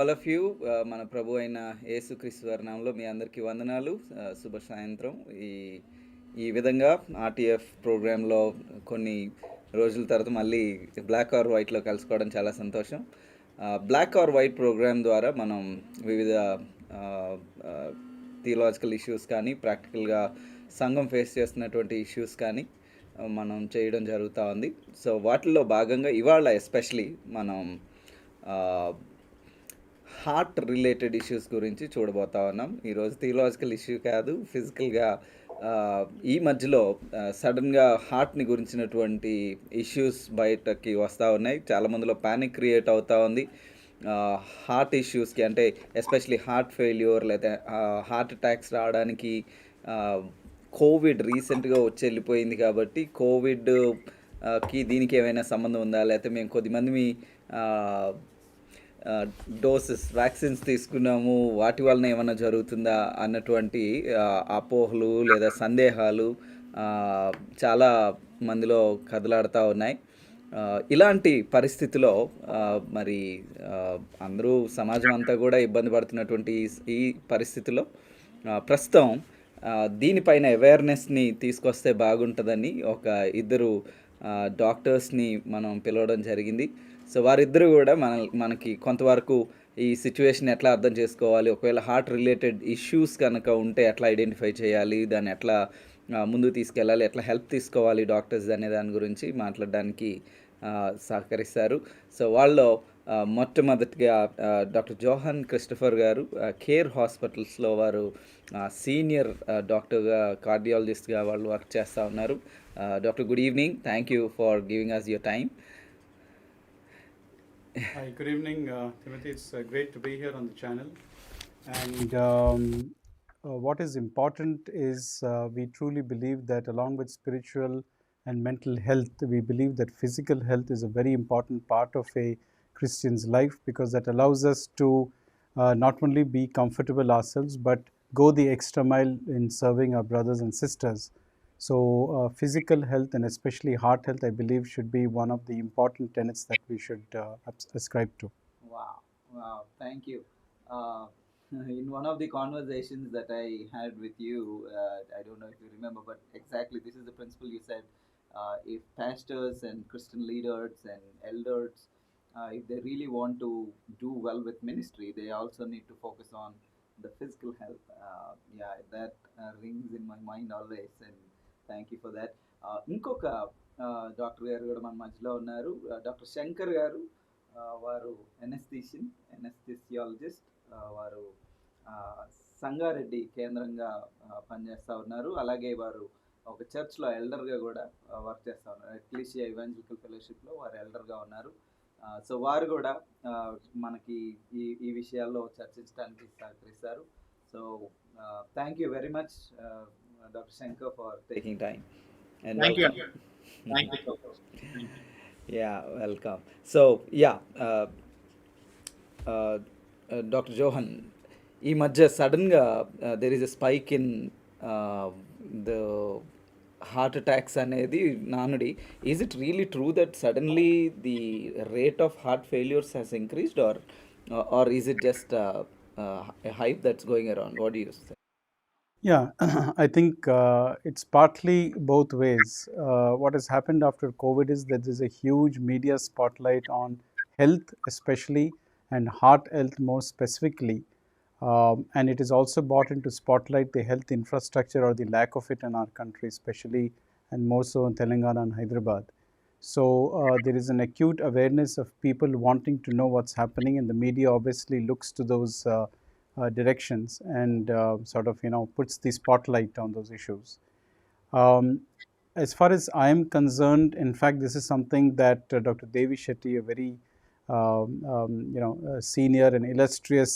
All of you మన ప్రభు అయిన యేసుక్రీస్తు వారి నామములో మీ అందరికీ వందనాలు. శుభ సాయంత్రం. ఈ ఈ విధంగా ఆర్టీఎఫ్ ప్రోగ్రాంలో కొన్ని రోజుల తర్వాత మళ్ళీ బ్లాక్ ఆర్ వైట్లో కలుసుకోవడం చాలా సంతోషం. బ్లాక్ ఆర్ వైట్ ప్రోగ్రాం ద్వారా మనం వివిధ థియలాజికల్ ఇష్యూస్ కానీ, ప్రాక్టికల్గా సంఘం ఫేస్ చేస్తున్నటువంటి ఇష్యూస్ కానీ మనం చేయడం జరుగుతూ ఉంది. సో వాటిల్లో భాగంగా ఇవాళ ఎస్పెషలీ మనం హార్ట్ రిలేటెడ్ ఇష్యూస్ గురించి చూడబోతా ఉన్నాం. ఈరోజు థియలాజికల్ ఇష్యూ కాదు, ఫిజికల్గా ఈ మధ్యలో సడన్గా హార్ట్ని గురించినటువంటి ఇష్యూస్ బయటకి వస్తూ ఉన్నాయి. చాలామందిలో ప్యానిక్ క్రియేట్ అవుతూ ఉంది. హార్ట్ ఇష్యూస్కి అంటే ఎస్పెషలీ హార్ట్ ఫెయిల్యూర్ లేదా హార్ట్ అటాక్స్ రావడానికి కోవిడ్ రీసెంట్గా వచ్చి వెళ్ళిపోయింది కాబట్టి కోవిడ్కి దీనికి ఏమైనా సంబంధం ఉందా, లేకపోతే మేము కొద్దిమంది డోసెస్ వ్యాక్సిన్స్ తీసుకున్నాము వాటి వలన ఏమైనా జరుగుతుందా అన్నటువంటి అపోహలు లేదా సందేహాలు చాలా మందిలో కదలాడుతూ ఉన్నాయి. ఇలాంటి పరిస్థితిలో మరి అందరూ సమాజం అంతా కూడా ఇబ్బంది పడుతున్నటువంటి ఈ పరిస్థితిలో ప్రస్తుతం దీనిపైన అవేర్నెస్ని తీసుకొస్తే బాగుంటుందని ఒక ఇద్దరు డాక్టర్స్ని మనం పిలవడం జరిగింది. సో వారిద్దరూ కూడా మనకి కొంతవరకు ఈ సిచ్యువేషన్ ఎట్లా అర్థం చేసుకోవాలి, ఒకవేళ హార్ట్ రిలేటెడ్ ఇష్యూస్ కనుక ఉంటే ఎట్లా ఐడెంటిఫై చేయాలి, దాన్ని ఎట్లా ముందుకు తీసుకెళ్ళాలి, ఎట్లా హెల్ప్ తీసుకోవాలి డాక్టర్స్ అనే దాని గురించి మాట్లాడడానికి సహకరిస్తారు. సో వాళ్ళు మొట్టమొదటిగా డాక్టర్ జోహాన్ క్రిస్టఫర్ గారు కేర్ హాస్పిటల్స్లో వారు సీనియర్ డాక్టర్గా కార్డియాలజిస్ట్గా వాళ్ళు వర్క్ చేస్తూ ఉన్నారు. Doctor, good evening. Thank you for giving us your time. Hi, good evening, Timothy. It's great to be here on the channel. And what is important is we truly believe that along with spiritual and mental health, we believe that physical health is a very important part of a Christian's life, because that allows us to not only be comfortable ourselves, but go the extra mile in serving our brothers and sisters. So physical health and especially heart health, I believe, should be one of the important tenets that we should ascribe to. Wow, thank you. In one of the conversations that I had with you, I don't know if you remember, but exactly this is the principle you said. If pastors and Christian leaders and elders, if they really want to do well with ministry, they also need to focus on the physical health. Yeah, that rings in my mind always, and thank you for that. ఇంకొక doctor గారు కూడా మన మధ్యలో ఉన్నారు, doctor Shankar గారు. వారు ఎనస్థిసియాలజిస్ట్. వారు సంగారెడ్డి కేంద్రంగా పనిచేస్తూ ఉన్నారు. అలాగే వారు ఒక చర్చ్లో ఎల్డర్గా కూడా వర్క్ చేస్తూ ఉన్నారు. ఎక్లీషియా ఎవెంజలికల్ ఫెలోషిప్లో వారు ఎల్డర్గా ఉన్నారు. సో వారు కూడా మనకి ఈ విషయాల్లో చర్చించడానికి సహకరిస్తారు. So thank you very much, Dr. Shankar, for taking time. And thank you. Thank you. Yeah, welcome. So, yeah, Dr. Johan, ఈ మధ్య సడన్గా there is a spike in the heart attacks అనేది నానుడి. Is it really true that suddenly the rate of heart failures has increased, or is it just a hype that's going around? What do you say? Yeah, I think it's partly both ways. What has happened after COVID is that there's a huge media spotlight on health, especially, and heart health more specifically. And it is also brought into spotlight the health infrastructure or the lack of it in our country, especially and more so in Telangana and Hyderabad. So there is an acute awareness of people wanting to know what's happening, and the media obviously looks to those directions and sort of puts the spotlight on those issues. As far as I am concerned, in fact, this is something that Dr. Devi Shetty, a very senior and illustrious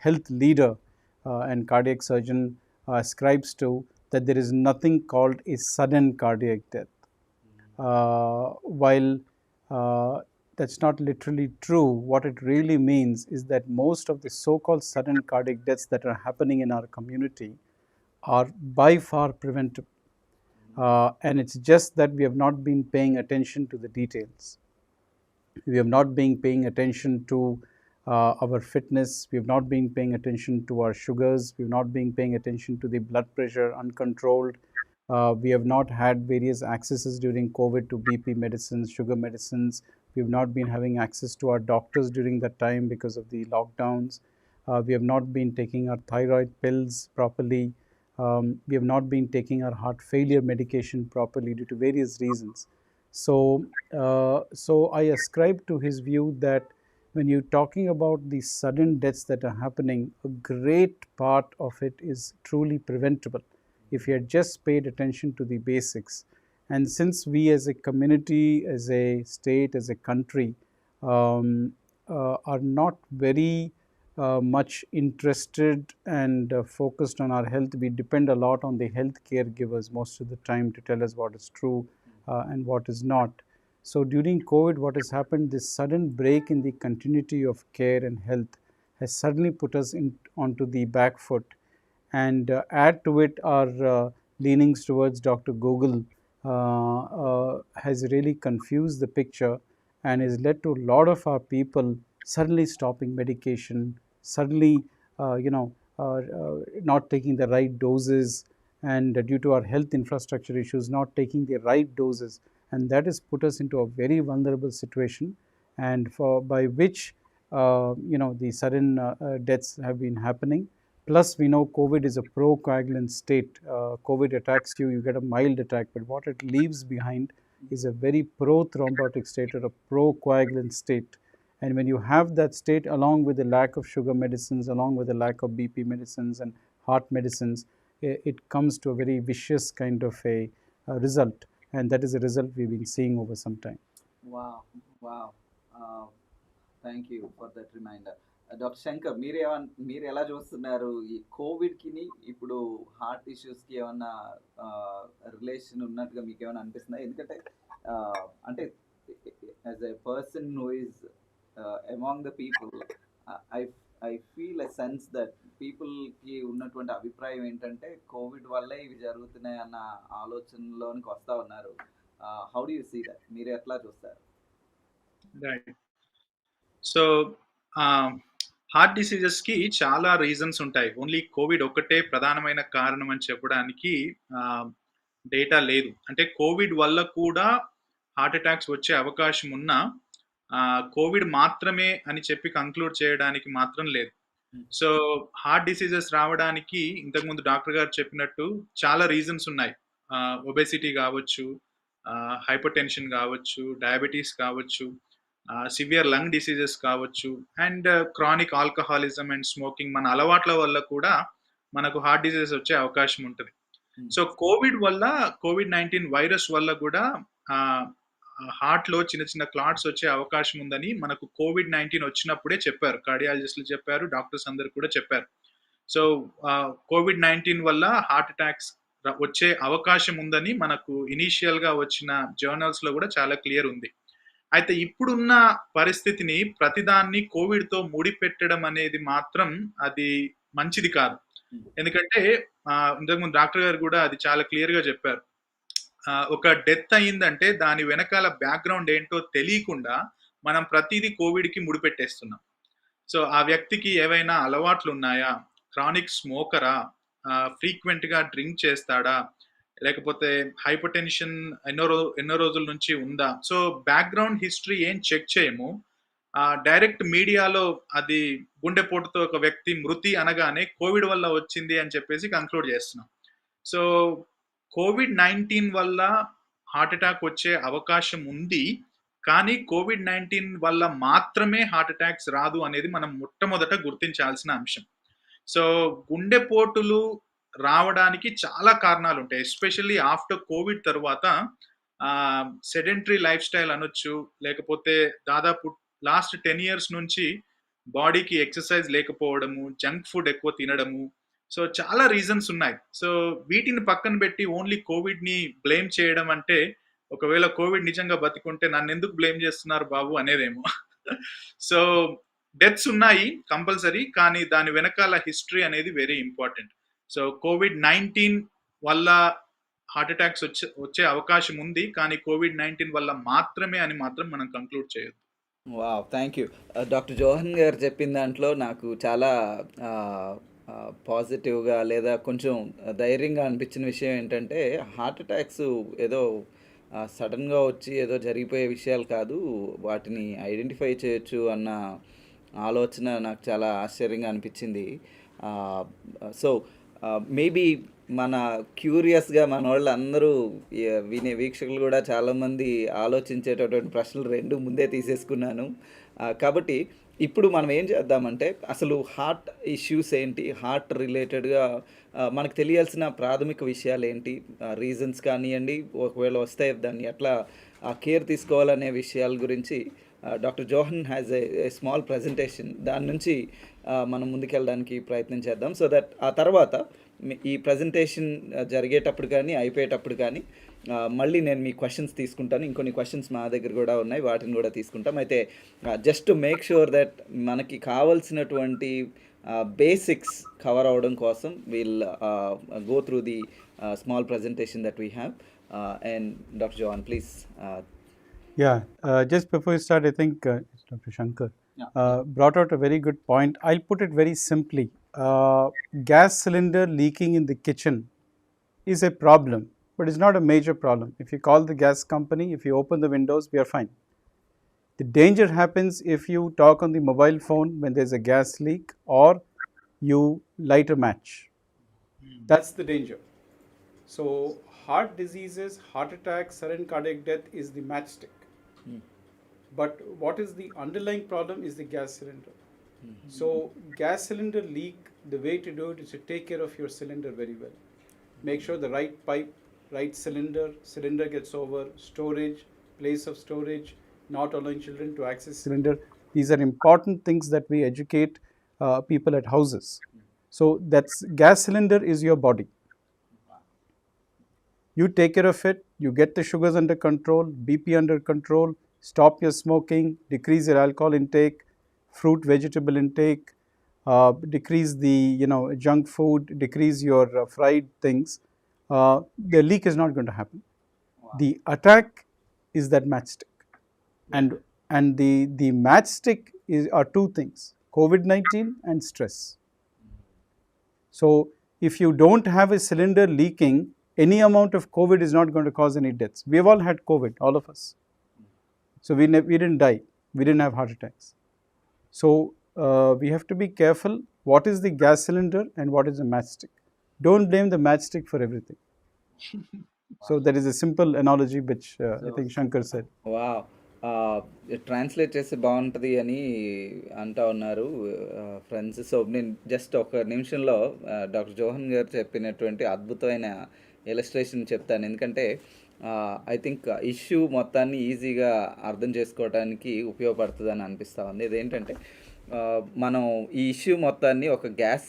health leader and cardiac surgeon, ascribes to, that there is nothing called a sudden cardiac death. While that's not literally true, what it really means is that most of the so-called sudden cardiac deaths that are happening in our community are by far preventable. And it's just that we have not been paying attention to the details. We have not been paying attention to our fitness. We've not been paying attention to our sugars. We've not been paying attention to the blood pressure uncontrolled. We have not had various accesses during COVID to BP medicines, sugar medicines. We've not been having access to our doctors during that time because of the lockdowns. We have not been taking our thyroid pills properly. We have not been taking our heart failure medication properly due to various reasons. So I ascribe to his view that when you're talking about the sudden deaths that are happening, a great part of it is truly preventable if you had just paid attention to the basics. And since we as a community, as a state, as a country, are not very much interested and focused on our health, we depend a lot on the health caregivers most of the time to tell us what is true and what is not. So during COVID, what has happened, this sudden break in the continuity of care and health has suddenly put us onto the back foot, and add to it our leanings towards Dr. Google has really confused the picture and has led to a lot of our people suddenly stopping medication, suddenly not taking the right doses, and due to our health infrastructure issues, not taking the right doses, and that has put us into a very vulnerable situation, and for by which the sudden deaths have been happening. Plus, we know COVID is a procoagulant state. COVID attacks you, you get a mild attack, but what it leaves behind is a very prothrombotic state or a procoagulant state. And when you have that state, along with the lack of sugar medicines, along with the lack of BP medicines and heart medicines, it comes to a very vicious kind of a result. And that is a result we've been seeing over some time. Wow, wow. Thank you for that reminder. Doctor Shankar, మీరు ఎలా చూస్తున్నారు ఈ కోవిడ్కి ఇప్పుడు heart ఇష్యూస్కి ఏమన్నా relation ఉన్నట్టుగా మీకు ఏమైనా అనిపిస్తుందా? ఎందుకంటే అంటే as a person who is among the people, I I feel a sense that పీపుల్కి ఉన్నటువంటి అభిప్రాయం ఏంటంటే కోవిడ్ వల్లే ఇవి జరుగుతున్నాయి అన్న ఆలోచనలోనికి వస్తూ ఉన్నారు. How do you see that? మీరు ఎట్లా చూస్తారు? రైట్. సో హార్ట్ డిసీజెస్కి చాలా రీజన్స్ ఉంటాయి. ఓన్లీ కోవిడ్ ఒకటే ప్రధానమైన కారణం అని చెప్పడానికి డేటా లేదు. అంటే కోవిడ్ వల్ల కూడా హార్ట్ అటాక్స్ వచ్చే అవకాశం ఉన్నా కోవిడ్ మాత్రమే అని చెప్పి కంక్లూడ్ చేయడానికి మాత్రం లేదు. సో హార్ట్ డిసీజెస్ రావడానికి ఇంతకుముందు డాక్టర్ గారు చెప్పినట్టు చాలా రీజన్స్ ఉన్నాయి. ఒబెసిటీ కావచ్చు, హైపర్ టెన్షన్ కావచ్చు, డయాబెటీస్ కావచ్చు, సివియర్ లంగ్ డిసీజెస్ కావచ్చు, and chronic alcoholism and smoking, మన అలవాట్ల వల్ల కూడా మనకు హార్ట్ డిసీజెస్ వచ్చే అవకాశం ఉంటుంది. సో కోవిడ్-19 వైరస్ వల్ల కూడా హార్ట్ లో చిన్న చిన్న క్లాట్స్ వచ్చే అవకాశం ఉందని మనకు కోవిడ్-19 వచ్చినప్పుడే చెప్పారు. కార్డియాలజిస్టులు చెప్పారు, డాక్టర్స్ అందరు కూడా చెప్పారు. సో కోవిడ్-19 వల్ల హార్ట్ అటాక్స్ వచ్చే అవకాశం ఉందని మనకు ఇనీషియల్ గా వచ్చిన జర్నల్స్ లో కూడా చాలా క్లియర్ ఉంది. అయితే ఇప్పుడున్న పరిస్థితిని ప్రతిదాన్ని కోవిడ్ తో ముడిపెట్టడం అనేది మాత్రం అది మంచిది కాదు. ఎందుకంటే ఇంతకుముందు డాక్టర్ గారు కూడా అది చాలా క్లియర్ గా చెప్పారు. ఒక డెత్ అయిందంటే దాని వెనకాల బ్యాక్గ్రౌండ్ ఏంటో తెలియకుండా మనం ప్రతిదీ కోవిడ్ కి ముడిపెట్టేస్తున్నాం. సో ఆ వ్యక్తికి ఏవైనా అలవాట్లు ఉన్నాయా, క్రానిక్ స్మోకరా, ఫ్రీక్వెంట్ గా డ్రింక్ చేస్తాడా, లేకపోతే హైపర్ టెన్షన్ ఎన్నో రోజుల నుంచి ఉందా. సో బ్యాక్గ్రౌండ్ హిస్టరీ ఏం చెక్ చేయము. డైరెక్ట్ మీడియాలో అది గుండెపోటుతో ఒక వ్యక్తి మృతి అనగానే కోవిడ్ వల్ల వచ్చింది అని చెప్పేసి కంక్లూడ్ చేస్తున్నాం. సో కోవిడ్-19 వల్ల హార్ట్ అటాక్ వచ్చే అవకాశం ఉంది, కానీ కోవిడ్-19 వల్ల మాత్రమే హార్ట్ అటాక్స్ రాదు అనేది మనం మొట్టమొదట గుర్తించాల్సిన అంశం. సో గుండెపోటులు రావడానికి చాలా కారణాలు ఉంటాయి. ఎస్పెషల్లీ ఆఫ్టర్ కోవిడ్ తర్వాత సెడెంటరీ లైఫ్ స్టైల్ అనొచ్చు, లేకపోతే దాదాపు లాస్ట్ 10 years నుంచి బాడీకి ఎక్సర్సైజ్ లేకపోవడము, జంక్ ఫుడ్ ఎక్కువ తినడము. సో చాలా రీజన్స్ ఉన్నాయి. సో వీటిని పక్కన పెట్టి ఓన్లీ కోవిడ్ ని బ్లేమ్ చేయడం అంటే, ఒకవేళ కోవిడ్ నిజంగా బతికుంటే నన్ను ఎందుకు బ్లేమ్ చేస్తున్నారు బాబు అనేదేమో. సో డెత్స్ ఉన్నాయి కంపల్సరీ, కానీ దాని వెనకాల హిస్టరీ అనేది వెరీ ఇంపార్టెంట్. సో కోవిడ్-19 వల్ల హార్ట్ అటాక్స్ వచ్చే అవకాశం ఉంది, కానీ కోవిడ్-19 వల్ల మాత్రమే అని మాత్రం మనం కంక్లూడ్ చేయొద్దు. వావ్! Thank you. డాక్టర్ జోహన్ గారు చెప్పిన దాంట్లో నాకు చాలా ఆహ్, పాజిటివ్‌గా లేదా కొంచెం ధైర్యంగా అనిపించిన విషయం ఏంటంటే, హార్ట్ అటాక్స్ ఏదో సడెన్‌గా వచ్చి ఏదో జరిగిపోయే విషయాలు కాదు. వాటిని ఐడెంటిఫై చేయొచ్చు అన్న ఆలోచన నాకు చాలా ఆశ్చర్యంగా అనిపించింది. ఆహ్, సో, మేబీ మన క్యూరియస్‌గా మనోళ్ళందరూ వినే వీక్షకులు గూడా చాలామంది ఆలోచించేటటువంటి ప్రశ్నలు 2 ముందే తీసేసుకున్నాను. కాబట్టి ఇప్పుడు మనం ఏం చేద్దామంటే, అసలు హార్ట్ ఇష్యూస్ ఏంటి? హార్ట్ రిలేటెడ్‌గా మనకు తెలియాల్సిన ప్రాథమిక విషయాలేంటి? రీజన్స్ కానియ్యండి, ఒకవేళ వస్తే దాన్ని ఎట్లా కేర్ తీసుకోవాలనే విషయాల గురించి doctor Johan has a small presentation. దాని నుంచి మనం ముందుకెళ్ళడానికి ప్రయత్నం చేద్దాం. సో దట్ ఆ తర్వాత ఈ ప్రెజెంటేషన్ జరిగేటప్పుడు కానీ, అయిపోయేటప్పుడు కానీ మళ్ళీ నేను మీ క్వశ్చన్స్ తీసుకుంటాను. ఇంకొన్ని క్వశ్చన్స్ మా దగ్గర కూడా ఉన్నాయి. వాటిని కూడా తీసుకుంటాం. అయితే just to make sure that మనకి కావాల్సినటువంటి బేసిక్స్ కవర్ అవ్వడం కోసం will go through the small presentation that we have. And doctor Johan please. Yeah, just before you start, I think Dr. Shankar brought out a very good point. I'll put it very simply. Gas cylinder leaking in the kitchen is a problem, but it's not a major problem. If you call the gas company, if you open the windows, we are fine. The danger happens if you talk on the mobile phone when there's a gas leak or you light a match. That's the danger. So, heart diseases, heart attacks, sudden cardiac death is the matchstick. But what is the underlying problem is the gas cylinder. So, gas cylinder leak, the way to do it is to take care of your cylinder very well. Make sure the right pipe, right cylinder gets over, storage, place of storage, not allowing children to access cylinder. These are important things that we educate people at houses. So, that's gas cylinder is your body. You take care of it, you get the sugars under control, BP under control, stop your smoking, decrease your alcohol intake, fruit vegetable intake, decrease the junk food, decrease your fried things. The leak is not going to happen. Wow. The attack is that matchstick. Yeah. And the matchstick are two things, COVID-19 and stress. So if you don't have a cylinder leaking, any amount of COVID is not going to cause any deaths. We have all had COVID, all of us. So we didn't die, we didn't have heart attacks. So we have to be careful what is the gas cylinder and what is the matchstick. Don't blame the matchstick for everything. So that is a simple analogy which I think Shankar said. Wow. Translate చేస్తే బాగుంటుంది అని అంటా ఉన్నారు friends. So నేను just ఒక నిమిషంలో doctor జోహన్ గారు చెప్పినటువంటి అద్భుతమైన ఇలస్ట్రేషన్ చెప్తాను. ఎందుకంటే ఐ థింక్ ఇష్యూ మొత్తాన్ని ఈజీగా అర్థం చేసుకోవడానికి ఉపయోగపడుతుందని అనిపిస్తూ ఉంది. ఇదేంటంటే మనం ఈ ఇష్యూ మొత్తాన్ని ఒక గ్యాస్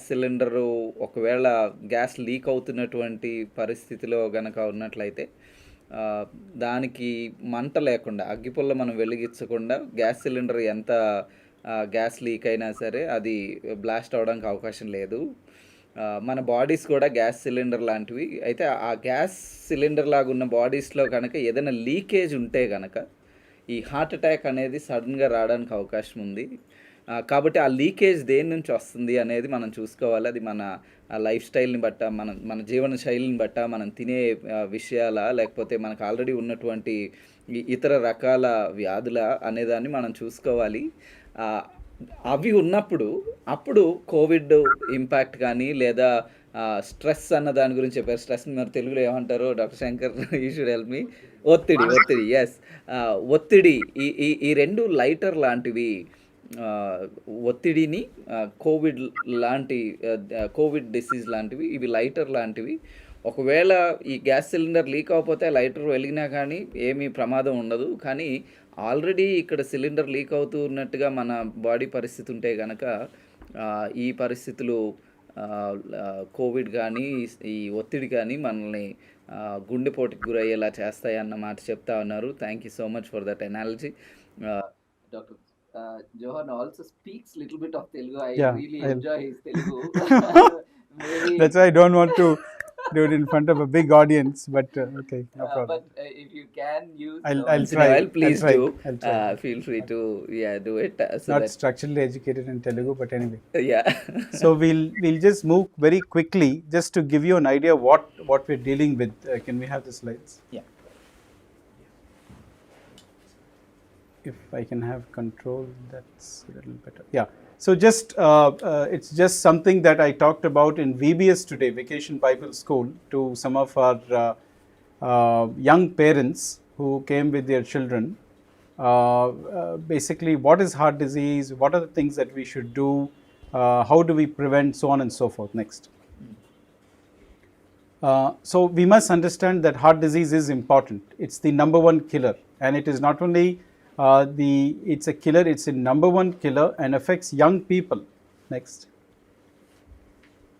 సిలిండరు ఒకవేళ గ్యాస్ లీక్ అవుతున్నటువంటి పరిస్థితిలో గనక ఉన్నట్లయితే దానికి మంట లేకుండా, అగ్గిపుల్ల మనం వెలిగించకుండా గ్యాస్ సిలిండర్ ఎంత గ్యాస్ లీక్ అయినా సరే అది బ్లాస్ట్ అవ్వడానికి అవకాశం లేదు. మన బాడీస్ కూడా గ్యాస్ సిలిండర్ లాంటివి. అయితే ఆ గ్యాస్ సిలిండర్ లాగా ఉన్న బాడీస్లో కనుక ఏదైనా లీకేజ్ ఉంటే కనుక ఈ హార్ట్ అటాక్ అనేది సడన్గా రావడానికి అవకాశం ఉంది. కాబట్టి ఆ లీకేజ్ దేని నుంచి వస్తుంది అనేది మనం చూసుకోవాలి. అది మన లైఫ్ స్టైల్ని బట్ట, మన జీవన శైలిని బట్ట, మనం తినే విషయాల, లేకపోతే మనకు ఆల్రెడీ ఉన్నటువంటి ఇతర రకాల వ్యాధుల అనేదాన్ని మనం చూసుకోవాలి. అవి ఉన్నప్పుడు అప్పుడు కోవిడ్ ఇంపాక్ట్ కానీ లేదా స్ట్రెస్ అన్న దాని గురించి చెప్పారు. స్ట్రెస్ని మరి తెలుగులో ఏమంటారో doctor Shankar you should help me. ఒత్తిడి ఎస్. ఒత్తిడి ఈ రెండు లైటర్ లాంటివి. ఒత్తిడిని కోవిడ్ డిసీజ్ లాంటివి, ఇవి లైటర్ లాంటివి. ఒకవేళ ఈ గ్యాస్ సిలిండర్ లీక్ అవ్వకపోతే లైటర్ వెలిగినా కానీ ఏమీ ప్రమాదం ఉండదు. కానీ ఆల్రెడీ ఇక్కడ సిలిండర్ లీక్ అవుతూ ఉన్నట్టుగా మన బాడీ పరిస్థితి ఉంటే కనుక ఈ పరిస్థితులు కోవిడ్ కానీ ఈ ఒత్తిడి కానీ మనల్ని గుండెపోటుకి గురయ్యేలా చేస్తాయి అన్న మాట చెప్తా ఉన్నారు. Thank you so much for that analogy. Doctor Johan also speaks little bit of Telugu. I really enjoy his Telugu. That's why I don't want to do it in front of a big audience, but okay, no problem. But if you can use I'll once in a try. while, I'll please try. do. I'll try. Feel free to do it so Not that structurally educated in Telugu, but anyway. yeah. So we'll just move very quickly, just to give you an idea what we're dealing with. Can we have the slides? Yeah. If I can have control, that's a little better. Yeah. So just it's just something that I talked about in VBS today, Vacation Bible School, to some of our young parents who came with their children. Basically, what is heart disease? What are the things that we should do? How do we prevent, so on and so forth. Next. So we must understand that heart disease is important. It's the number one killer, and it is not only it's a killer, it's a number one killer and affects young people. Next.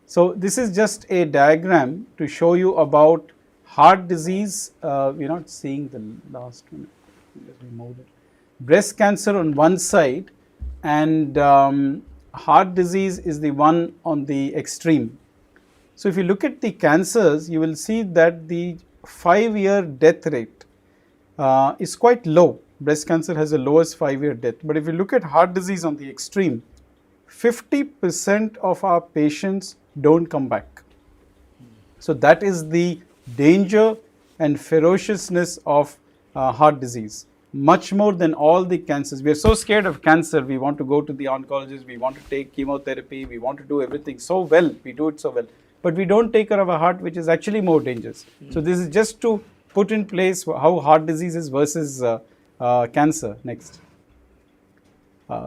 So this is just a diagram to show you about heart disease. We're not seeing the last one. Let me move it. Breast cancer on one side, and heart disease is the one on the extreme. So if you look at the cancers, you will see that the 5-year death rate is quite low. Breast cancer has the lowest 5-year death. But if you look at heart disease on the extreme, 50% of our patients don't come back. So that is the danger and ferociousness of heart disease, much more than all the cancers. We are so scared of cancer, we want to go to the oncologist, we want to take chemotherapy, we want to do everything so well, we do it so well. But we don't take care of our heart, which is actually more dangerous. So this is just to put in place how heart disease is versus cancer. Next.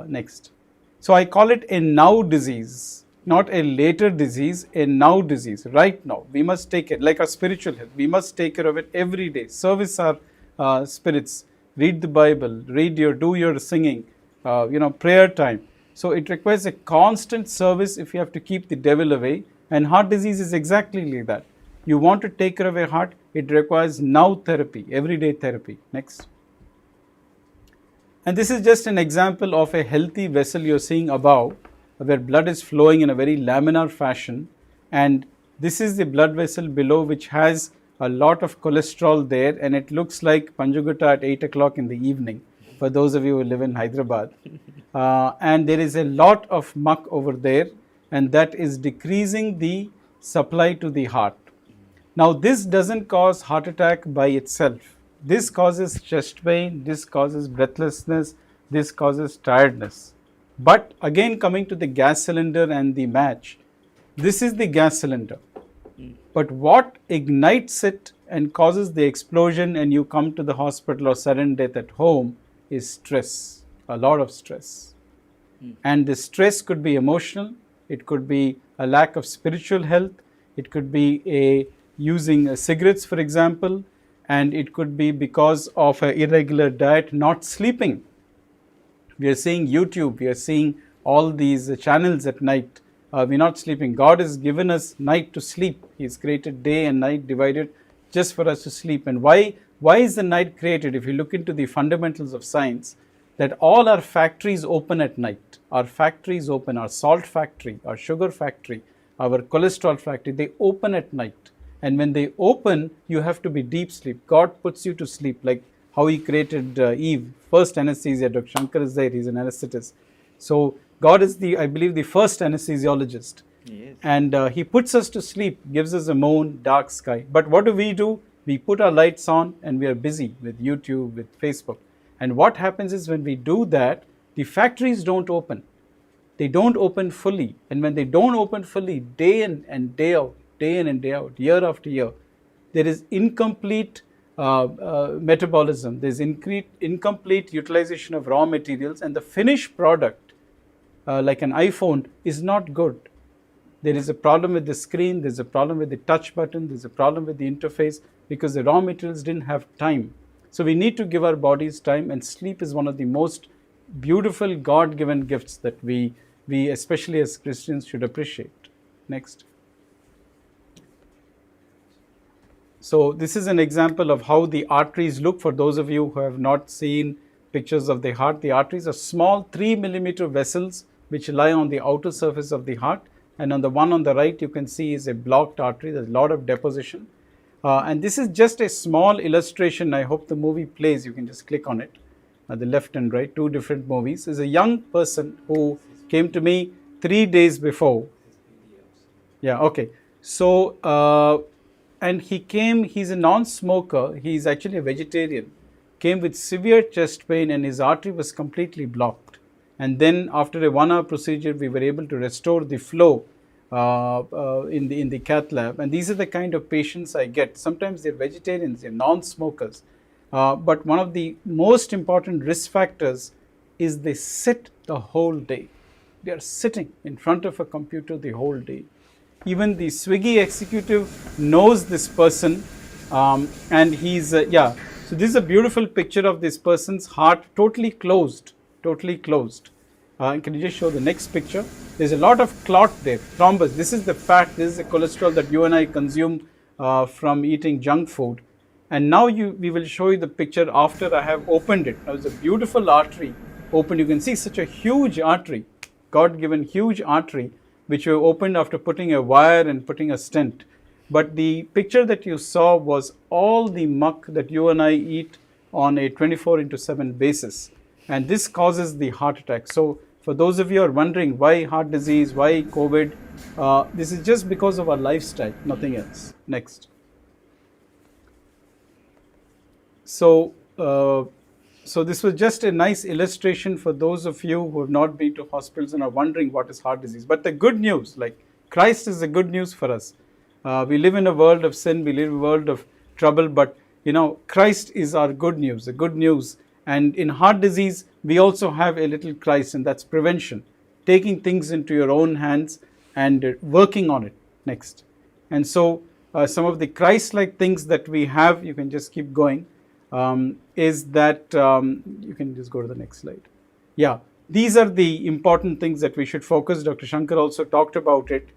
Next. So I call it a now disease, not a later disease, a now disease. Right now, we must take it like our spiritual health. We must take care of it every day. Service our spirits. Read the Bible. Do your singing. Prayer time. So it requires a constant service if you have to keep the devil away. And heart disease is exactly like that. You want to take care of your heart, it requires now therapy, everyday therapy. Next. And this is just an example of a healthy vessel you're seeing above, where blood is flowing in a very laminar fashion. And this is the blood vessel below, which has a lot of cholesterol there, and it looks like Panjagutta at 8 o'clock in the evening, for those of you who live in Hyderabad. And there is a lot of muck over there, and that is decreasing the supply to the heart. Now, this doesn't cause heart attack by itself. This causes chest pain, this causes breathlessness, this causes tiredness. But again, coming to the gas cylinder and the match, this is the gas cylinder. But what ignites it and causes the explosion and you come to the hospital or sudden death at home is stress, a lot of stress. And the stress could be emotional, it could be a lack of spiritual health, it could be using cigarettes, for example, and it could be because of an irregular diet, not sleeping. We are seeing YouTube, we are seeing all these channels at night. We're not sleeping. God has given us night to sleep. He's created day and night divided just for us to sleep. And why is the night created? If you look into the fundamentals of science, that all our factories open at night. Our factories open, our salt factory, our sugar factory, our cholesterol factory, they open at night. And when they open, you have to be deep sleep. God puts you to sleep, like how He created Eve. First anesthesia, Dr. Shankar is there, he's an anesthetist. So God is I believe the first anesthesiologist. Yes. And He puts us to sleep, gives us a moon, dark sky. But what do? We put our lights on and we are busy with YouTube, with Facebook. And what happens is when we do that, the factories don't open. They don't open fully. And when they don't open fully, day in and day out, year after year, there is incomplete metabolism, there is incomplete utilization of raw materials, and the finished product, like an iPhone, is not good. There is a problem with the screen, there is a problem with the touch button, there is a problem with the interface, because the raw materials didn't have time. So we need to give our bodies time, and sleep is one of the most beautiful God-given gifts that we especially as Christians should appreciate. Next. So this is an example of how the arteries look. For those of you who have not seen pictures of the heart, the arteries are small 3 millimeter vessels which lie on the outer surface of the heart. and on the one on the right you can see is a blocked artery. There's a lot of deposition. And this is just a small illustration. I hope the movie plays. You can just click on it. The left and right, two different movies. There's a young person who came to me 3 days before. Yeah, okay. So, and he's a non-smoker. He's actually a vegetarian. Came with severe chest pain and his artery was completely blocked. And then after a 1 hour procedure, we were able to restore the flow in the cath lab. And these are the kind of patients I get. Sometimes they're vegetarians, they're non-smokers. But one of the most important risk factors is they sit the whole day. They are sitting in front of a computer the whole day. Even the Swiggy executive knows this person, and he's, yeah. So this is a beautiful picture of this person's heart, totally closed, totally closed. Can you just show the next picture? There's a lot of clot there, thrombus. This is the fat, this is the cholesterol that you and I consume from eating junk food. And now we will show you the picture after I have opened it. Now it's a beautiful artery open. You can see such a huge artery, God-given huge artery, which we opened after putting a wire and putting a stent. But the picture that you saw was all the muck that you and I eat on a 24/7 basis. And this causes the heart attack. So for those of you who are wondering why heart disease, why COVID, this is just because of our lifestyle, nothing else. Next. So, so this was just a nice illustration for those of you who have not been to hospitals and are wondering what is heart disease. But the good news, like Christ is the good news for us. We live in a world of sin, we live in a world of trouble, but you know, Christ is our good news, the good news. And in heart disease, we also have a little Christ, and that's prevention. Taking things into your own hands and working on it. Next. And so some of the Christ-like things that we have, you can just keep going. Is that, you can just go to the next slide. Yeah, these are the important things that we should focus. Dr. Shankar also talked about it.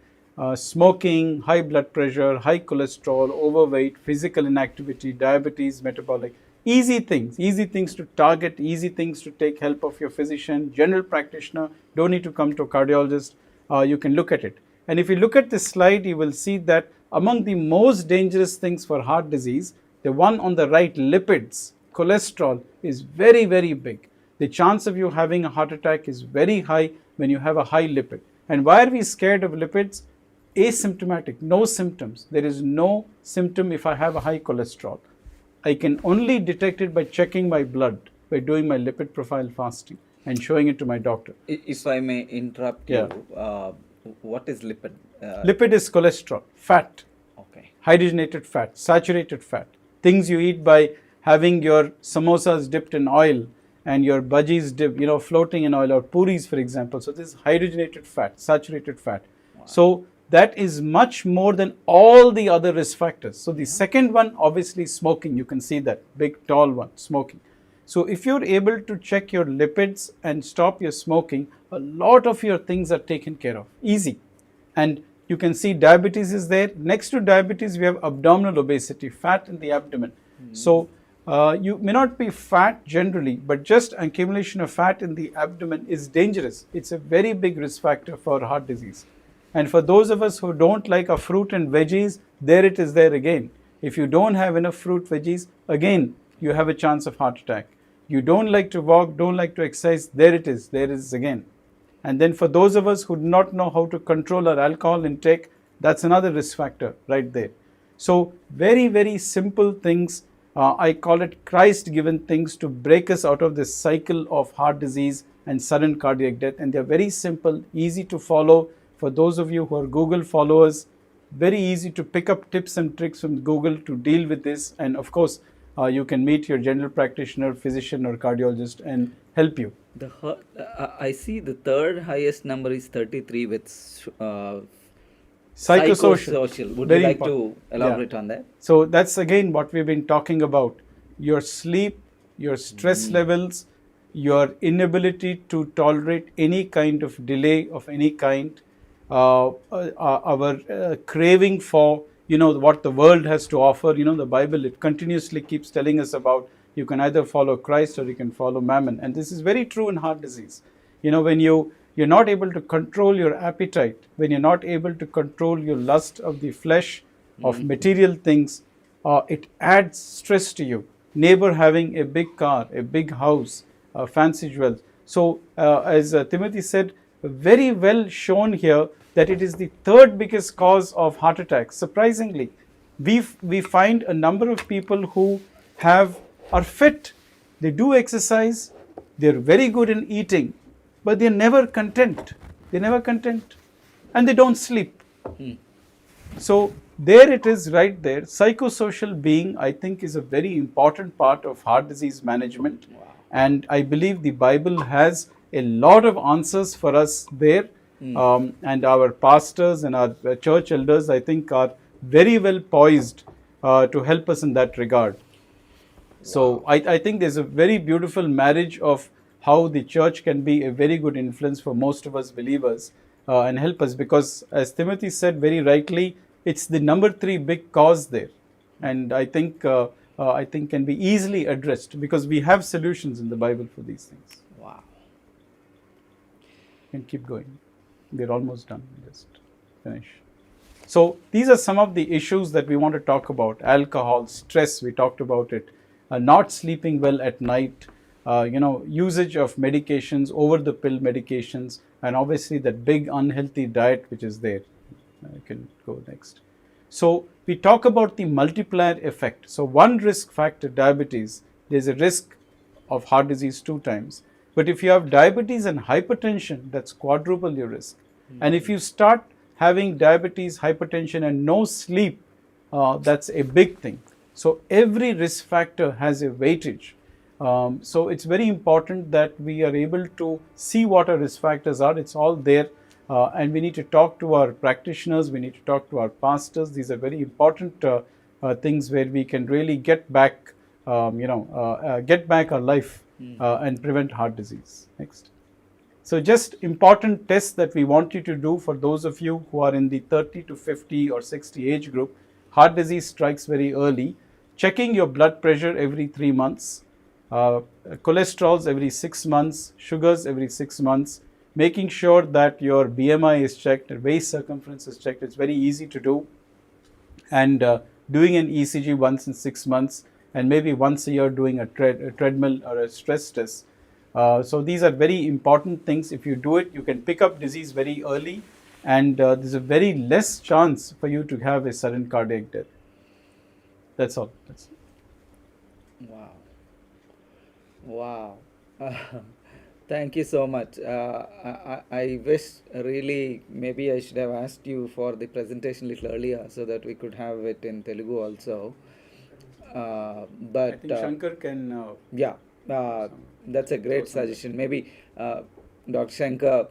Smoking, high blood pressure, high cholesterol, overweight, physical inactivity, diabetes, metabolic. Easy things to target, easy things to take help of your physician, general practitioner. Don't need to come to a cardiologist. You can look at it. And if you look at this slide, you will see that among the most dangerous things for heart disease, the one on the right, lipids, cholesterol, is very, very big. The chance of you having a heart attack is very high when you have a high lipid. And why are we scared of lipids? Asymptomatic, no symptoms. There is no symptom if I have a high cholesterol. I can only detect it by checking my blood, by doing my lipid profile fasting and showing it to my doctor. If I may interrupt you, what is lipid? Lipid is cholesterol, fat, hydrogenated fat, saturated fat. Things you eat by having your samosas dipped in oil and your bhajis dipped, floating in oil, or puris, for example. So this is hydrogenated fat, saturated fat. Wow. So that is much more than all the other risk factors. So the second one, obviously smoking, you can see that big tall one, smoking. So if you're able to check your lipids and stop your smoking, a lot of your things are taken care of, easy. And you can see diabetes is there. Next to diabetes, we have abdominal obesity, fat in the abdomen. So you may not be fat generally, but just accumulation of fat in the abdomen is dangerous. It's a very big risk factor for heart disease. And for those of us who don't like our fruit and veggies, there it is there again. If you don't have enough fruit, veggies, again, you have a chance of heart attack. You don't like to walk, don't like to exercise, there it is again. And then for those of us who do not know how to control our alcohol intake, that's another risk factor right there. So very, very simple things. I call it Christ-given things to break us out of this cycle of heart disease and sudden cardiac death. And they're very simple, easy to follow. For those of you who are Google followers, very easy to pick up tips and tricks from Google to deal with this. And of course, you can meet your general practitioner, physician or cardiologist and help you. I see the third highest number is 33 with psychosocial. Would you like to elaborate on that? So that's again what we've been talking about. Your sleep, your stress levels, your inability to tolerate any kind of delay of any kind, our craving for what the world has to offer. The Bible, it continuously keeps telling us about you can either follow Christ or you can follow mammon. And this is very true in heart disease. When you you're not able to control your appetite, when you're not able to control your lust of the flesh, of material things, it adds stress to you. Neighbor having a big car, a big house, fancy jewels. So, as Timothy said, very well shown here that it is the third biggest cause of heart attacks. Surprisingly, we find a number of people who are fit, they do exercise, they're very good in eating, but they're never content. They're never content, and they don't sleep. So there it is, right there. Psychosocial being, I think, is a very important part of heart disease management. Wow. And I believe the Bible has a lot of answers for us there. And our pastors and our church elders, I think, are very well poised to help us in that regard. So I think there's a very beautiful marriage of how the church can be a very good influence for most of us believers and help us, because as Timothy said very rightly, it's the number 3 big cause there, and I think can be easily addressed because we have solutions in the Bible for these things. Wow. You can keep going. We're almost done. Just finish. So these are some of the issues that we want to talk about. Alcohol, stress, we talked about it. Not sleeping well at night, usage of medications, over the pill medications, and obviously that big unhealthy diet which is there. You can go next. So we talk about the multiplier effect. So one risk factor, diabetes, there's a risk of heart disease 2 times. But if you have diabetes and hypertension, that's quadruple your risk. And if you start having diabetes, hypertension, and no sleep, that's a big thing. So every risk factor has a weightage. So it's very important that we are able to see what our risk factors are. It's all there. And we need to talk to our practitioners. We need to talk to our pastors. These are very important things where we can really get back, get back our life and prevent heart disease. Next. So just important tests that we want you to do for those of you who are in the 30 to 50 or 60 age group. Heart disease strikes very early. Checking your blood pressure every 3 months, cholesterols every 6 months, sugars every 6 months, making sure that your BMI is checked, waist circumference is checked. It's very easy to do. And doing an ECG once in 6 months, and maybe once a year doing a treadmill or a stress test. So these are very important things. If you do it, you can pick up disease very early, and there's a very less chance for you to have a sudden cardiac death. That's all. Wow. Wow. Thank you so much. I wish really maybe I should have asked you for the presentation a little earlier so that we could have it in Telugu also. But I think Shankar can. Yeah, that's a great suggestion. Maybe Dr. Shankar,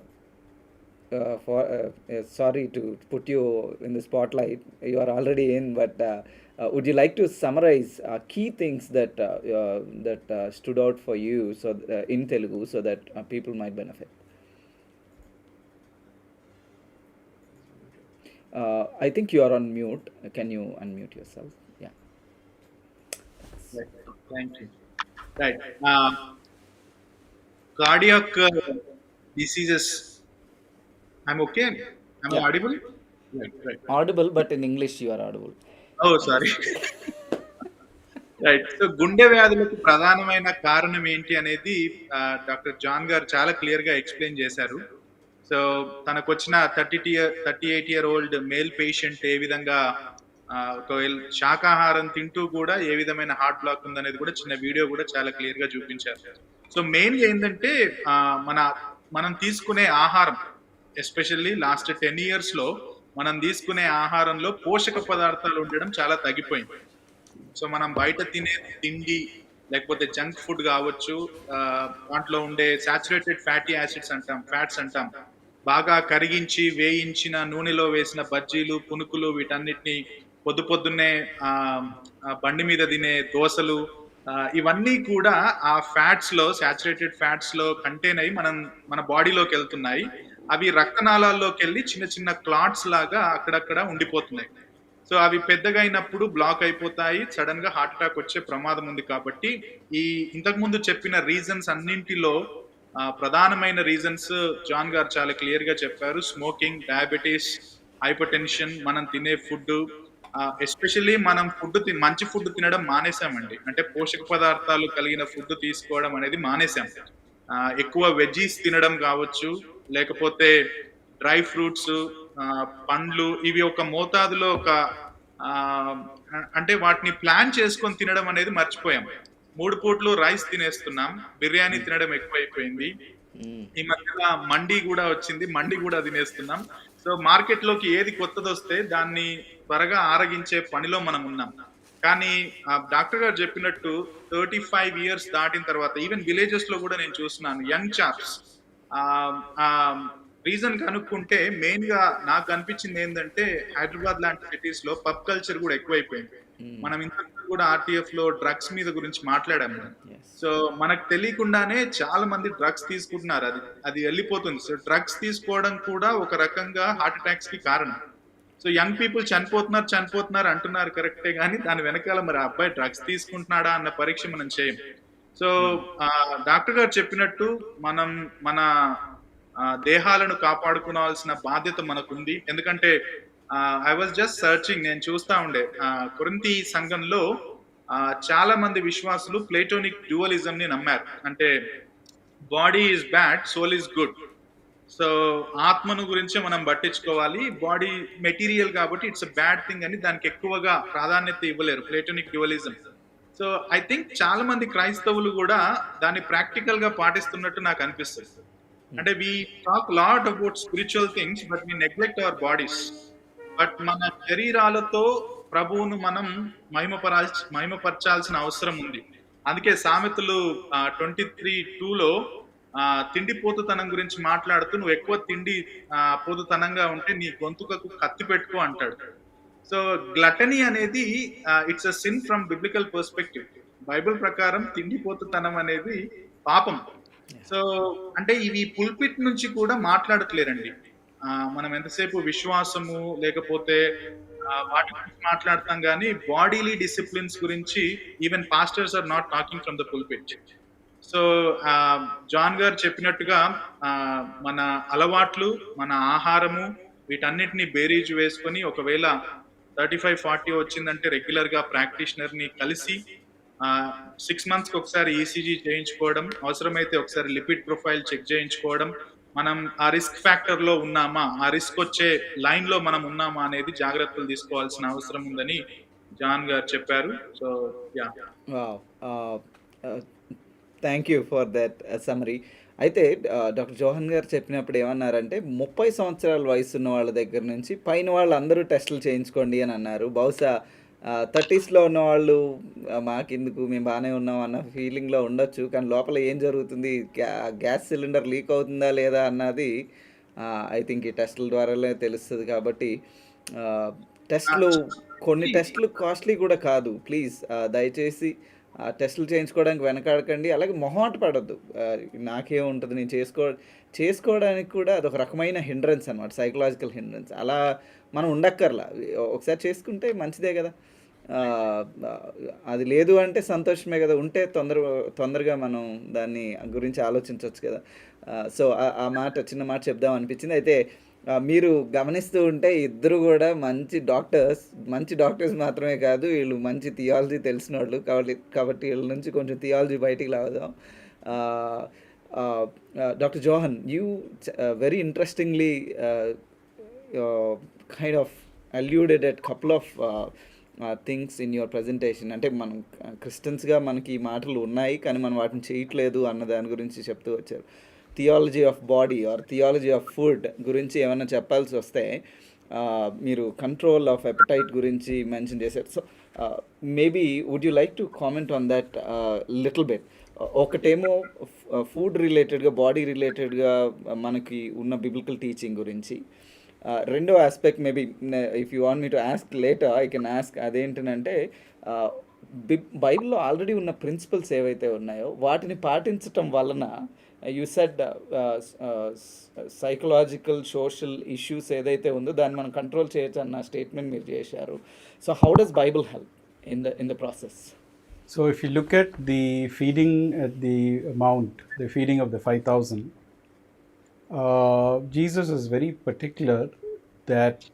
sorry to put you in the spotlight. You are already in, but would you like to summarize key things that stood out for you in Telugu so that people might benefit? I think you are on mute. Can you unmute yourself? Yeah. Right. Thank you. Right. Cardiac diseases. I'm okay. Am I audible? Right. Audible, but in English you are audible. Oh, sorry. Right. So గుండె వ్యాధులకు ప్రధానమైన కారణం ఏంటి అనేది doctor John గారు చాలా clear గా explain చేశారు. సో తనకు వచ్చిన 38-year-old మేల్ పేషెంట్ ఏ విధంగా ఒకవేళ శాకాహారం తింటూ కూడా ఏ విధమైన హార్ట్ బ్లాక్ ఉందనేది కూడా చిన్న వీడియో కూడా చాలా క్లియర్ గా చూపించారు. సో మెయిన్ ఏంటంటే మనం తీసుకునే ఆహారం, ఎస్పెషల్లీ లాస్ట్ 10 years లో మనం తీసుకునే ఆహారంలో పోషక పదార్థాలు ఉండడం చాలా తగ్గిపోయింది. సో మనం బయట తినే తిండి లేకపోతే జంక్ ఫుడ్ కావచ్చు, దాంట్లో ఉండే సాచురేటెడ్ ఫ్యాటీ యాసిడ్స్ అంటాం, ఫ్యాట్స్ అంటాం, బాగా కరిగించి వేయించిన నూనెలో వేసిన బజ్జీలు, పునుకులు, వీటన్నిటిని పొద్దున్నే బండి మీద తినే దోశలు, ఇవన్నీ కూడా ఆ ఫ్యాట్స్ లో, సాచురేటెడ్ ఫ్యాట్స్ లో కంటైన్ అయ్యి మన బాడీలోకి వెళ్తున్నాయి. అవి రక్తనాళాల్లోకి వెళ్ళి చిన్న చిన్న క్లాట్స్ లాగా అక్కడక్కడ ఉండిపోతున్నాయి. సో అవి పెద్దగా అయినప్పుడు బ్లాక్ అయిపోతాయి, సడన్ గా హార్ట్ అటాక్ వచ్చే ప్రమాదం ఉంది. కాబట్టి ఈ ఇంతకు ముందు చెప్పిన రీజన్స్ అన్నింటిలో ప్రధానమైన రీజన్స్ జాన్ గారు చాలా క్లియర్ గా చెప్పారు. స్మోకింగ్, డయాబెటీస్, హైపర్ టెన్షన్, మనం తినే ఫుడ్, ఎస్పెషల్లీ మనం మంచి ఫుడ్ తినడం మానేసామండి. అంటే పోషక పదార్థాలు కలిగిన ఫుడ్ తీసుకోవడం అనేది మానేసాం. ఎక్కువ వెజ్జీస్ తినడం కావచ్చు, లేకపోతే డ్రై ఫ్రూట్స్, పండ్లు, ఇవి ఒక మోతాదులో ఒక అంటే వాటిని ప్లాన్ చేసుకొని తినడం అనేది మర్చిపోయాం. 3 పూట్లు రైస్ తినేస్తున్నాం. బిర్యానీ తినడం ఎక్కువైపోయింది. ఈ మధ్యన మండి గూడా వచ్చింది. మండి గూడా తినేస్తున్నాం. సో మార్కెట్‌లోకి ఏది కొత్తదొస్తే దాన్ని త్వరగా ఆరగించే పనిలో మనం ఉన్నాం. కానీ డాక్టర్ గారు చెప్పినట్టు 35 ఇయర్స్ దాటిన తర్వాత ఈవెన్ విలేజెస్‌లో గూడా నేను చూస్తున్నాను యంగ్ చాప్స్ ఆహ్, ఆహ్, రీజన్ కనుక్కుంటే మెయిన్‌గా నాకు అనిపించిందేందంటే హైదరాబాద్ లాంటి సిటీస్‌లో పబ్ కల్చర్ గూడా ఎక్కువైపోయింది. మనం ఇంతకు ముందు కూడా ఆర్‌టీఎఫ్‌లో డ్రగ్స్ మీద గురించి మాట్లాడాం మనం. సో మనకు తెలియకుండానే చాలా మంది డ్రగ్స్ తీసుకుంటున్నారు. అది అది వెళ్ళిపోతుంది. సో డ్రగ్స్ తీసుకోవడం కూడా ఒక రకంగా హార్ట్ అటాక్స్ కి కారణం. సో యంగ్ పీపుల్ చనిపోతున్నారు అంటున్నారు కరెక్టే గానీ దాని వెనకాల మరి ఆ అబ్బాయి డ్రగ్స్ తీసుకుంటున్నాడా అన్న పరీక్ష మనం చేయం. సో డాక్టర్ గారు చెప్పినట్టు మనం మన దేహాలను కాపాడుకోవాల్సిన బాధ్యత మనకుంది. ఎందుకంటే ఐ వాజ్ జస్ట్ సర్చింగ్, నేను చూస్తా ఉండే కొరింథీ సంఘంలో చాలా మంది విశ్వాసులు ప్లేటోనిక్ డ్యూయలిజం ని నమ్మారు. అంటే body is bad, soul is good. So ఆత్మను గురించే మనం పట్టించుకోవాలి, బాడీ మెటీరియల్ కాబట్టి ఇట్స్ అ బ్యాడ్ థింగ్ అని దానికి ఎక్కువగా ప్రాధాన్యత ఇవ్వలేరు, platonic dualism. So I think చాలా మంది క్రైస్తవులు కూడా దాన్ని ప్రాక్టికల్ గా పాటిస్తున్నట్టు నాకు అనిపిస్తుంది. అంటే we talk lot about spiritual things but we neglect our bodies. But మన శరీరాలతో ప్రభువును మనం మహిమపరచాల్సిన అవసరం ఉంది. అందుకే సామెతలు 23:2లో తిండిపోతుతనం గురించి మాట్లాడుతూ, నువ్వు ఎక్కువ తిండి పోతుతనంగా ఉంటే నీ గొంతుకకు కత్తి పెట్టుకో అంటాడు. సో గ్లటనీ అనేది it's a sin from biblical perspective. Bible ప్రకారం తిండిపోతుతనం అనేది పాపం. సో అంటే ఇవి పుల్పిట్ నుంచి కూడా మాట్లాడట్లేరండి. మనం ఎంతసేపు విశ్వాసము లేకపోతే వాటి గురించి మాట్లాడతాం కానీ బాడీలీ డిసిప్లిన్స్ గురించి even pastors are not talking from the pulpit. So John గారు చెప్పినట్టుగా మన అలవాట్లు, మన ఆహారము, వీటన్నిటిని బేరీజు వేసుకొని ఒకవేళ 35-40 వచ్చిందంటే రెగ్యులర్ గా ప్రాక్టీషనర్ ని కలిసి 6 మంత్స్కి ఒకసారి ఈసీజీ చేయించుకోవడం, అవసరమైతే ఒకసారి లిపిడ్ ప్రొఫైల్ చెక్ చేయించుకోవడం, మనం ఆ రిస్క్ ఫ్యాక్టర్ లో ఉన్నామా, ఆ రిస్క్ వచ్చే లైన్ లో మనం ఉన్నామా అనేది జాగ్రత్తలు తీసుకోవాల్సిన అవసరం ఉందని జాన్ గారు చెప్పారు. So yeah, thank you for that summary. అయితే డాక్టర్ జోహన్ గారు చెప్పినప్పుడు ఏమన్నారంటే 30 సంవత్సరాల వయసు ఉన్న వాళ్ళ దగ్గర నుంచి పైన వాళ్ళు అందరూ టెస్టులు చేయించుకోండి అని అన్నారు. బహుశా 30స్లో ఉన్నవాళ్ళు మాకెందుకు, మేము బాగానే ఉన్నాం అన్న ఫీలింగ్లో ఉండొచ్చు. కానీ లోపల ఏం జరుగుతుంది, గ్యాస్ సిలిండర్ లీక్ అవుతుందా లేదా అన్నది ఐ థింక్ ఈ టెస్టుల ద్వారానే తెలుస్తుంది. కాబట్టి టెస్టులు, కొన్ని టెస్టులు కాస్ట్లీ కూడా కాదు. ప్లీజ్ దయచేసి టెస్టులు చేయించుకోవడానికి వెనకాడకండి. అలాగే మొహమాట పడద్దు, నాకేముంటుంది నేను చేసుకోవడానికి కూడా అదొక రకమైన హిండ్రెన్స్ అనమాట, సైకలాజికల్ హిండ్రెన్స్. అలా మనం ఉండక్కర్లా, ఒకసారి చేసుకుంటే మంచిదే కదా. అది లేదు అంటే సంతోషమే కదా, ఉంటే తొందరగా మనం దాన్ని గురించి ఆలోచించవచ్చు కదా. సో ఆ మాట, చిన్న మాట చెప్దాం అనిపించింది. అయితే మీరు గమనిస్తూ ఉంటే ఇద్దరు కూడా మంచి డాక్టర్స్ మాత్రమే కాదు, వీళ్ళు మంచి థియాలజీ తెలిసిన వాళ్ళు. కాబట్టి వీళ్ళ నుంచి కొంచెం థియాలజీ బయటికి లాగుదాం. Doctor Johan, you very interestingly kind of alluded at couple of things in your presentation. అంటే మనం క్రిస్టియన్స్గా మనకి ఈ మాటలు ఉన్నాయి కానీ మనం వాటిని చేయట్లేదు అన్న దాని గురించి చెప్తూ వచ్చారు. Theology of body or theology of food గురించి ఏమైనా చెప్పాల్సి వస్తే మీరు కంట్రోల్ ఆఫ్ ఎపటైట్ గురించి మెన్షన్ చేశారు. So maybe would you like to comment on that little bit. ఒకటేమో ఫుడ్ రిలేటెడ్గా, బాడీ రిలేటెడ్గా మనకి ఉన్న బిబ్లికల్ టీచింగ్ గురించి. రెండో aspect maybe if you want me to ask later I can ask. అదేంటంటే బైబిల్లో ఆల్రెడీ ఉన్న ప్రిన్సిపల్స్ ఏవైతే ఉన్నాయో వాటిని పాటించటం వలన you said psychological social issues ఏదైతే ఉందో దాన్ని మనం కంట్రోల్ చేయొచ్చు అన్న స్టేట్మెంట్ మీరు చేశారు. So how does Bible help in the process? So if you look at the feeding at the mount, the feeding of the 5,000, Jesus is very particular that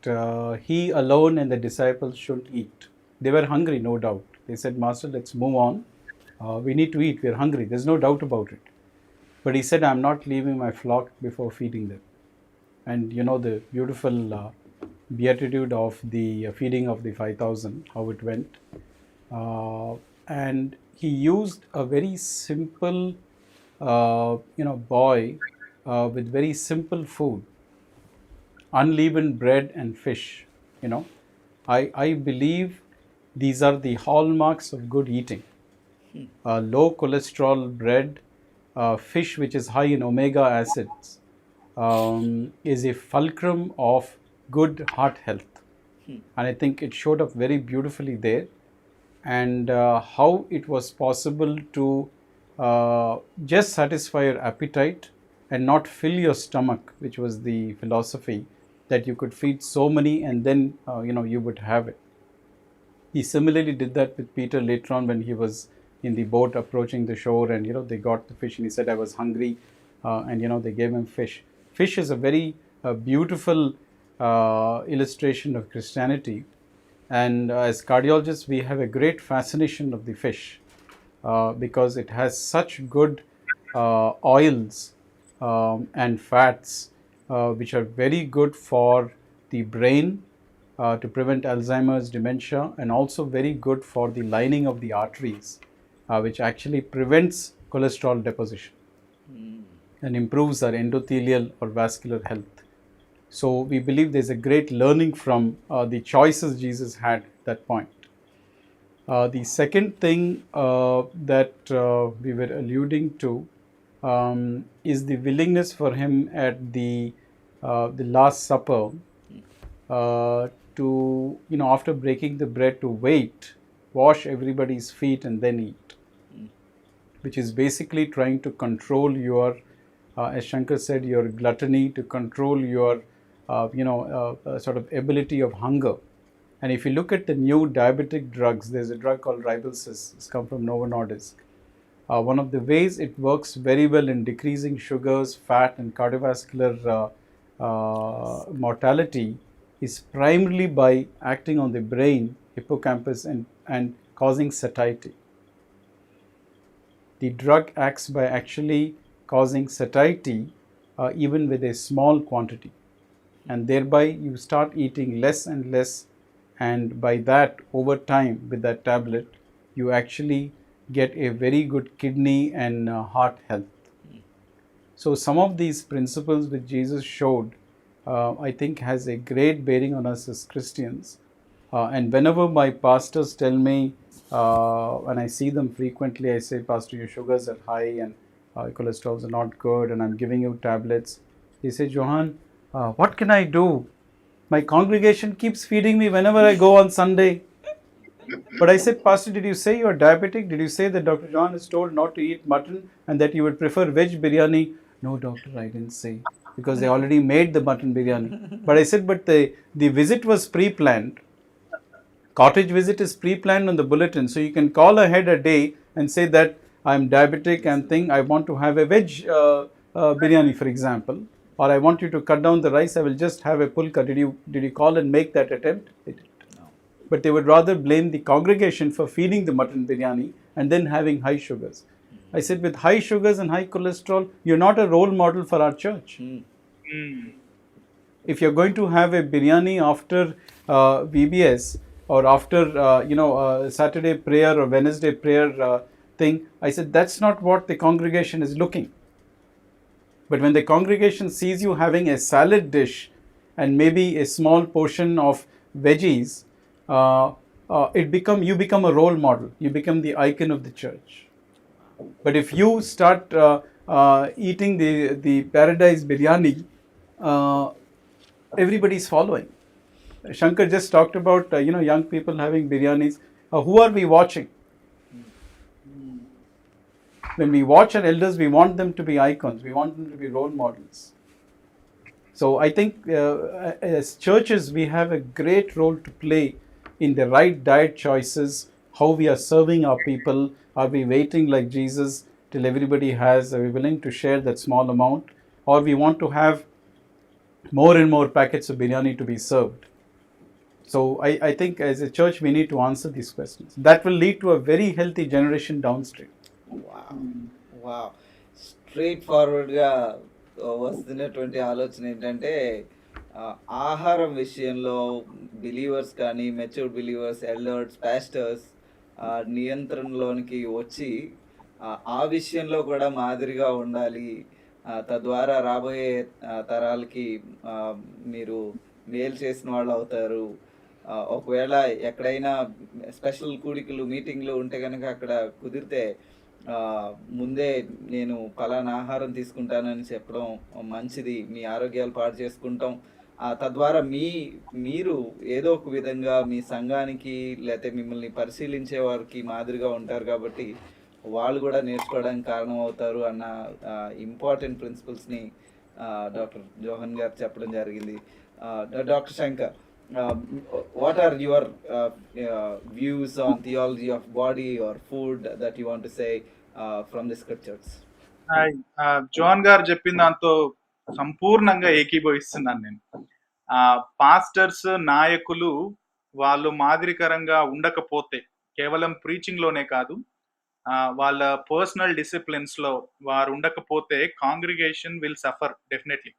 he alone and the disciples shouldn't eat. They were hungry, no doubt. They said, Master, let's move on. We need to eat. We're hungry. There's no doubt about it. But he said, I'm not leaving my flock before feeding them. And you know the beautiful beatitude of the feeding of the 5,000, how it went. And he used a very simple, boy with very simple food, unleavened bread and fish. You know, I believe these are the hallmarks of good eating. Low cholesterol bread, fish which is high in omega acids, is a fulcrum of good heart health. And I think it showed up very beautifully there. And how it was possible to just satisfy your appetite and not fill your stomach, which was the philosophy, that you could feed so many and then you would have it. He similarly did that with Peter later on when he was in the boat approaching the shore, and they got the fish, and he said, I was hungry, and they gave him fish. Fish is a very beautiful illustration of Christianity. And as cardiologists, we have a great fascination of the fish because it has such good oils and fats which are very good for the brain to prevent Alzheimer's, dementia, and also very good for the lining of the arteries, which actually prevents cholesterol deposition and improves our endothelial or vascular health. So we believe there's a great learning from the choices Jesus had at that point. The second thing that we were alluding to is the willingness for him at the Last Supper to, after breaking the bread, to wait, wash everybody's feet and then eat, which is basically trying to control your, as Shankar said, your gluttony, to control your sort of ability of hunger. And if you look at the new diabetic drugs, there's a drug called Ribelsis. It's come from Novo Nordisk. One of the ways it works very well in decreasing sugars, fat, and cardiovascular mortality is primarily by acting on the brain, hippocampus, and causing satiety. The drug acts by actually causing satiety even with a small quantity. And thereby you start eating less and less, and by that, over time, with that tablet, you actually get a very good kidney and heart health. So some of these principles which Jesus showed, I think has a great bearing on us as Christians. And whenever my pastors tell me, when I see them frequently, I say, Pastor, your sugars are high and cholesterols are not good, and I'm giving you tablets. They say, Johan, what can I do? My congregation keeps feeding me whenever I go on Sunday. But I said, Pastor, did you say you are diabetic? Did you say that Dr. Johan is told not to eat mutton and that you would prefer veg biryani? No, doctor, I didn't say, because they already made the mutton biryani. But I said, but the visit was pre-planned. Cottage visit is pre-planned on the bulletin. So you can call ahead a day and say that I'm diabetic and I want to have a veg biryani, for example. Or I want you to cut down the rice, I will just have a pulka. Did you call and make that attempt? They didn't. No. But they would rather blame the congregation for feeding the mutton biryani and then having high sugars. I said, with high sugars and high cholesterol, you're not a role model for our church. If you're going to have a biryani after VBS or after Saturday prayer or Wednesday prayer thing, I said, that's not what the congregation is looking. But when the congregation sees you having a salad dish and maybe a small portion of veggies, you become a role model. You become the icon of the church. But if you start eating the paradise biryani, everybody's following. Shankar just talked about young people having biryanis. Who are we watching? When we watch our elders, we want them to be icons. We want them to be role models. So I think as churches, we have a great role to play in the right diet choices, how we are serving our people. Are we waiting like Jesus till everybody has? Are we willing to share that small amount, or we want to have more and more packets of biryani to be served? So I think as a church we need to answer these questions. That will lead to a very healthy generation downstream. Wow! Wow! Straight ఫార్వర్డ్‌గా వస్తున్నటువంటి ఆలోచన ఏంటంటే, ఆహారం విషయంలో believers కానీ, matured believers, elders, pastors నియంత్రణలోనికి వచ్చి, ఆ విషయంలో కూడా మాదిరిగా ఉండాలి. తద్వారా రాబోయే తరాలకి మీరు మేలు చేసిన వాళ్ళవుతారు. ఒకవేళ ఎక్కడైనా స్పెషల్ కూడికలు, మీటింగ్‌లు ఉంటే గనక అక్కడ కుదిరితే ముందే నేను పలానా ఆహారం తీసుకుంటానని చెప్పడం మంచిది. మీ ఆరోగ్యాలు పాడు చేసుకుంటాం. తద్వారా మీరు ఏదో ఒక విధంగా మీ సంఘానికి లేతే మిమ్మల్ని పరిశీలించే వారికి మాదిరిగా ఉంటారు కాబట్టి, వాళ్ళు కూడా నేర్చుకోవడానికి కారణం అవుతారు అన్న ఇంపార్టెంట్ ప్రిన్సిపల్స్‌ని డాక్టర్ జోహన్ గారు చెప్పడం జరిగింది. Doctor Shankar, what are your views on theology of body or food that you want to say from the scriptures? Hi. Zone గారు చెప్పిన దాంతో సంపూర్ణంగా ఏకీభవిస్తున్నాను నేను. పాస్టర్స్, నాయకులు వాళ్ళు మాదిరికరంగా ఉండకపోతే, కేవలం ప్రీచింగ్‌లోనే కాదు, వాళ్ళ పర్సనల్ డిసిప్లిన్స్‌లో వారు ఉండకపోతే కాంగ్రిగేషన్ విల్ సఫర్ డెఫినెట్‌లీ.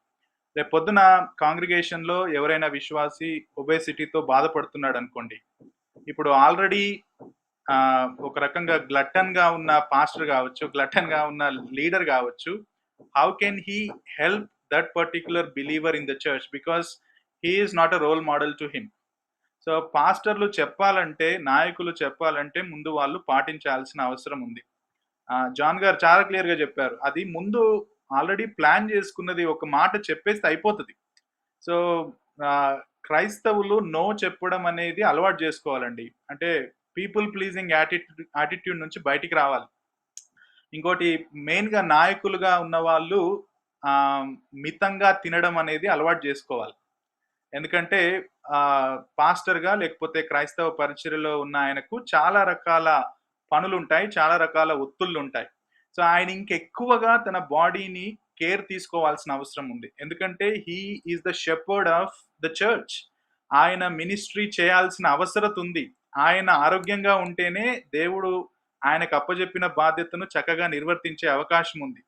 రేపొద్దున కాంగ్రిగేషన్‌లో ఎవరైనా విశ్వాసి ఒబేసిటీతో బాధపడుతున్నాడనుకోండి. ఇప్పుడు ఆల్రెడీ ఒక రకంగా గ్లట్టన్‌గా ఉన్న పాస్టర్ గావచ్చు, గ్లట్టన్‌గా ఉన్న లీడర్ గావచ్చు, how can he help that particular believer in the church? Because he is not a role model to him. So, పాస్టర్లు చెప్పాలంటే, నాయకులు చెప్పాలంటే ముందు వాళ్ళు పాటించాల్సిన అవసరం ఉంది. జాన్ గారు చాలా క్లియర్‌గా చెప్పారు. అది ముందు ఆల్రెడీ ప్లాన్ చేసుకున్నది ఒక మాట చెప్పేస్తే అయిపోతది. సో, క్రైస్తవులు నో చెప్పడం అనేది అలవాటు చేసుకోవాలండి. అంటే పీపుల్ ప్లీజింగ్ యాటిట్యూడ్ నుంచి బయటికి రావాలి. ఇంకోటి, మెయిన్‌గా నాయకులుగా ఉన్నవాళ్ళు మితంగా తినడం అనేది అలవాటు చేసుకోవాలి. ఎందుకంటే పాస్టర్‌గా లేకపోతే క్రైస్తవ పరిచర్యలో ఉన్న ఆయనకు చాలా రకాల పనులుంటాయి. చాలా రకాల ఒత్తిళ్ళుంటాయి. సో, ఆయన ఇంకెక్కువగా తన బాడీని కేర్ తీసుకోవాల్సిన అవసరం ఉంది. ఎందుకంటే he is the shepherd of the church. ఆయన మినిస్ట్రీ చేయాల్సిన అవసరత ఉంది. ఆయన ఆరోగ్యంగా ఉంటేనే దేవుడు ఆయనకు అప్పజెప్పిన బాధ్యతను చక్కగా నిర్వర్తించే అవకాశం ఉంది.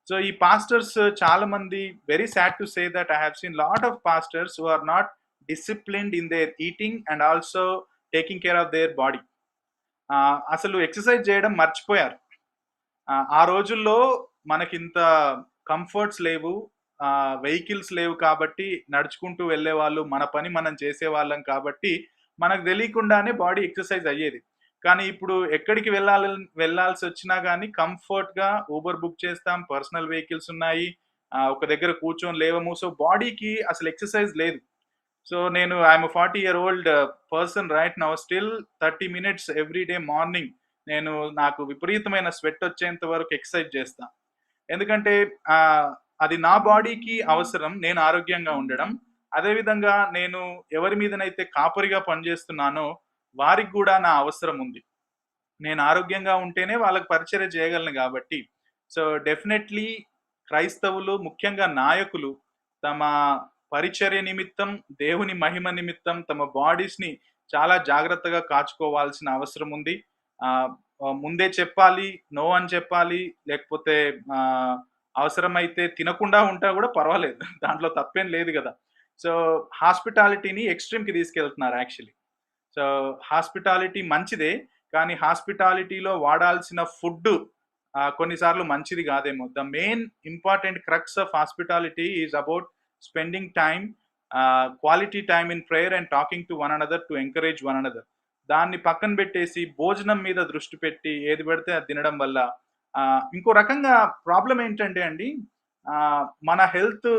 సో, ఈ పాస్టర్స్ చాలా మంది, very sad to say that I have seen lot of pastors who are not disciplined in their eating and also taking care of their body. అసలు ఎక్సర్సైజ్ చేయడం మర్చిపోయారు. ఆ రోజుల్లో మనకింత కంఫర్ట్స్ లేవు, వెహికల్స్ లేవు కాబట్టి నడుచుకుంటూ వెళ్ళేవాళ్ళు. మన పని మనం చేసేవాళ్ళం కాబట్టి మనకు తెలియకుండానే బాడీ ఎక్సర్సైజ్ అయ్యేది. కానీ ఇప్పుడు ఎక్కడికి వెళ్ళాల్సొచ్చినా గానీ కంఫర్ట్‌గా ఊబర్ బుక్ చేస్తాం. పర్సనల్ వెహికల్స్ ఉన్నాయి. ఒక దగ్గర కూర్చొని లేవము. సో, బాడీకి అసలు ఎక్సర్సైజ్ లేదు. So, I'm a 40 year old person right now. Still 30 minutes every day morning నాకు విపరీతమైన స్వెట్ వచ్చేంత వరకు ఎక్సర్సైజ్ చేస్తా. ఎందుకంటే అది నా బాడీకి అవసరం, నేను ఆరోగ్యంగా ఉండడం. అదే విధంగా నేను ఎవరి మీదనైతే కాపరిగా పనిచేస్తున్నానో వారికి గూడా నా అవసరం ఉంది. నేను ఆరోగ్యంగా ఉంటేనే వాళ్ళకి పరిచర్య చేయగలను గాబట్టి. సో, డెఫినెట్‌లీ క్రైస్తవులు, ముఖ్యంగా నాయకులు తమ పరిచర్య నిమిత్తం, దేవుని మహిమ నిమిత్తం తమ బాడీస్‌ని చాలా జాగ్రత్తగా కాచుకోవాల్సిన అవసరం ఉంది. ముందే చెప్పాలి, నో అని చెప్పాలి. లేకపోతే అవసరమైతే తినకుండా ఉంటా గూడా పర్వాలేదు. దాంట్లో తప్పేం లేదు గదా! సో, హాస్పిటాలిటీని ఎక్స్‌ట్రీమ్‌కి తీసుకెళ్తున్నారు యాక్చువల్లీ. సో, హాస్పిటాలిటీ మంచిదే. కానీ హాస్పిటాలిటీలో వాడాల్సిన ఫుడ్డు కొన్నిసార్లు మంచిది గాదేమో. The main important crux of hospitality is about spending time, quality time in prayer and talking to one another to encourage one another. దాన్ని పక్కన పెట్టేసి భోజనం మీద దృష్టి పెట్టి ఏది పడితే అది తినడం వల్ల ఇంకో రకంగా ప్రాబ్లమ్ ఏంటంటే అండి, మన హెల్త్,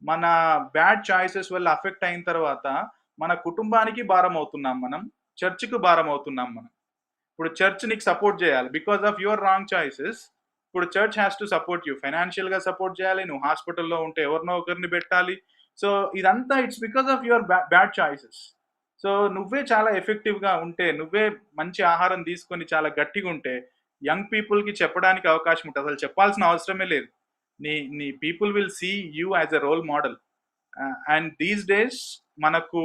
మన బ్యాడ్ చాయిసెస్ వల్ల అఫెక్ట్ అయిన తర్వాత మన కుటుంబానికి భారం అవుతున్నాం మనం. చర్చ్‌కి భారం అవుతున్నాం మనం. ఇప్పుడు చర్చ్ నీకు సపోర్ట్ చేయాలి. Because of your wrong choices ఇప్పుడు church has to support you. ఫైనాన్షియల్‌గా సపోర్ట్ చేయాలి. నువ్వు హాస్పిటల్‌లో ఉంటే ఎవరినో ఒకరిని పెట్టాలి. సో, ఇదంతా it's because of your bad choices. So నువ్వే చాలా ఎఫెక్టివ్గా ఉంటే, నువ్వే మంచి ఆహారం తీసుకొని చాలా గట్టిగా ఉంటే, యంగ్ పీపుల్కి చెప్పడానికి అవకాశం ఉంటుంది. అసలు చెప్పాల్సిన అవసరమే లేదు. నీ నీ people will see you as a role model. And these days మనకు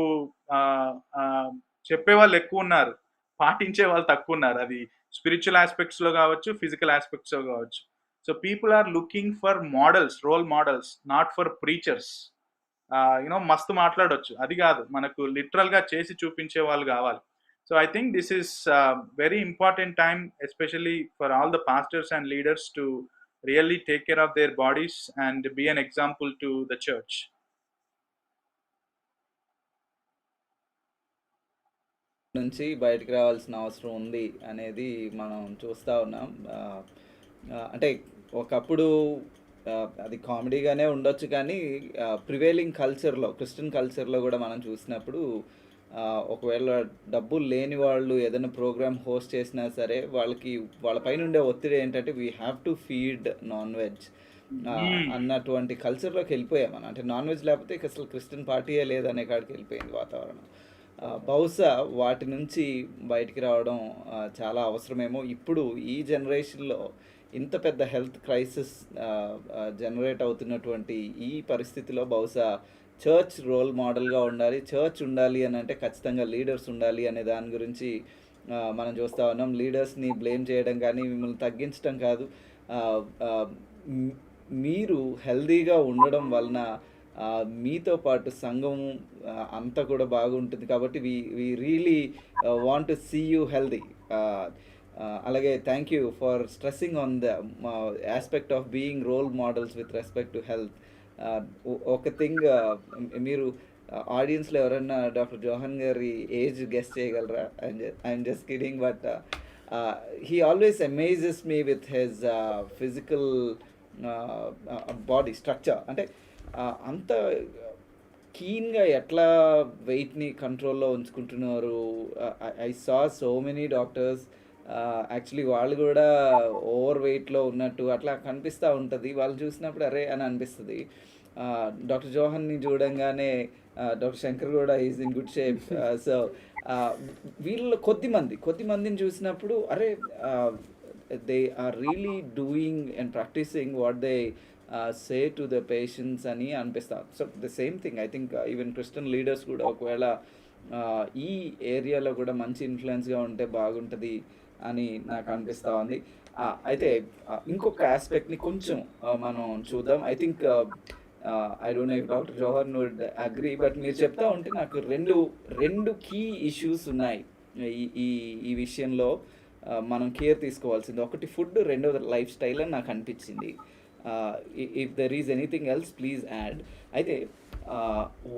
చెప్పేవాళ్ళు ఎక్కువ ఉన్నారు, పాటించే వాళ్ళు తక్కువ ఉన్నారు. అది స్పిరిచువల్ ఆస్పెక్ట్స్లో కావచ్చు, ఫిజికల్ ఆస్పెక్ట్స్లో కావచ్చు. So people are looking for models, role models, not for preachers. మస్తు మాట్లాడొచ్చు, అది కాదు, మనకు లిటరల్గా చేసి చూపించే వాళ్ళు కావాలి. So I think this is very important time, especially for all the pastors and leaders to really take care of their bodies and be an example to the church. నుంచి బయటికి రావాల్సిన అవసరం ఉంది అనేది మనం చూస్తూ ఉన్నాం. అంటే ఒకప్పుడు అది కామెడీగానే ఉండొచ్చు, కానీ ప్రివేలింగ్ కల్చర్లో, క్రిస్టియన్ కల్చర్లో కూడా మనం చూసినప్పుడు ఒకవేళ డబ్బులు లేని వాళ్ళు ఏదైనా ప్రోగ్రామ్ హోస్ట్ చేసినా సరే, వాళ్ళ పైన ఉండే ఒత్తిడి ఏంటంటే we have to feed non veg అన్నటువంటి కల్చర్లోకి వెళ్ళిపోయాం మనం. అంటే నాన్ వెజ్ లేకపోతే అసలు క్రిస్టియన్ పార్టీయే లేదనే కాడికి వెళ్ళిపోయింది వాతావరణం. బహుశా వాటి నుంచి బయటికి రావడం చాలా అవసరమేమో. ఇప్పుడు ఈ జనరేషన్లో ఇంత పెద్ద హెల్త్ క్రైసిస్ జనరేట్ అవుతున్నటువంటి ఈ పరిస్థితిలో బహుశా చర్చ్ రోల్ మోడల్గా ఉండాలి. చర్చ్ ఉండాలి అని అంటే ఖచ్చితంగా లీడర్స్ ఉండాలి అనే దాని గురించి మనం చూస్తూ ఉన్నాం. లీడర్స్ని బ్లేమ్ చేయడం కానీ, మిమ్మల్ని తగ్గించడం కాదు. మీరు హెల్దీగా ఉండడం వలన మీతో పాటు సంఘం అంతా కూడా బాగుంటుంది. కాబట్టి we really want to see you healthy. అలాగే thank you for stressing on the aspect of being role models with respect to health. ఒక థింగ్, మీరు ఆడియన్స్లో ఎవరైనా doctor Johan garu age guess చేయగలరా? I'm just kidding, but he always amazes me with his physical body structure. అంటే అంత కీన్గా ఎట్లా వెయిట్ని కంట్రోల్లో ఉంచుకుంటున్నారు. I saw so many doctors actually వాళ్ళు కూడా ఓవర్ వెయిట్లో ఉన్నట్టు అట్లా కనిపిస్తూ ఉంటుంది. వాళ్ళు చూసినప్పుడు అరే అని అనిపిస్తుంది. డాక్టర్ జోహన్ని చూడంగానే డాక్టర్ శంకర్ కూడా is in good shape. So వీళ్ళు కొద్దిమందిని చూసినప్పుడు అరే they are really doing and practising what they say to the patients అని అనిపిస్తారు. So the same thing I think even Christian leaders కూడా ఒకవేళ ఈ ఏరియాలో కూడా మంచి ఇన్ఫ్లుయెన్స్గా ఉంటే బాగుంటుంది అని నాకు అనిపిస్తూ ఉంది. అయితే ఇంకొక ఆస్పెక్ట్ని కొంచెం మనం చూద్దాం. I think I don't know if doctor Johan would agree, but మీరు చెప్తా ఉంటే నాకు రెండు కీ ఇష్యూస్ ఉన్నాయి ఈ విషయంలో మనం కేర్ తీసుకోవాల్సింది. ఒకటి ఫుడ్, రెండోది లైఫ్ స్టైల్ అని నాకు అనిపించింది. If there is anything else please add. అయితే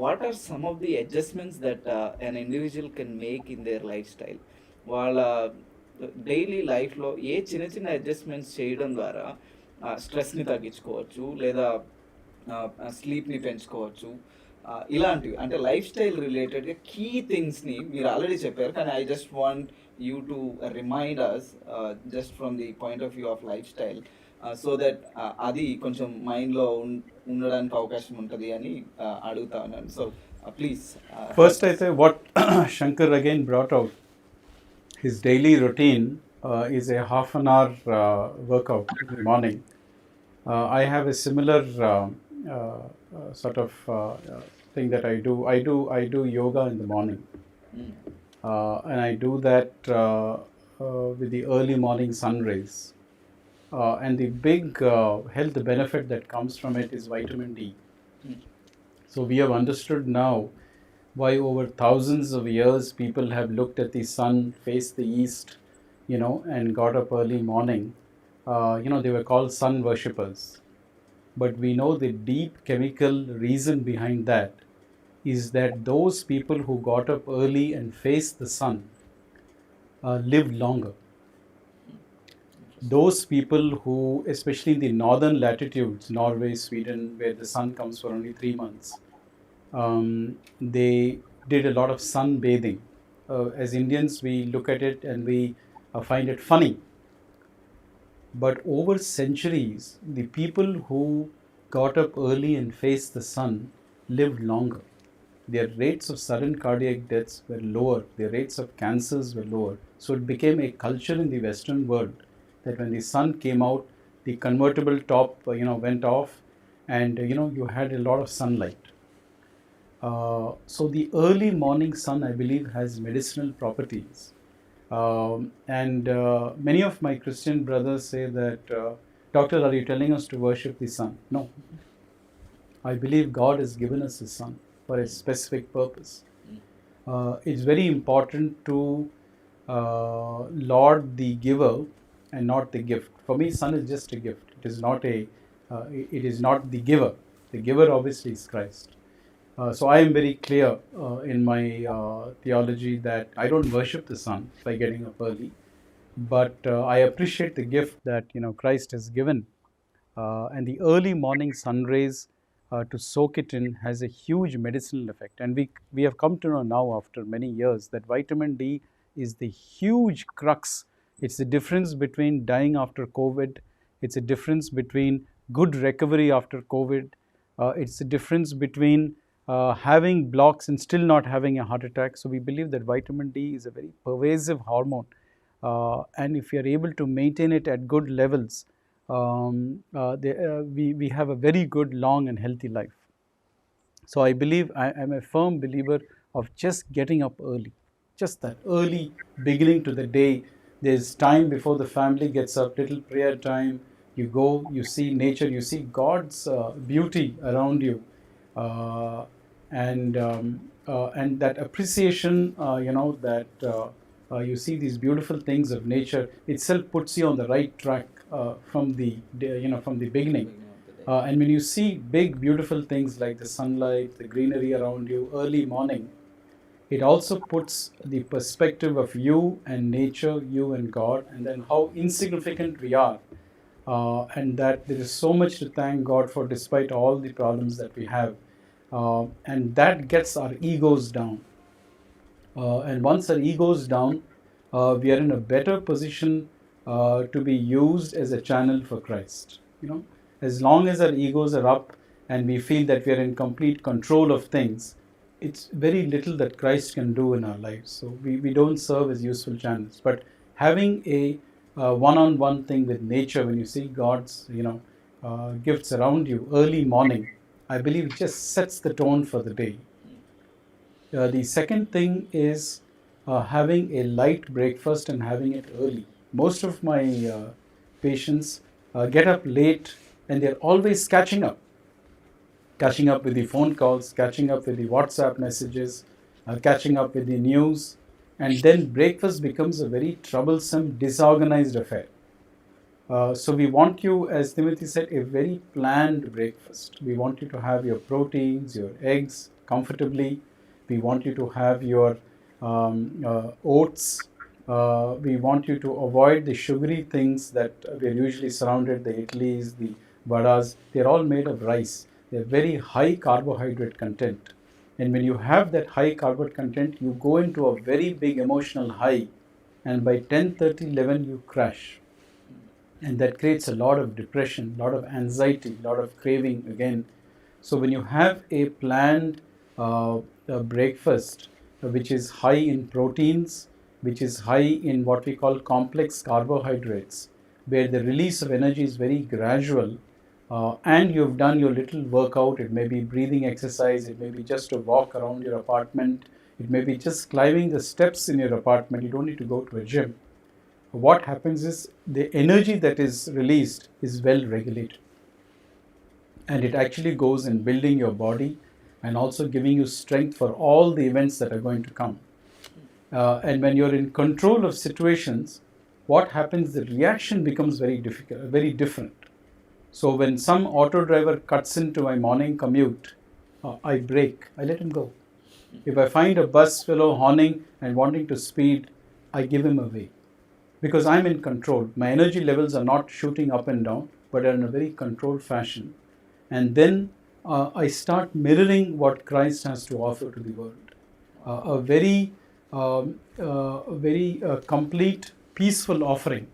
what are some of the adjustments that an individual can make in their life style? వాళ్ళ డైలీ లైఫ్లో ఏ చిన్న అడ్జస్ట్మెంట్స్ చేయడం ద్వారా స్ట్రెస్ని తగ్గించుకోవచ్చు, లేదా స్లీప్ని పెంచుకోవచ్చు. ఇలాంటివి అంటే లైఫ్ స్టైల్ రిలేటెడ్గా కీ థింగ్స్ని మీరు ఆల్రెడీ చెప్పారు, కానీ I just want you to remind us just from the point of view of life style, so that అది కొంచెం మైండ్లో ఉండడానికి అవకాశం ఉంటుంది అని అడుగుతా ఉన్నాను. So please. First, I say what Shankar again brought out, his daily routine is a half an hour workout in the morning. I have a similar sort of thing that I do. I do yoga in the morning, and I do that with the early morning sun rays. And the big health benefit that comes from it is vitamin D. So we have understood now why over thousands of years people have looked at the sun, faced the east, and got up early morning. They were called sun worshippers. But we know the deep chemical reason behind that is that those people who got up early and faced the sun lived longer. Those people who, especially in the northern latitudes, Norway, Sweden, where the sun comes for only 3 months, they did a lot of sunbathing. As Indians, we look at it and we find it funny. But over centuries, the people who got up early and faced the sun lived longer. their rates of sudden cardiac deaths were lower, their rates of cancers were lower. So it became a culture in the Western world that when the sun came out, the convertible top, went off, and you had a lot of sunlight. So the early morning sun, I believe, has medicinal properties. And many of my Christian brothers say that, Doctor, are you telling us to worship the sun? No. I believe God has given us the sun for a specific purpose. It's very important to laud the giver and not the gift. For me, sun is just a gift. It is not the giver. The giver obviously is Christ. So I am very clear in my theology that I don't worship the sun by getting up early, but I appreciate the gift that Christ has given, and the early morning sun rays to soak it in has a huge medicinal effect. And we have come to know now after many years that vitamin D is the huge crux. It's the difference between dying after COVID. It's a difference between good recovery after COVID. It's the difference between having blocks and still not having a heart attack. So we believe that vitamin D is a very pervasive hormone, and if you are able to maintain it at good levels, we have a very good, long and healthy life. So I believe, I'm a firm believer of just getting up early, just that early beginning to the day. There's time before the family gets up, little prayer time. You go, you see nature, you see God's beauty around you, and that appreciation, that you see these beautiful things of nature itself puts you on the right track from the beginning. And when you see big beautiful things like the sunlight, the greenery around you early morning, it also puts the perspective of you and nature, you and God, and then how insignificant we are, and that there is so much to thank God for despite all the problems that we have, and that gets our egos down. And once our egos down, we are in a better position to be used as a channel for Christ. As long as our egos are up and we feel that we are in complete control of things, it's very little that Christ can do in our lives. So we don't serve as useful channels. But having a one-on-one thing with nature, when you see God's gifts around you early morning, I believe it just sets the tone for the day. The second thing is having a light breakfast and having it early. Most of my patients get up late and they're always catching up with the phone calls, catching up with the WhatsApp messages, catching up with the news, and then breakfast becomes a very troublesome, disorganized affair. So we want you, as Timothy said, a very planned breakfast. We want you to have your proteins, your eggs comfortably. We want you to have your oats. We want you to avoid the sugary things that we are usually surrounded, the idlis, the vadas. They're all made of rice. They're very high carbohydrate content. And when you have that high carbohydrate content, you go into a very big emotional high. And by 10:30, 11, you crash. And that creates a lot of depression, a lot of anxiety, a lot of craving again. So when you have a planned breakfast, which is high in proteins, which is high in what we call complex carbohydrates, where the release of energy is very gradual, and you've done your little workout, it may be breathing exercise, it may be just a walk around your apartment, it may be just climbing the steps in your apartment, you don't need to go to a gym. What happens is the energy that is released is well regulated, and it actually goes in building your body and also giving you strength for all the events that are going to come. And when you're in control of situations, what happens, the reaction becomes very different. So when some auto driver cuts into my morning commute, I brake, I let him go. If I find a bus fellow horning and wanting to speed, I give him away. Because I'm in control. My energy levels are not shooting up and down, but are in a very controlled fashion. And then I start mirroring what Christ has to offer to the world. A very complete, peaceful offering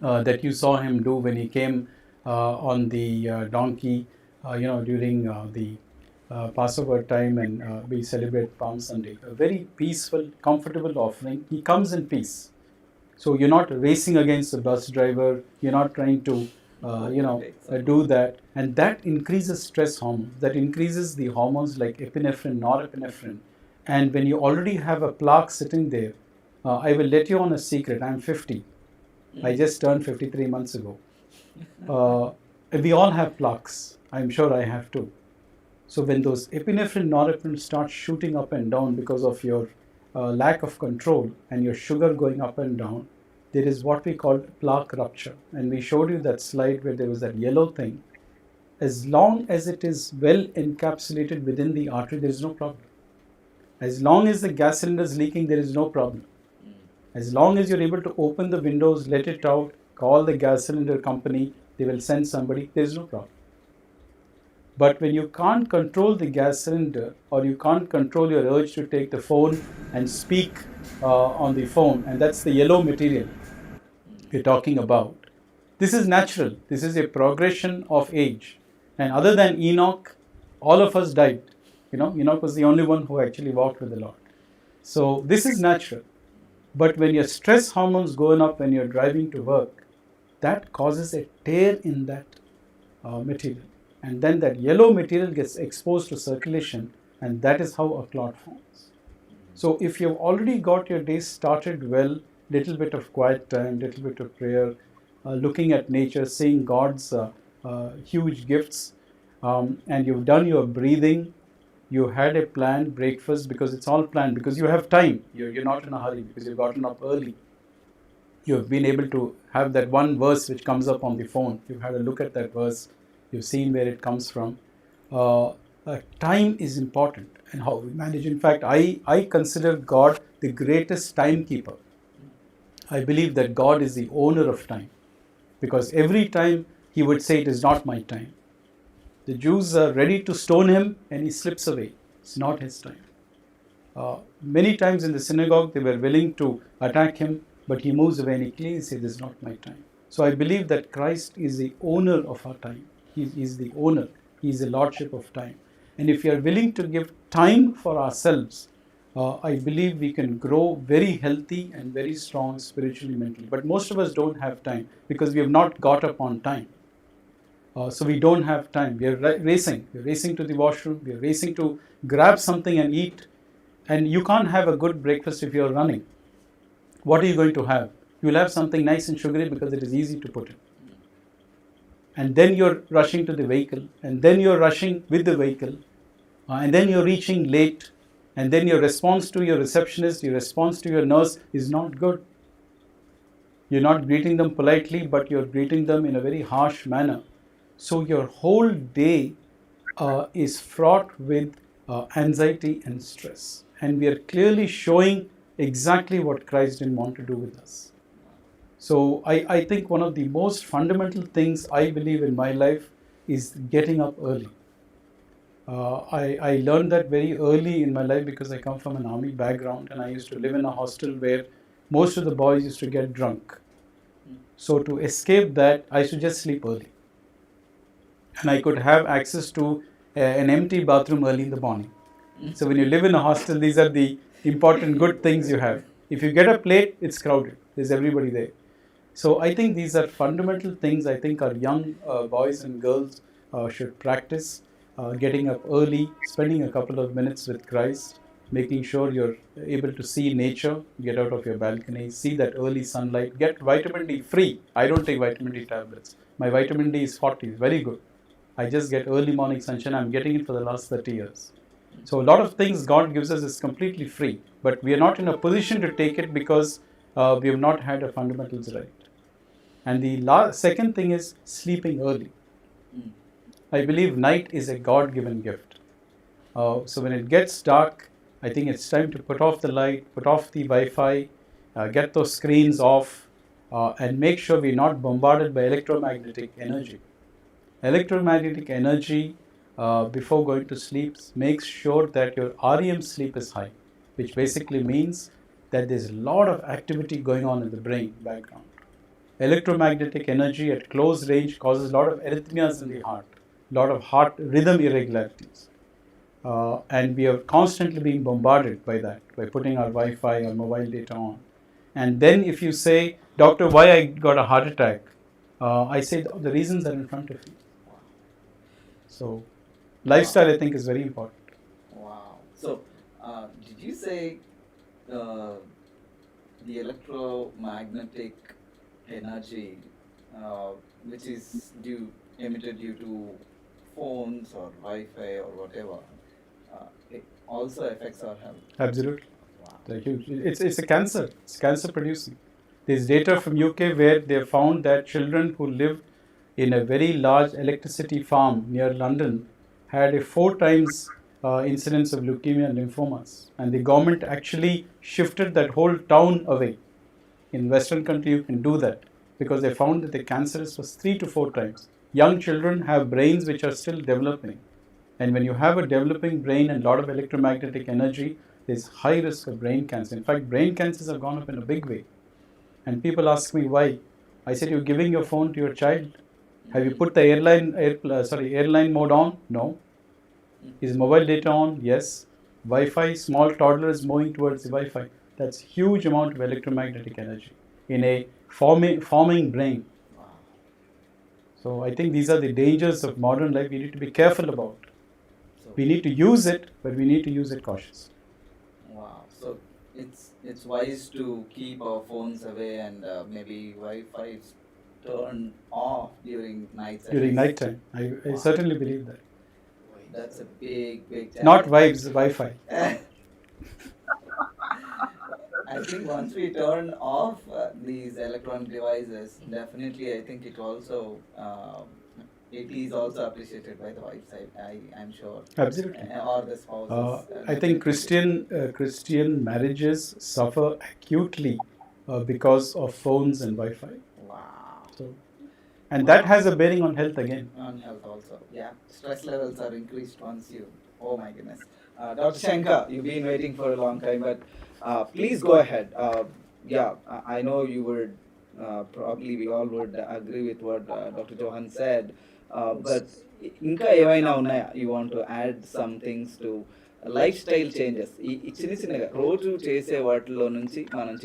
that you saw him do when he came on the donkey, during the Passover time, and we celebrate Palm Sunday. A very peaceful, comfortable offering. He comes in peace. So you're not racing against the bus driver. You're not trying to, do that, and that increases stress hormones. That increases the hormones like epinephrine, norepinephrine. And when you already have a plaque sitting there, I will let you on a secret. I'm 50. I just turned 53 months ago. We all have plaques. I'm sure I have too. So when those epinephrine, norepinephrine start shooting up and down because of your lack of control and your sugar going up and down, there is what we call plaque rupture. And we showed you that slide where there was that yellow thing. As long as it is well encapsulated within the artery, there is no problem. As long as the gas cylinder is leaking, there is no problem. As long as you're able to open the windows, let it out, call the gas cylinder company, they will send somebody, there is no problem. But when you can't control the gas cylinder, or you can't control your urge to take the phone and speak on the phone, and that's the yellow material we're talking about. This is natural. This is a progression of age. And other than Enoch, all of us died. Enoch was the only one who actually walked with the Lord. So this is natural. But when your stress hormones going up when you're driving to work, that causes a tear in that material. And then that yellow material gets exposed to circulation, and that is how a clot forms. So if you've already got your day started well, little bit of quiet time, little bit of prayer, looking at nature, seeing God's huge gifts, and you've done your breathing, you had a planned breakfast, because it's all planned, because you have time. You're not in a hurry because you've gotten up early. You've been able to have that one verse which comes up on the phone. You've had a look at that verse. You've seen where it comes from. Time is important and how we manage. In fact, I consider God the greatest timekeeper. I believe that God is the owner of time, because every time he would say, it is not my time. The Jews are ready to stone him and he slips away. It's not his time. Many times in the synagogue, they were willing to attack him, but he moves away and he clearly says, this is not my time. So I believe that Christ is the owner of our time. He is the owner. He is the lordship of time. And if we are willing to give time for ourselves, I believe we can grow very healthy and very strong spiritually, mentally. But most of us don't have time because we have not got up on time. So we don't have time. We are racing. We are racing to the washroom. We are racing to grab something and eat. And you can't have a good breakfast if you are running. What are you going to have? You will have something nice and sugary because it is easy to put in. And then you're rushing to the vehicle, and then you're rushing with the vehicle, and then you're reaching late, and then your response to your receptionist, your response to your nurse is not good. You're not greeting them politely, but you're greeting them in a very harsh manner. So your whole day is fraught with anxiety and stress. And we are clearly showing exactly what Christ didn't want to do with us. So I think one of the most fundamental things I believe in my life is getting up early. I learned that very early in my life because I come from an army background, and I used to live in a hostel where most of the boys used to get drunk. So to escape that, I should just sleep early. And I could have access to an empty bathroom early in the morning. So when you live in a hostel, these are the important good things you have. If you get up late, it's crowded. There's everybody there. So I think these are fundamental things I think our young boys and girls should practice. Getting up early, spending a couple of minutes with Christ, making sure you're able to see nature, get out of your balcony, see that early sunlight, get vitamin D free. I don't take vitamin D tablets. My vitamin D is 40, very good. I just get early morning sunshine. I'm getting it for the last 30 years. So a lot of things God gives us is completely free, but we are not in a position to take it because we have not had our fundamentals right. And the second thing is sleeping early. I believe night is a God-given gift. So when it gets dark, I think it's time to put off the light, put off the Wi-Fi, get those screens off, and make sure we're not bombarded by electromagnetic energy. Electromagnetic energy before going to sleep makes sure that your REM sleep is high, which basically means that there's a lot of activity going on in the brain background. Electromagnetic energy at close range causes a lot of arrhythmias in the heart, a lot of heart rhythm irregularities. and we are constantly being bombarded by that, by putting our Wi-Fi or mobile data on. And then if you say, doctor, why I got a heart attack? I say the reasons are in front of you. So lifestyle, I think, is very important. Wow. So, did you say uh, the electromagnetic energy, uh, which is emitted due to phones or Wi-Fi or whatever, it also affects our health? Absolutely. Wow. They're huge. It's a cancer. It's cancer producing. There's data from UK where they found that children who lived in a very large electricity farm near London had a 4 times incidence of leukemia and lymphomas. And the government actually shifted that whole town away. In Western country, you can do that because they found that the cancerous was 3 to 4 times. Young children have brains which are still developing. And when you have a developing brain and a lot of electromagnetic energy, there's high risk of brain cancer. In fact, brain cancers have gone up in a big way. And people ask me why. I said, you're giving your phone to your child. Have you put the airline mode on? No. Is mobile data on? Yes. Wi-Fi, small toddler is moving towards the Wi-Fi. That's huge amount of electromagnetic energy in a forming brain. So I think these are the dangers of modern life we need to be careful about. We need to use it, but we need to use it cautiously. Wow. So it's wise to keep our phones away and maybe Wi-Fi is turned off during nights. During night time, I certainly believe that. That's a big challenge. Not vibes, Wi-Fi. I think once we turn off these electronic devices, definitely I think it is also appreciated by the wife side. I'm sure. Absolutely. Or the spouses. I think Christian marriages suffer acutely because of phones and Wi-Fi. Wow. So, and that has a bearing on health again. On health also. Yeah. Stress levels are increased once you. Oh my goodness. Dr. Shankar, you've been waiting for a long time, but please go ahead. I know you would probably we all would agree with what Dr. Johan said, but ఇంకా ఏమైనా ఉన్నాయా you want to add some things to life style changes ఈ చిన్నగా రోజు చేసే వాటిలో నుంచి మనం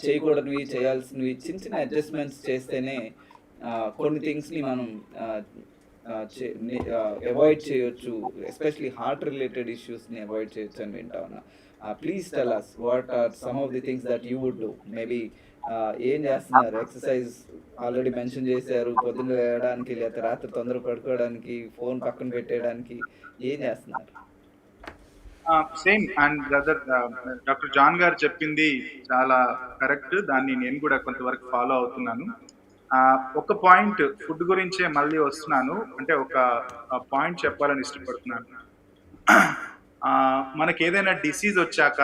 చేయకూడనివి చేయాల్సినవి చిన్న అడ్జస్ట్మెంట్స్ చేస్తేనే కొన్ని థింగ్స్ని మనం అవాయిడ్ చేయొచ్చు, ఎస్పెషలీ హార్ట్ రిలేటెడ్ ఇష్యూస్ని అవాయిడ్ చేయొచ్చు అని వింటా ఉన్నా. Please tell us what are some of the things that you would do. Maybe ఏం చేస్తున్నారు? ఎక్సర్సైజ్ ఆల్రెడీ మెన్షన్ చేశారు, పొద్దున్న వేయడానికి లేకపోతే రాత్రి తొందర పడుకోవడానికి, ఫోన్ పక్కన పెట్టేయడానికి ఏం చేస్తున్నారు? Same and brother doctor John గారు చెప్పింది చాలా కరెక్ట్. దాన్ని నేను కూడా కొంతవరకు ఫాలో అవుతున్నాను. ఒక పాయింట్ ఫుడ్ గురించే మళ్ళీ వస్తున్నాను. అంటే ఒక పాయింట్ చెప్పాలని ఇష్టపడుతున్నాను. మనకి ఏదైనా డిసీజ్ వచ్చాక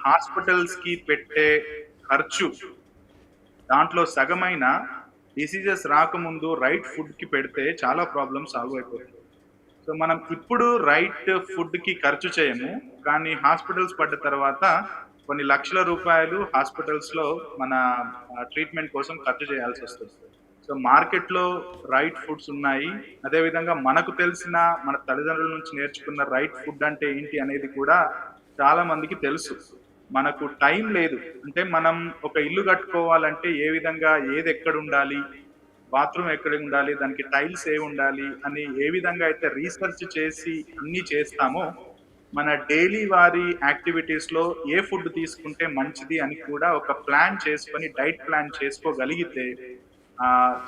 హాస్పిటల్స్ కి పెట్టే ఖర్చు దాంట్లో సగమైన డిసీజెస్ రాకముందు రైట్ ఫుడ్ కి పెడితే చాలా ప్రాబ్లమ్ సాల్వ్ అయిపోతుంది. సో మనం ఇప్పుడు రైట్ ఫుడ్ కి ఖర్చు చేయము, కానీ హాస్పిటల్స్ పడ్డ తర్వాత కొన్ని లక్షల రూపాయలు హాస్పిటల్స్ లో మన ట్రీట్మెంట్ కోసం ఖర్చు చేయాల్సి వస్తుంది. సో మార్కెట్ లో రైట్ ఫుడ్స్ ఉన్నాయి. అదేవిధంగా మనకు తెలిసిన మన తల్లిదండ్రుల నుంచి నేర్చుకున్న రైట్ ఫుడ్ అంటే ఏంటి అనేది కూడా చాలా మందికి తెలుసు. మనకు టైం లేదు. అంటే మనం ఒక ఇల్లు కట్టుకోవాలంటే ఏ విధంగా ఏది ఎక్కడ ఉండాలి, బాత్రూమ్ ఎక్కడ ఉండాలి, దానికి టైల్స్ ఏ ఉండాలి అని ఏ విధంగా అయితే రీసెర్చ్ చేసి అన్ని చేస్తామో, మన డైలీ వారి యాక్టివిటీస్ లో ఏ ఫుడ్ తీసుకుంటే మంచిది అని కూడా ఒక ప్లాన్ చేసుకొని డైట్ ప్లాన్ చేసుకోగలిగితే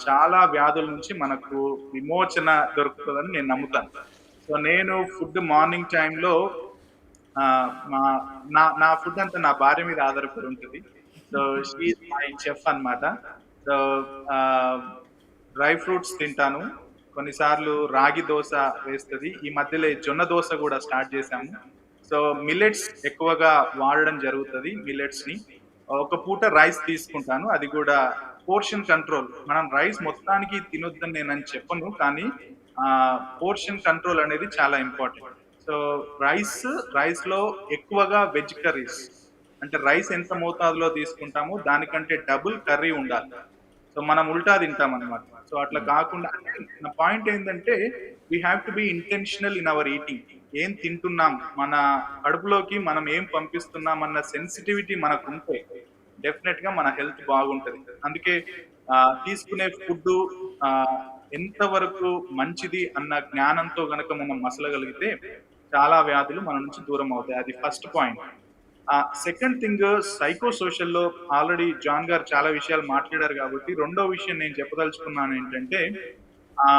చాలా వ్యాధుల నుంచి మనకు విమోచన దొరుకుతుందని నేను నమ్ముతాను. సో నేను ఫుడ్ మార్నింగ్ టైంలో నా ఫుడ్ అంతా నా భార్య మీద ఆధారపడి ఉంటుంది. So she is my chef అన్నమాట. సో డ్రై ఫ్రూట్స్ తింటాను, కొన్నిసార్లు రాగి దోశ వేస్తుంది. ఈ మధ్యలో జొన్న దోశ కూడా స్టార్ట్ చేశాము. సో మిల్లెట్స్ ఎక్కువగా వాడడం జరుగుతుంది. మిల్లెట్స్ ని ఒక పూట రైస్ తీసుకుంటాను, అది కూడా పోర్షన్ కంట్రోల్. మనం రైస్ మొత్తానికి తినొద్దని నేను చెప్పను, కానీ పోర్షన్ కంట్రోల్ అనేది చాలా ఇంపార్టెంట్. సో రైస్ లో ఎక్కువగా వెజ్ కర్రీస్, అంటే రైస్ ఎంత మోతాదులో తీసుకుంటామో దానికంటే డబుల్ కర్రీ ఉండాలి. సో మనం ఉల్టా తింటాం అనమాట. సో అట్లా కాకుండా, నా పాయింట్ ఏంటంటే we have to B intentional in our eating. ఏం తింటున్నాం, మన కడుపులోకి మనం ఏం పంపిస్తున్నాం అన్న సెన్సిటివిటీ మనకుంటే డెఫినెట్ గా మన హెల్త్ బాగుంటది. అందుకే తీసుకునే ఫుడ్ ఎంత వరకు మంచిది అన్న జ్ఞానంతో గనక మనం మసలగలిగితే చాలా వ్యాధులు మన నుంచి దూరం అవుతాయి. అది first point. Second thing, psycho social లో ఆల్రెడీ జాన్ గారు చాలా విషయాలు మాట్లాడారు కాబట్టి రెండో విషయం నేను చెప్పదలుచుకున్నాను ఏంటంటే, ఆ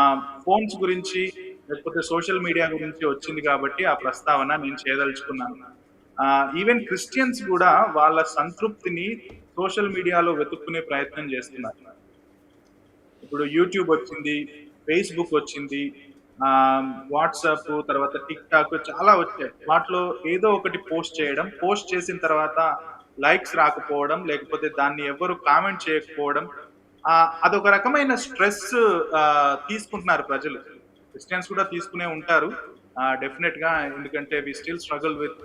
ఫోన్స్ గురించి లేకపోతే సోషల్ మీడియా గురించి వచ్చింది కాబట్టి ఆ ప్రస్తావన నేను చేయదలుచుకున్నాను. ఈవెన్ క్రిస్టియన్స్ కూడా వాళ్ళ సంతృప్తిని సోషల్ మీడియాలో వెతుక్కునే ప్రయత్నం చేస్తున్నారు. ఇప్పుడు యూట్యూబ్ వచ్చింది, ఫేస్‌బుక్ వచ్చింది, వాట్సాప్, తర్వాత టిక్‌టాక్ చాలా వచ్చాయి. వాటిలో ఏదో ఒకటి పోస్ట్ చేయడం, పోస్ట్ చేసిన తర్వాత లైక్స్ రాకపోవడం, లేకపోతే దాన్ని ఎవ్వరు కామెంట్ చేయకపోవడం, అదొక రకమైన స్ట్రెస్ తీసుకుంటున్నారు ప్రజలు. క్రిస్టియన్స్ కూడా తీసుకునే ఉంటారు. డెఫినిట్‌గా, ఎందుకంటే we still struggle with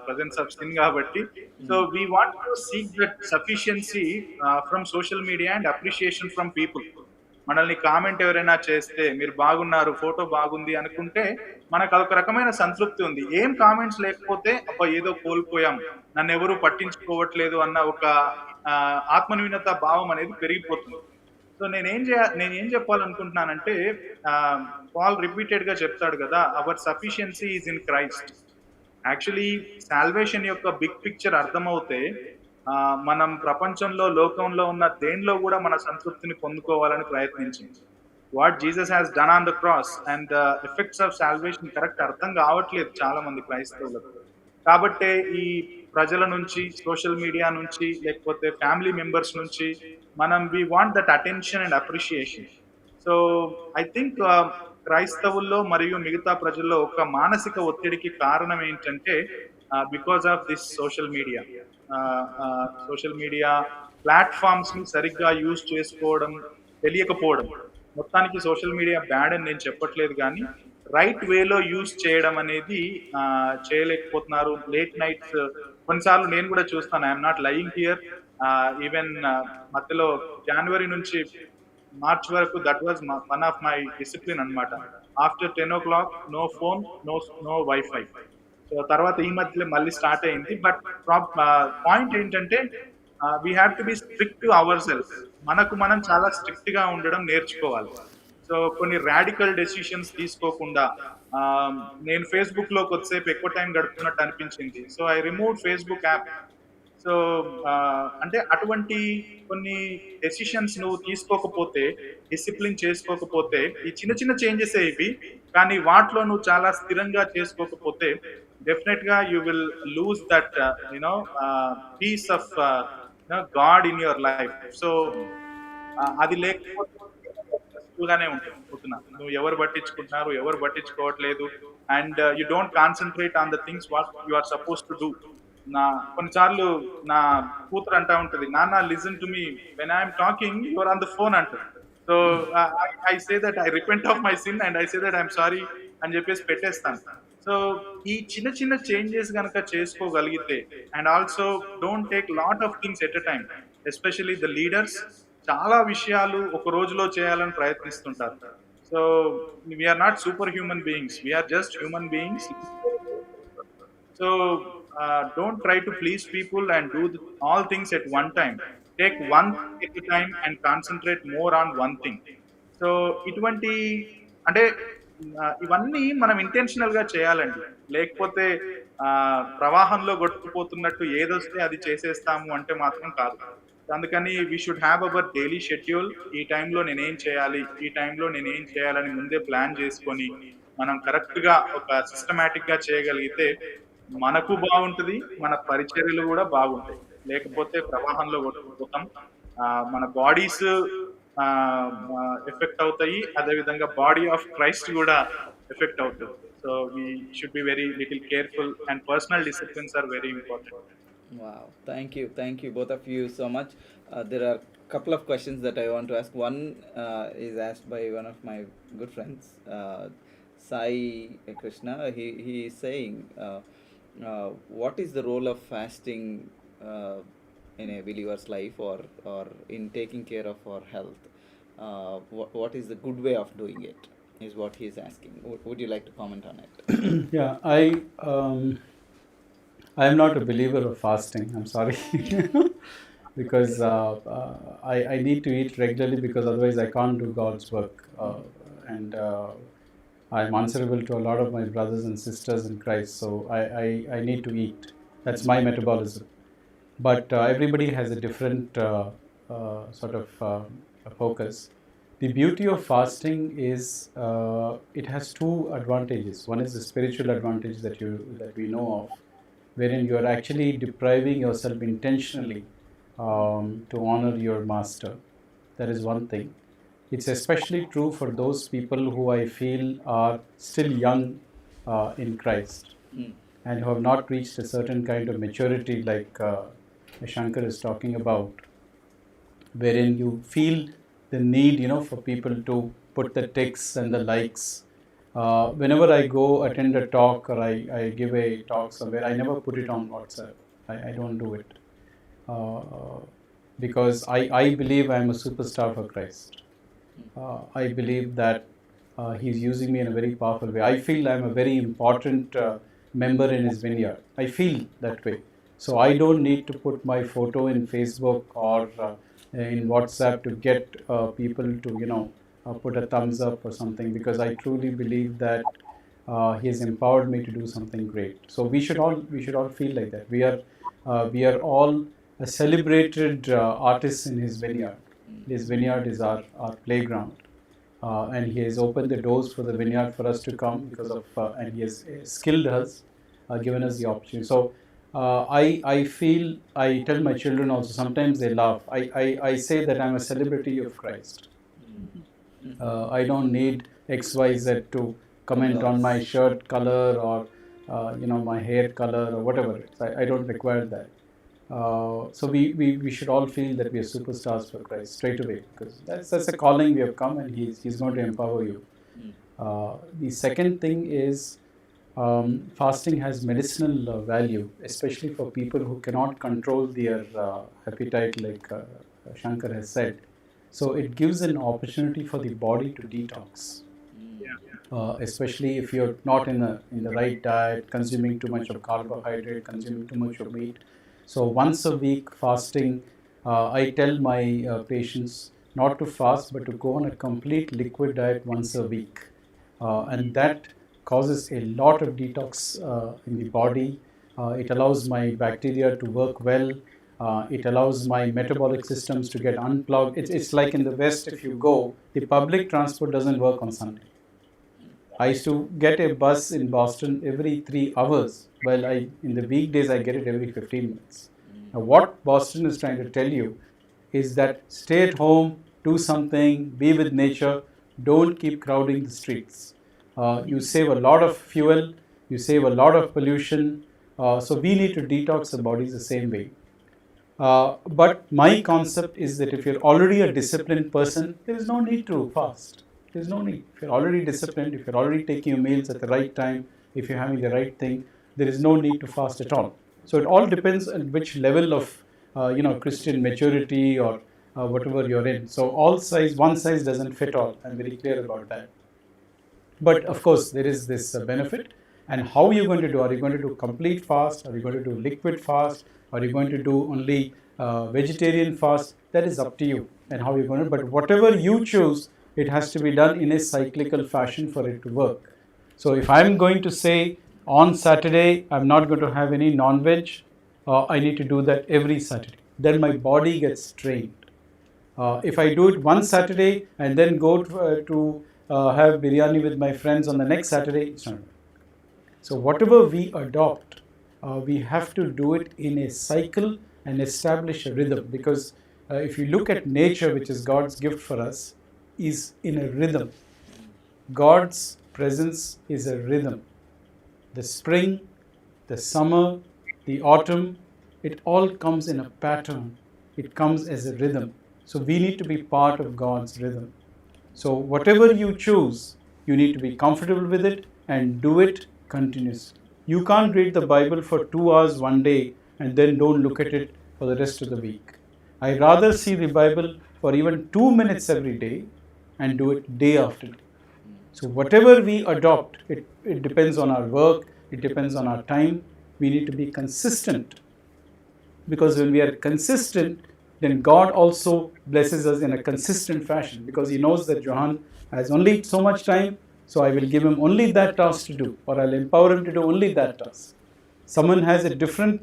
presence of sin కాబట్టి. So we want to seek that sufficiency from social media and appreciation from people. మనల్ని కామెంట్ ఎవరైనా చేస్తే మీరు బాగున్నారు, ఫోటో బాగుంది అనుకుంటే మనకు అదొక రకమైన సంతృప్తి ఉంది. ఏం కామెంట్స్ లేకపోతే అబ్బా ఏదో కోల్పోయాం, నన్నెవరు పట్టించుకోవట్లేదు అన్న ఒక ఆత్మన్యూనత భావం అనేది పెరిగిపోతుంది. సో నేనేం చెప్పాలనుకుంటున్నానంటే, పాల్ రిపీటెడ్ గా చెప్తాడు కదా, our sufficiency is in Christ. Actually salvation యొక్క బిగ్ పిక్చర్ అర్థమవుతే మనం ప్రపంచంలో, లోకంలో ఉన్న దేనిలో కూడా మన సంతృప్తిని పొందుకోవాలని ప్రయత్నించింది. What Jesus has done on the cross and the effects of salvation correct అర్థం కావట్లేదు చాలా మంది క్రైస్తవులకు. కాబట్టే ఈ ప్రజల నుంచి, సోషల్ మీడియా నుంచి, లేకపోతే ఫ్యామిలీ మెంబర్స్ నుంచి మనం we want that attention and appreciation. So I think క్రైస్తవుల్లో మరియు మిగతా ప్రజల్లో ఒక మానసిక ఒత్తిడికి కారణం ఏంటంటే because of this social media. Social media platforms ని సరిగ్గా యూజ్ చేసుకోవడం తెలియకపోవడం. మొత్తానికి సోషల్ మీడియా బ్యాడ్ అని నేను చెప్పట్లేదు, కానీ రైట్ వేలో యూజ్ చేయడం అనేది చేయలేకపోతున్నారు. లేట్ నైట్స్ కొన్నిసార్లు నేను కూడా చూస్తాను. I'm not lying here. Even మధ్యలో జనవరి నుంచి మార్చ్ వరకు that was one of my discipline అన్నమాట. After 10 o'clock no phone, no wifi. So తర్వాత ఈ మధ్యలో మళ్ళీ స్టార్ట్ అయింది. బట్ పాయింట్ ఏంటంటే we have to be strict to our self. మనకు మనం చాలా స్ట్రిక్ట్ గా ఉండడం నేర్చుకోవాలి. సో కొన్ని రాడికల్ డెసిషన్స్ తీసుకోకుండా, నేను ఫేస్బుక్ లో కొద్దిసేపు ఎక్కువ టైం గడుపుతున్నట్టు అనిపించింది, so I remove Facebook app. So అంటే అటువంటి కొన్ని డెసిషన్స్ నువ్వు తీసుకోకపోతే, డిసిప్లిన్ చేసుకోకపోతే, ఈ చిన్న చిన్న చేంజెస్ ఇవి, కానీ వాటిలో నువ్వు చాలా స్థిరంగా చేసుకోకపోతే డెఫినెట్ గా you will lose that peace of God in your life. So అది లేకపోతే గానే ఉంటుంది పొద్దున. నువ్వు ఎవరు పట్టించుకుంటున్నారు, ఎవరు పట్టించుకోవట్లేదు, and you don't concentrate on the things what you are suppose to do. కొన్నిసార్లు నా కూతురు అంటా ఉంటది, నాన్న listen to me when I'm talking your on the phone అంటది. So I say that I repent of my sin and I say that I'm sorry అని చెప్పేసి పెట్టేస్తాను. సో ఈ చిన్న చిన్న చేంజెస్ గనక చేసుకోగలిగితే, and also don't take lot of things at a time, especially the leaders చాలా విషయాలు ఒక రోజులో చేయాలని ప్రయత్నిస్తుంటారు. So we are not super human beings, we're just human beings. So don't try to please people and do all things at one time. Take one thing at a time and concentrate more on one thing. So ఇటువంటి అంటే ఇవన్నీ మనం intentional గా చేయాలండి. లేకపోతే ప్రవాహంలో కొట్టుకుపోతున్నట్టు ఏదొస్తే అది చేసేస్తాము అంటే మాత్రం కాదు. అందుకని we should have our daily schedule. ఈ టైంలో నేనేం చేయాలి, ఈ టైంలో నేనేం చేయాలని ముందే ప్లాన్ చేసుకొని మనం కరెక్ట్ గా ఒక సిస్టమేటిక్ గా చేయగలిగితే మనకు బాగుంటది, మన పరిచర్యలు కూడా బాగుంటాయి. లేకపోతే ప్రవాహంలో కొట్టుకుపోతాం, మన బాడీస్ ఎఫెక్ట్ అవుతాయి, అదేవిధంగా బాడీ ఆఫ్ క్రైస్ట్ కూడా ఎఫెక్ట్ అవుతుంది. So we should be very little careful and personal disciplines are very important. Wow, thank you both of you so much. There are a couple of questions that I want to ask. One is asked by one of my good friends, Sai Krishna. He is saying, what is the role of fasting in a believer's life, or in taking care of our health? What is the good way of doing it? is what he's asking. Would you like to comment on it? Yeah, I am not a believer of fasting. I'm sorry, because I need to eat regularly, because otherwise I can't do God's work, and I'm answerable to a lot of my brothers and sisters in Christ. So I need to eat. That's my metabolism. But everybody has a different sort of focus. The beauty of fasting is it has two advantages. One is the spiritual advantage that we know of, wherein you are actually depriving yourself intentionally to honor your master. That is one thing. It's especially true for those people who I feel are still young in Christ and who have not reached a certain kind of maturity, like Shankar is talking about, wherein you feel the need, for people to put the ticks and the likes. Whenever I go attend a talk, or I give a talk somewhere, I never put it on WhatsApp. I don't do it. Because I believe I'm a superstar for Christ. I believe that He's using me in a very powerful way. I feel I'm a very important member in His vineyard. I feel that way. So I don't need to put my photo in Facebook or in WhatsApp to get people to, put a thumbs up or something, because I truly believe that He has empowered me to do something great. So we should all feel like that. We are all a celebrated artists in His vineyard. His vineyard is our playground, and He has opened the doors for the vineyard for us to come, because of and He has skilled us, given us the opportunity. So I feel, I tell my children also, sometimes they laugh. I say that I'm a celebrity of Christ. I don't need XYZ to comment on my shirt color or my hair color or whatever it is. I don't require that. So we should all feel that we are superstars for Christ straight away, because that's a calling we have come, and He's going to empower you. The second thing is, fasting has medicinal value, especially for people who cannot control their appetite, like Shankar has said. So it gives an opportunity for the body to detox. Especially if you're not in the right diet, consuming too much of carbohydrate, consuming too much of meat. So once a week fasting, I tell my patients not to fast, but to go on a complete liquid diet once a week, and that causes a lot of detox in the body. It allows my bacteria to work well. It allows my metabolic systems to get unplugged. It's like in the West, if you go, the public transport doesn't work on Sunday. I used to get a bus in Boston every 3 hours, while in the weekdays I get it every 15 minutes. Now, what Boston is trying to tell you is that stay at home, do something, be with nature, don't keep crowding the streets. You save a lot of fuel, you save a lot of pollution. So we need to detox our bodies the same way. But my concept is that if you're already a disciplined person, there is no need to fast. There's no need. If you're already disciplined, if you're already taking your meals at the right time, if you're having the right thing, there is no need to fast at all. So it all depends on which level of Christian maturity or whatever you're in. So one size doesn't fit all. I'm very clear about that. But of course, there is this benefit. And how are you going to do? Are you going to do complete fast? Are you going to do liquid fast? Are you going to do only vegetarian fast? That is up to you and how you're going to. But whatever you choose, it has to be done in a cyclical fashion for it to work. So if I'm going to say on Saturday, I'm not going to have any non-veg, I need to do that every Saturday. Then my body gets trained. If I do it one Saturday and then go to have biryani with my friends on the next Saturday, it's not. So whatever we adopt, we have to do it in a cycle and establish a rhythm. Because if you look at nature, which is God's gift for us, is in a rhythm. God's presence is a rhythm. The spring, the summer, the autumn, it all comes in a pattern. It comes as a rhythm. So we need to be part of God's rhythm. So whatever you choose, you need to be comfortable with it and do it continuously. You can't read the Bible for 2 hours one day and then don't look at it for the rest of the week. I rather see the Bible for even 2 minutes every day and do it day after day. So whatever we adopt, it depends on our work, it depends on our time. We need to be consistent, because when we are consistent, then God also blesses us in a consistent fashion, because He knows that Johan has only so much time, so I will give him only that task to do, or I'll empower him to do only that task. Someone has a different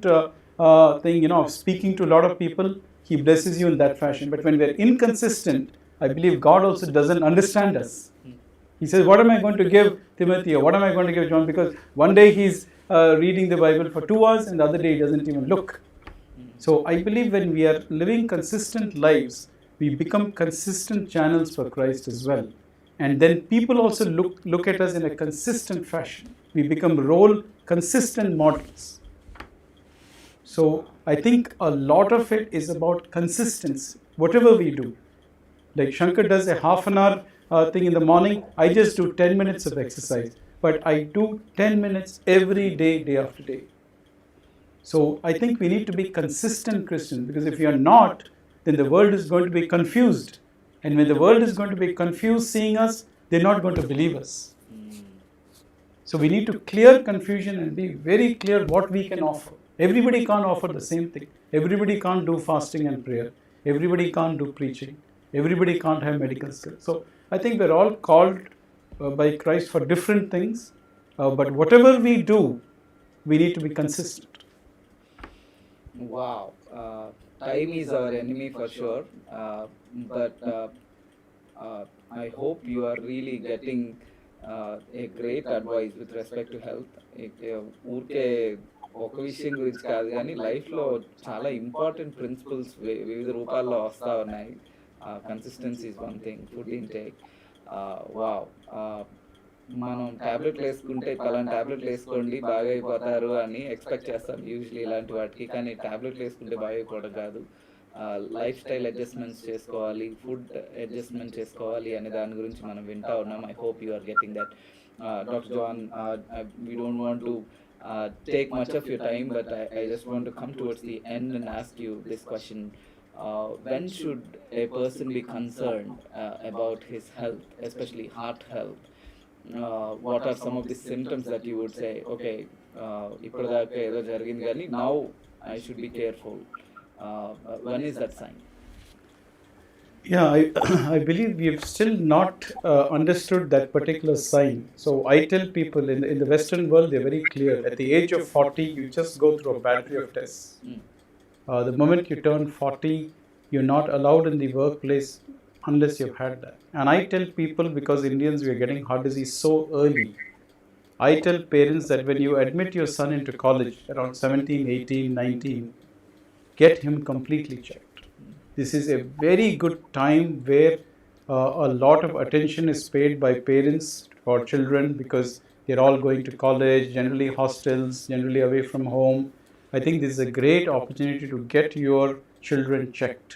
thing, of speaking to a lot of people, He blesses you in that fashion. But when we are inconsistent, I believe God also doesn't understand us. He says, what am I going to give Timothy, or what am I going to give John? Because one day he's reading the Bible for 2 hours, and the other day he doesn't even look. So I believe when we are living consistent lives, we become consistent channels for Christ as well. And then people also look at us in a consistent fashion. We become role consistent models. So I think a lot of it is about consistency, whatever we do. Like Shankar does a half an hour thing in the morning, I just do 10 minutes of exercise. But I do 10 minutes every day, day after day. So I think we need to be consistent Christians, because if you are not, then the world is going to be confused. And when the world is going to be confused seeing us, they're not going to believe us. So we need to clear confusion and be very clear what we can offer. Everybody can't offer the same thing. Everybody can't do fasting and prayer. Everybody can't do preaching. Everybody can't have medical skills. So I think we're all called by Christ for different things. But whatever we do, we need to be consistent. Wow. Time is our enemy for sure. But I hope you are really getting a great advice with respect to health. ఊరికే ఒక విషయం గురించి కాదు కానీ లైఫ్లో చాలా important principles వివిధ రూపాల్లో వస్తూ ఉన్నాయి. Consistency is one thing, food intake. Wow. మనం ట్యాబ్లెట్లు వేసుకుంటే పలానా ట్యాబ్లెట్లు వేసుకోండి బాగా అయిపోతారు అని ఎక్స్పెక్ట్ చేస్తాం యూజువలీ ఇలాంటి వాటికి. కానీ ట్యాబ్లెట్లు వేసుకుంటే బాగా అయిపోవడం కాదు, లైఫ్ స్టైల్ అడ్జస్ట్మెంట్స్ చేసుకోవాలి, ఫుడ్ అడ్జస్ట్మెంట్ చేసుకోవాలి అనే దాని గురించి మనం వింటూ ఉన్నాం. I hope you are getting that. Doctor Johan, we don't want to take much of your time, but I just want to come towards the end and ask you this question. When should a person be concerned about his health, especially heart health? What are some of the symptoms that you would say, okay, ippadaaka edo jarigindi gaani now I should be careful? When is that sign? Yeah, I believe we have still not understood that particular sign. So I tell people in the Western world, they're very clear. At the age of 40, you just go through a battery of tests. The moment you turn 40, you're not allowed in the workplace unless you've had that. And I tell people, because Indians, we are getting heart disease so early. I tell parents that when you admit your son into college around 17, 18, 19, get him completely checked. This is a very good time where a lot of attention is paid by parents for children, because they're all going to college, generally hostels, generally away from home. I think this is a great opportunity to get your children checked,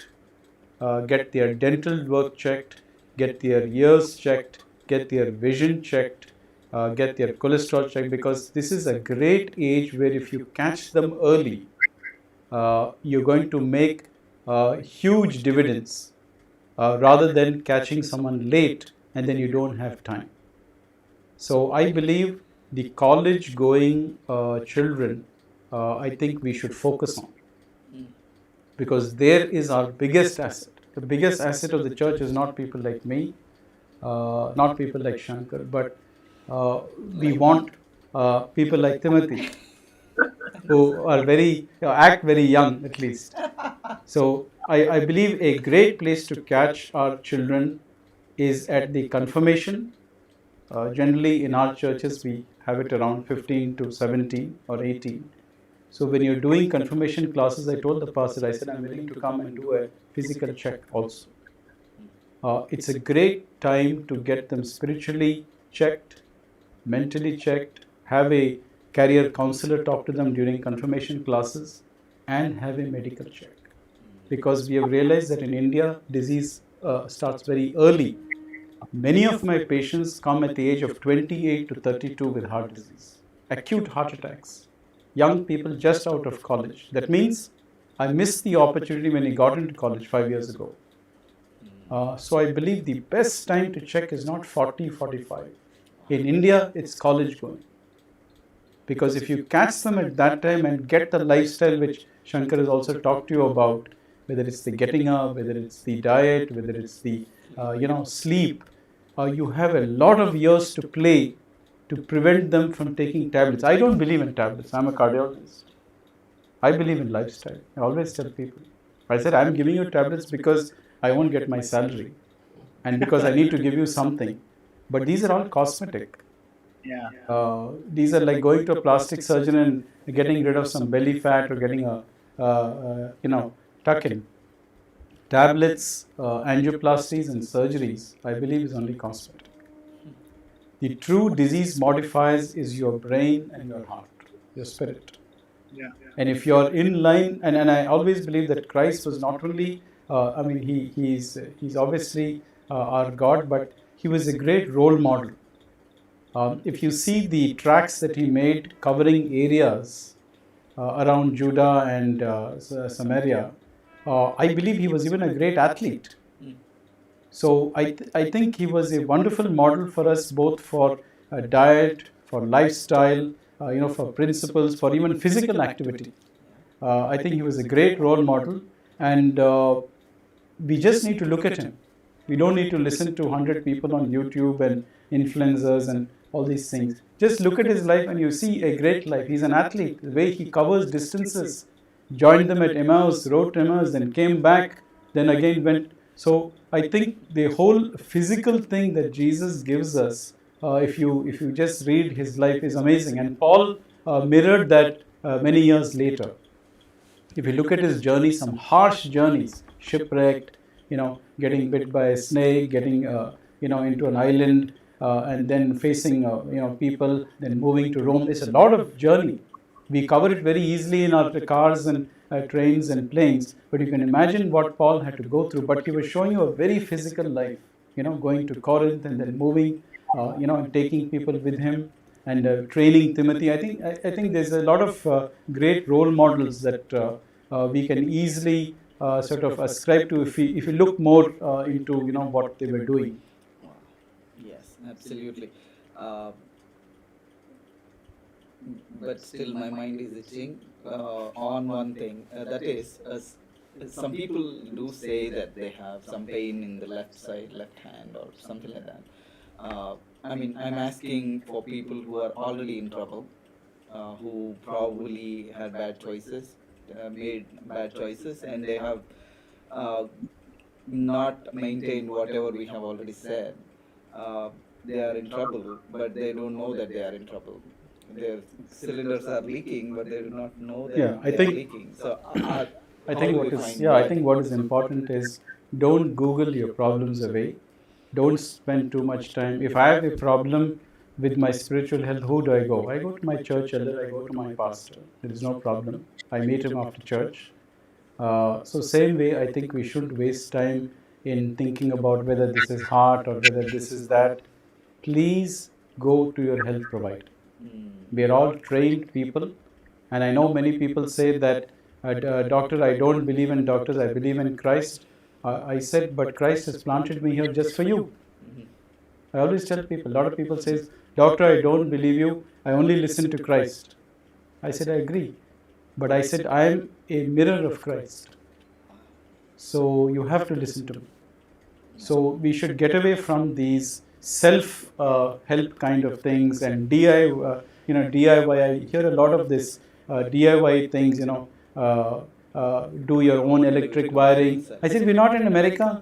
get their dental work checked, get their ears checked, get their vision checked, get their cholesterol checked, because this is a great age where if you catch them early, you're going to make huge dividends, rather than catching someone late and then you don't have time. So I believe the college going children, I think we should focus on, because there is our biggest asset. The biggest asset of the church is not people like me, not people like Shankar, but we want people like Timothy, who are act very young at least. So I believe a great place to catch our children is at the confirmation. Generally in our churches we have it around 15 to 17 or 18. So when you're doing confirmation classes, I told the pastor, I said, I'm willing to come and do a physical check also. It's a great time to get them spiritually checked, mentally checked, have a career counselor talk to them during confirmation classes, and have a medical check. Because we have realized that in India, disease starts very early. Many of my patients come at the age of 28 to 32 with heart disease, acute heart attacks, young people just out of college. That means I missed the opportunity when he got into college 5 years ago. So I believe the best time to check is not 40, 45. In India, it's college going. Because if you catch them at that time and get the lifestyle which Shankar has also talked to you about, whether it's the getting up, whether it's the diet, whether it's the sleep, you have a lot of years to play to prevent them from taking tablets. I don't believe in tablets. I'm a cardiologist. I believe in lifestyle. I always tell people. I said, I'm giving you tablets because I won't get my salary and because I need to give you something. But these are all cosmetic. Yeah. These are like going to a plastic surgeon and getting rid of some belly fat or getting a, tuck in. Tablets, angioplasties and surgeries, I believe is only cosmetic. The true disease modifiers is your brain and your heart, your spirit. Yeah. And if you're in line, and I always believe that Christ was not only, he's obviously our God, but he was a great role model. If you see the tracks that he made covering areas around Judah and Samaria, I believe he was even a great athlete. So I think he was a wonderful model for us, both for diet, for lifestyle, for principles, for even physical activity. I think he was a great role model, and we just need to look at him. We don't need to listen to 100 people on YouTube and influencers and all these things. Just look at his life and you see a great life. He's an athlete. The way he covers distances, joined them at Emmaus, wrote Emmaus, then came back, then again went. So I think the whole physical thing that Jesus gives us, if you just read his life, is amazing. And Paul mirrored that many years later. If you look at his journey, some harsh journeys, shipwrecked, getting bit by a snake, getting into an island, and then facing people, then moving to Rome. There's a lot of journey. We cover it very easily in our cars and trains and planes, but you can imagine what Paul had to go through. But he was showing you a very physical life, going to Corinth and then moving, and taking people with him and training Timothy. I think there's a lot of great role models that we can easily sort of ascribe to if you look more into what they were doing. Wow. Yes, absolutely. But still, my mind is itching on one thing. That is, some people do say that they have some pain in the left side, left hand, or something like that. I'm asking for people who are already in trouble, who probably had bad choices, made bad choices, and they have not maintained whatever we have already said. They are in trouble, but they don't know that they are in trouble. Their cylinders are leaking, but they do not know that they are leaking. So, I think what is important is don't Google your problems away. Don't spend too much time. If I have a problem with my spiritual health, who do I go? I go to my church elder, I go to my pastor. There is no problem. I meet him after church. So same way, I think we should waste time in thinking about whether this is heart or whether this is that. Please go to your health provider. We are all trained people, and I know many people say that, doctor, I don't believe in doctors, I believe in Christ. I said, but Christ has planted me here just for you. I always tell people, a lot of people say, doctor, I don't believe you, I only listen to Christ. I said, I agree. But I said, I am a mirror of Christ. So you have to listen to me. So we should get away from these self-help kind of things and DIY. I hear a lot of this DIY things, do your own electric wiring. I said, we're not in America.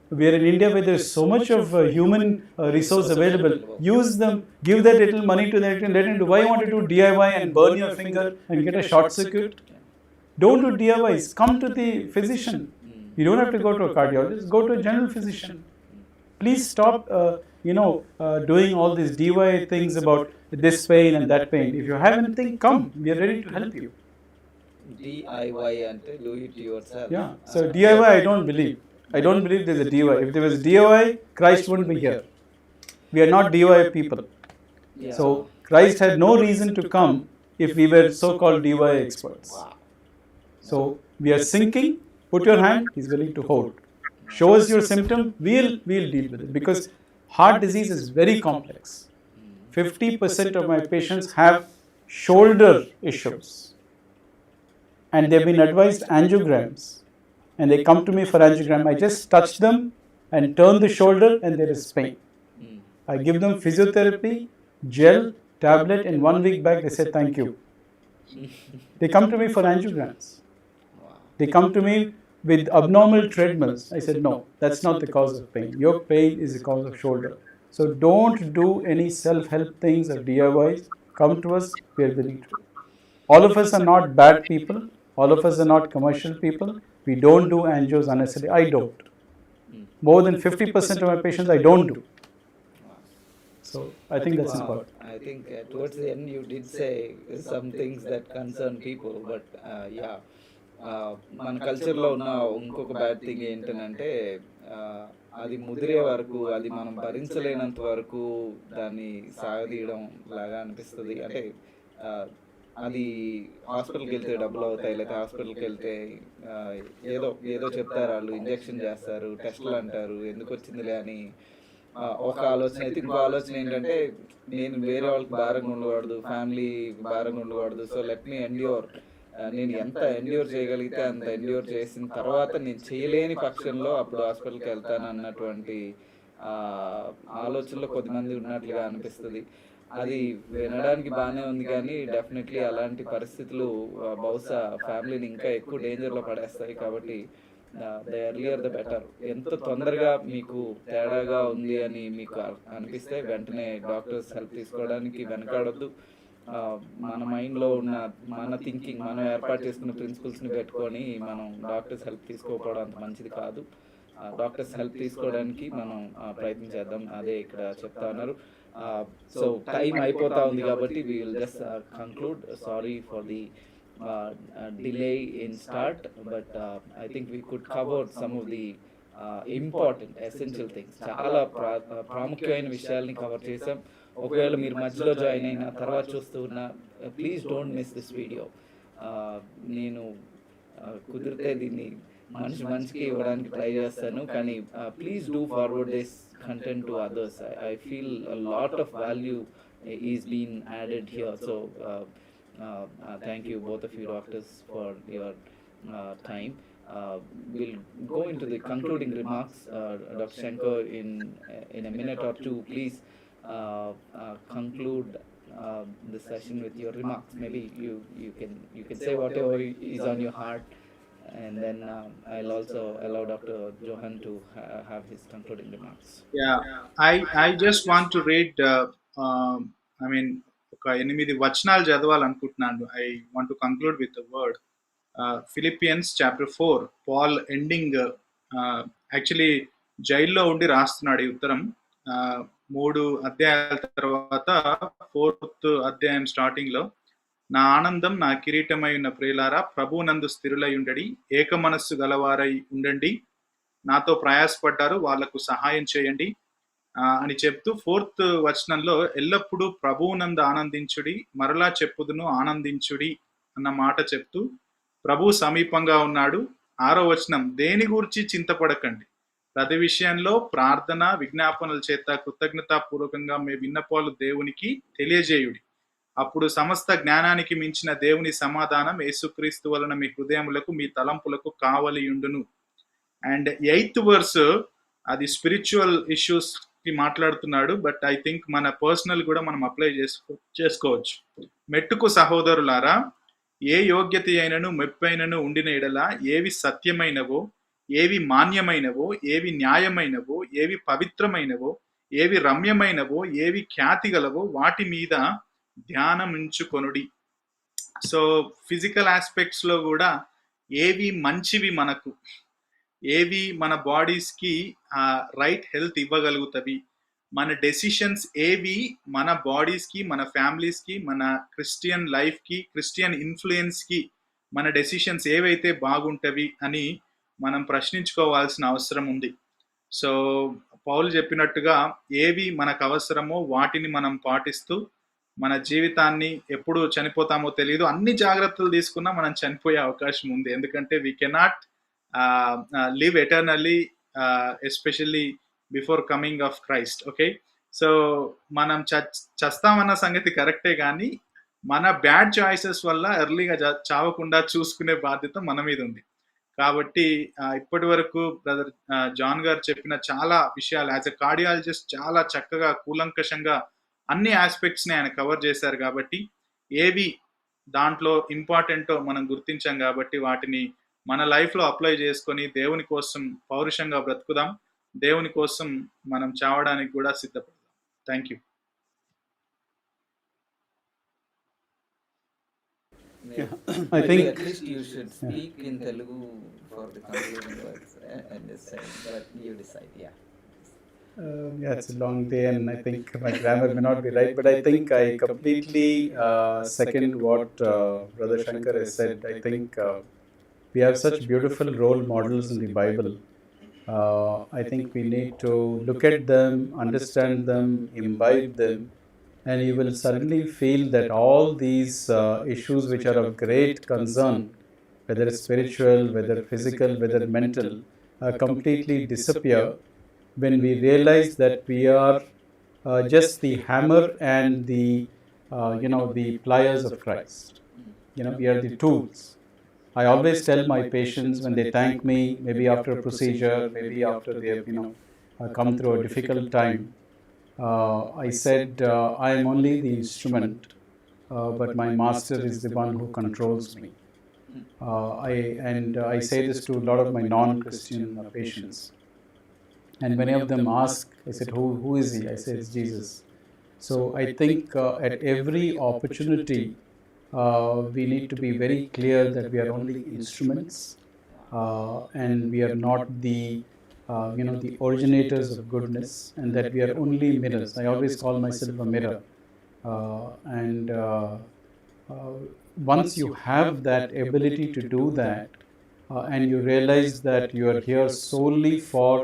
We're in India where there's so much of human resource available. Use them, give that little money to them, let them do. Why you want to do DIY and burn your finger and get a short circuit? Don't do DIYs. Come to the physician. You don't have to go to a cardiologist. Go to a general physician. Please stop, doing all these DIY things about this pain and that pain. If you have anything, come. We are ready to help you. DIY and do it yourself. Yeah. So DIY, I don't believe. I don't believe there's a DIY. If there was DIY, Christ wouldn't be here. We are not DIY people. Yeah. So Christ had no reason to come if we were so-called DIY experts. Wow. So we are sinking. Put your hand. He's willing to hold. Show us your symptom. We'll deal with it, because heart disease is very complex. 50% of my patients have shoulder issues, and they've been advised angiograms, and they come to me for angiogram. I just touch them and turn the shoulder, and there is pain. I give them physiotherapy, gel, tablet, and 1 week back they say thank you. They come to me for angiograms. They come to me with abnormal treadmills. I said, no, that's not the cause of pain. Your pain is the cause of shoulder. So don't do any self-help things or DIYs. Come to us, we are willing to. All of us are not bad people. All of us are not commercial people. We don't do angios unnecessarily. I don't. More than 50% of my patients I don't do. So I think that's important. I think towards the end you did say some things that concern people, but yeah, మన కల్చర్లో ఉన్న ఇంకొక bad thing ఏంటంటే అది ముదిరే వరకు, అది మనం భరించలేనంత వరకు దాన్ని సాగదీయడం లాగా అనిపిస్తుంది. అంటే అది హాస్పిటల్కి వెళ్తే డబ్బులు అవుతాయి, లేకపోతే హాస్పిటల్కి వెళ్తే ఏదో ఏదో చెప్తారు, వాళ్ళు ఇంజెక్షన్ చేస్తారు, టెస్టులు అంటారు, ఎందుకు వచ్చిందిలే అని ఒక ఆలోచన అయితే. ఇంకో ఆలోచన ఏంటంటే నేను వేరే వాళ్ళకి భారంగా ఉండకూడదు, ఫ్యామిలీ భారంగా ఉండకూడదు, సో లెట్ మీ ఎండ్యూర్. నేను ఎంత ఎండ్యూర్ చేయగలిగితే అంత ఎండ్యూర్ చేసిన తర్వాత నేను చేయలేని పక్షంలో అప్పుడు హాస్పిటల్కి వెళ్తాను అన్నటువంటి ఆలోచనలో కొద్దిమంది ఉన్నట్లుగా అనిపిస్తుంది. అది వినడానికి బాగానే ఉంది, కానీ డెఫినెట్లీ అలాంటి పరిస్థితులు బహుశా ఫ్యామిలీని ఇంకా ఎక్కువ డేంజర్లో పడేస్తాయి. కాబట్టి ద ఎర్లియర్ ద బెటర్. ఎంత తొందరగా మీకు తేడాగా ఉంది అని మీకు అనిపిస్తే వెంటనే డాక్టర్స్ హెల్ప్ తీసుకోవడానికి వెనకాడొద్దు. మన మైండ్లో ఉన్న మన థింకింగ్, మనం ఏర్పాటు చేసుకున్న ప్రిన్సిపల్స్ని పెట్టుకొని మనం డాక్టర్స్ హెల్ప్ తీసుకోకపోవడం అంత మంచిది కాదు. డాక్టర్స్ హెల్ప్ తీసుకోవడానికి మనం ప్రయత్నం చేద్దాం, అదే ఇక్కడ చెప్తా ఉన్నారు. సో టైం అయిపోతా ఉంది కాబట్టి we will just conclude. Sorry for the delay in start, but I think we could cover some of the important essential things. చాలా ప్రాముఖ్యమైన విషయాల్ని కవర్ చేసాం. ఒకవేళ మీరు మధ్యలో జాయిన్ అయిన తర్వాత చూస్తూ ఉన్న, please don't miss this video. నేను కుదిరితే దీన్ని మనిషికి ఇవ్వడానికి ట్రై చేస్తాను, కానీ please do forward this content to others. I feel a lot of value is being added here. So thank you both of you doctors for your time. We'll go into the concluding remarks. Dr. Shankar, in a minute or two, please conclude the session with your remarks. Maybe you can say whatever is on your heart, and then I'll also allow Dr. Johan to have his concluding remarks. Yeah, I just want to read. I mean, ఒక 8 వచనాలు చదవాలనుకుంటున్నాను. I want to conclude with the word Philippians chapter 4. Paul ending, actually జైల్లో ఉండి రాస్తున్నాడు ఈ ఉత్తరం. 3 అధ్యాయాల తర్వాత 4th అధ్యాయం స్టార్టింగ్ లో, నా ఆనందం నా కిరీటమై ఉన్న ప్రియులారా, ప్రభువునందు స్థిరులై ఉండడి, ఏక మనస్సు గలవారై ఉండండి, నాతో ప్రయాసపడ్డారు వాళ్లకు సహాయం చేయండి అని చెప్తూ 4th వచనంలో ఎల్లప్పుడూ ప్రభువునందు ఆనందించుడి, మరలా చెప్పుదును ఆనందించుడి అన్న మాట చెప్తూ ప్రభు సమీపంగా ఉన్నాడు. 6వ వచనం, దేని గురించి చింతపడకండి, ప్రతి విషయంలో ప్రార్థన విజ్ఞాపనల చేత కృతజ్ఞతాపూర్వకంగా మీ విన్నపాలు దేవునికి తెలియజేయుడి, అప్పుడు సమస్త జ్ఞానానికి మించిన దేవుని సమాధానం యేసుక్రీస్తు వలన మీ హృదయములకు మీ తలంపులకు కావలియుండును. అండ్ 8th verse అది స్పిరిచువల్ ఇష్యూస్ కి మాట్లాడుతున్నాడు, బట్ ఐ థింక్ మన పర్సనల్ కూడా మనం అప్లై చేసుకోవచ్చు. మెట్టుకు సహోదరులారా, ఏ యోగ్యత అయినను మెప్పైనను ఉండిన ఎడల, ఏవి సత్యమైనవో, ఏవి మాన్యమైనవో, ఏవి న్యాయమైనవో, ఏవి పవిత్రమైనవో, ఏవి రమ్యమైనవో, ఏవి ఖ్యాతి గలవో, వాటి మీద ధ్యానముంచుకొనుడి. సో ఫిజికల్ ఆస్పెక్ట్స్ లో కూడా ఏవి మంచివి, మనకు ఏవి మన బాడీస్ కి రైట్ హెల్త్ ఇవ్వగలుగుతవి, మన డెసిషన్స్ ఏవి మన బాడీస్ కి, మన ఫ్యామిలీస్ కి, మన క్రిస్టియన్ లైఫ్ కి, క్రిస్టియన్ ఇన్ఫ్లుయెన్స్ కి మన డెసిషన్స్ ఏవైతే బాగుంటవి అని మనం ప్రశ్నించుకోవాల్సిన అవసరం ఉంది. సో పౌలు చెప్పినట్టుగా ఏవి మనకు అవసరమో వాటిని మనం పాటిస్తూ మన జీవితాన్ని, ఎప్పుడు చనిపోతామో తెలియదు, అన్ని జాగ్రత్తలు తీసుకున్నా మనం చనిపోయే అవకాశం ఉంది. ఎందుకంటే we cannot live eternally, especially before coming of Christ. Okay, so మనం చస్తామన్న సంగతి కరెక్టే కానీ మన బ్యాడ్ చాయిసెస్ వల్ల ఎర్లీగా చావకుండా చూసుకునే బాధ్యత మన మీద ఉంది. కాబట్టి ఇప్పటి వరకు బ్రదర్ జాన్ గారు చెప్పిన చాలా విషయాలు యాజ్ ఎ కార్డియాలజిస్ట్ చాలా చక్కగా కూలంకషంగా అన్ని ఆస్పెక్ట్స్ని ఆయన కవర్ చేశారు. కాబట్టి ఏవి దాంట్లో ఇంపార్టెంటో మనం గుర్తించాం కాబట్టి వాటిని మన లైఫ్లో అప్లై చేసుకొని దేవుని కోసం పౌరుషంగా బ్రతుకుదాం. దేవుని కోసం మనం చావడానికి కూడా సిద్ధపడదాం. Thank you. I think At least you should speak in Telugu for the concluding words and just say, but you decide. Yeah. Yeah, it's a long day, and I think my grammar may not be right, but I think I completely second what Brother Shankar has said. I think we have such beautiful role models in the Bible. I think we need to look at them, understand them, imbibe them, and you will suddenly feel that all these issues which are of great concern, whether spiritual, whether physical, whether mental, completely disappear when we realize that we are just the hammer and the the pliers of Christ. We are the tools. I always tell my patients when they thank me, maybe after a procedure, maybe after they have come through a difficult time, I said I am only the instrument, but my master is the one who controls me. I say this to a lot of my non-Christian patients. And many of them ask, I said, who is he? I said, it's Jesus. So I think at every opportunity, we need to be very clear that we are only instruments, and we are not the the originators of goodness, and that we are only mirrors. I always call myself a mirror. Once you have that ability to do that, and you realize that you are here solely for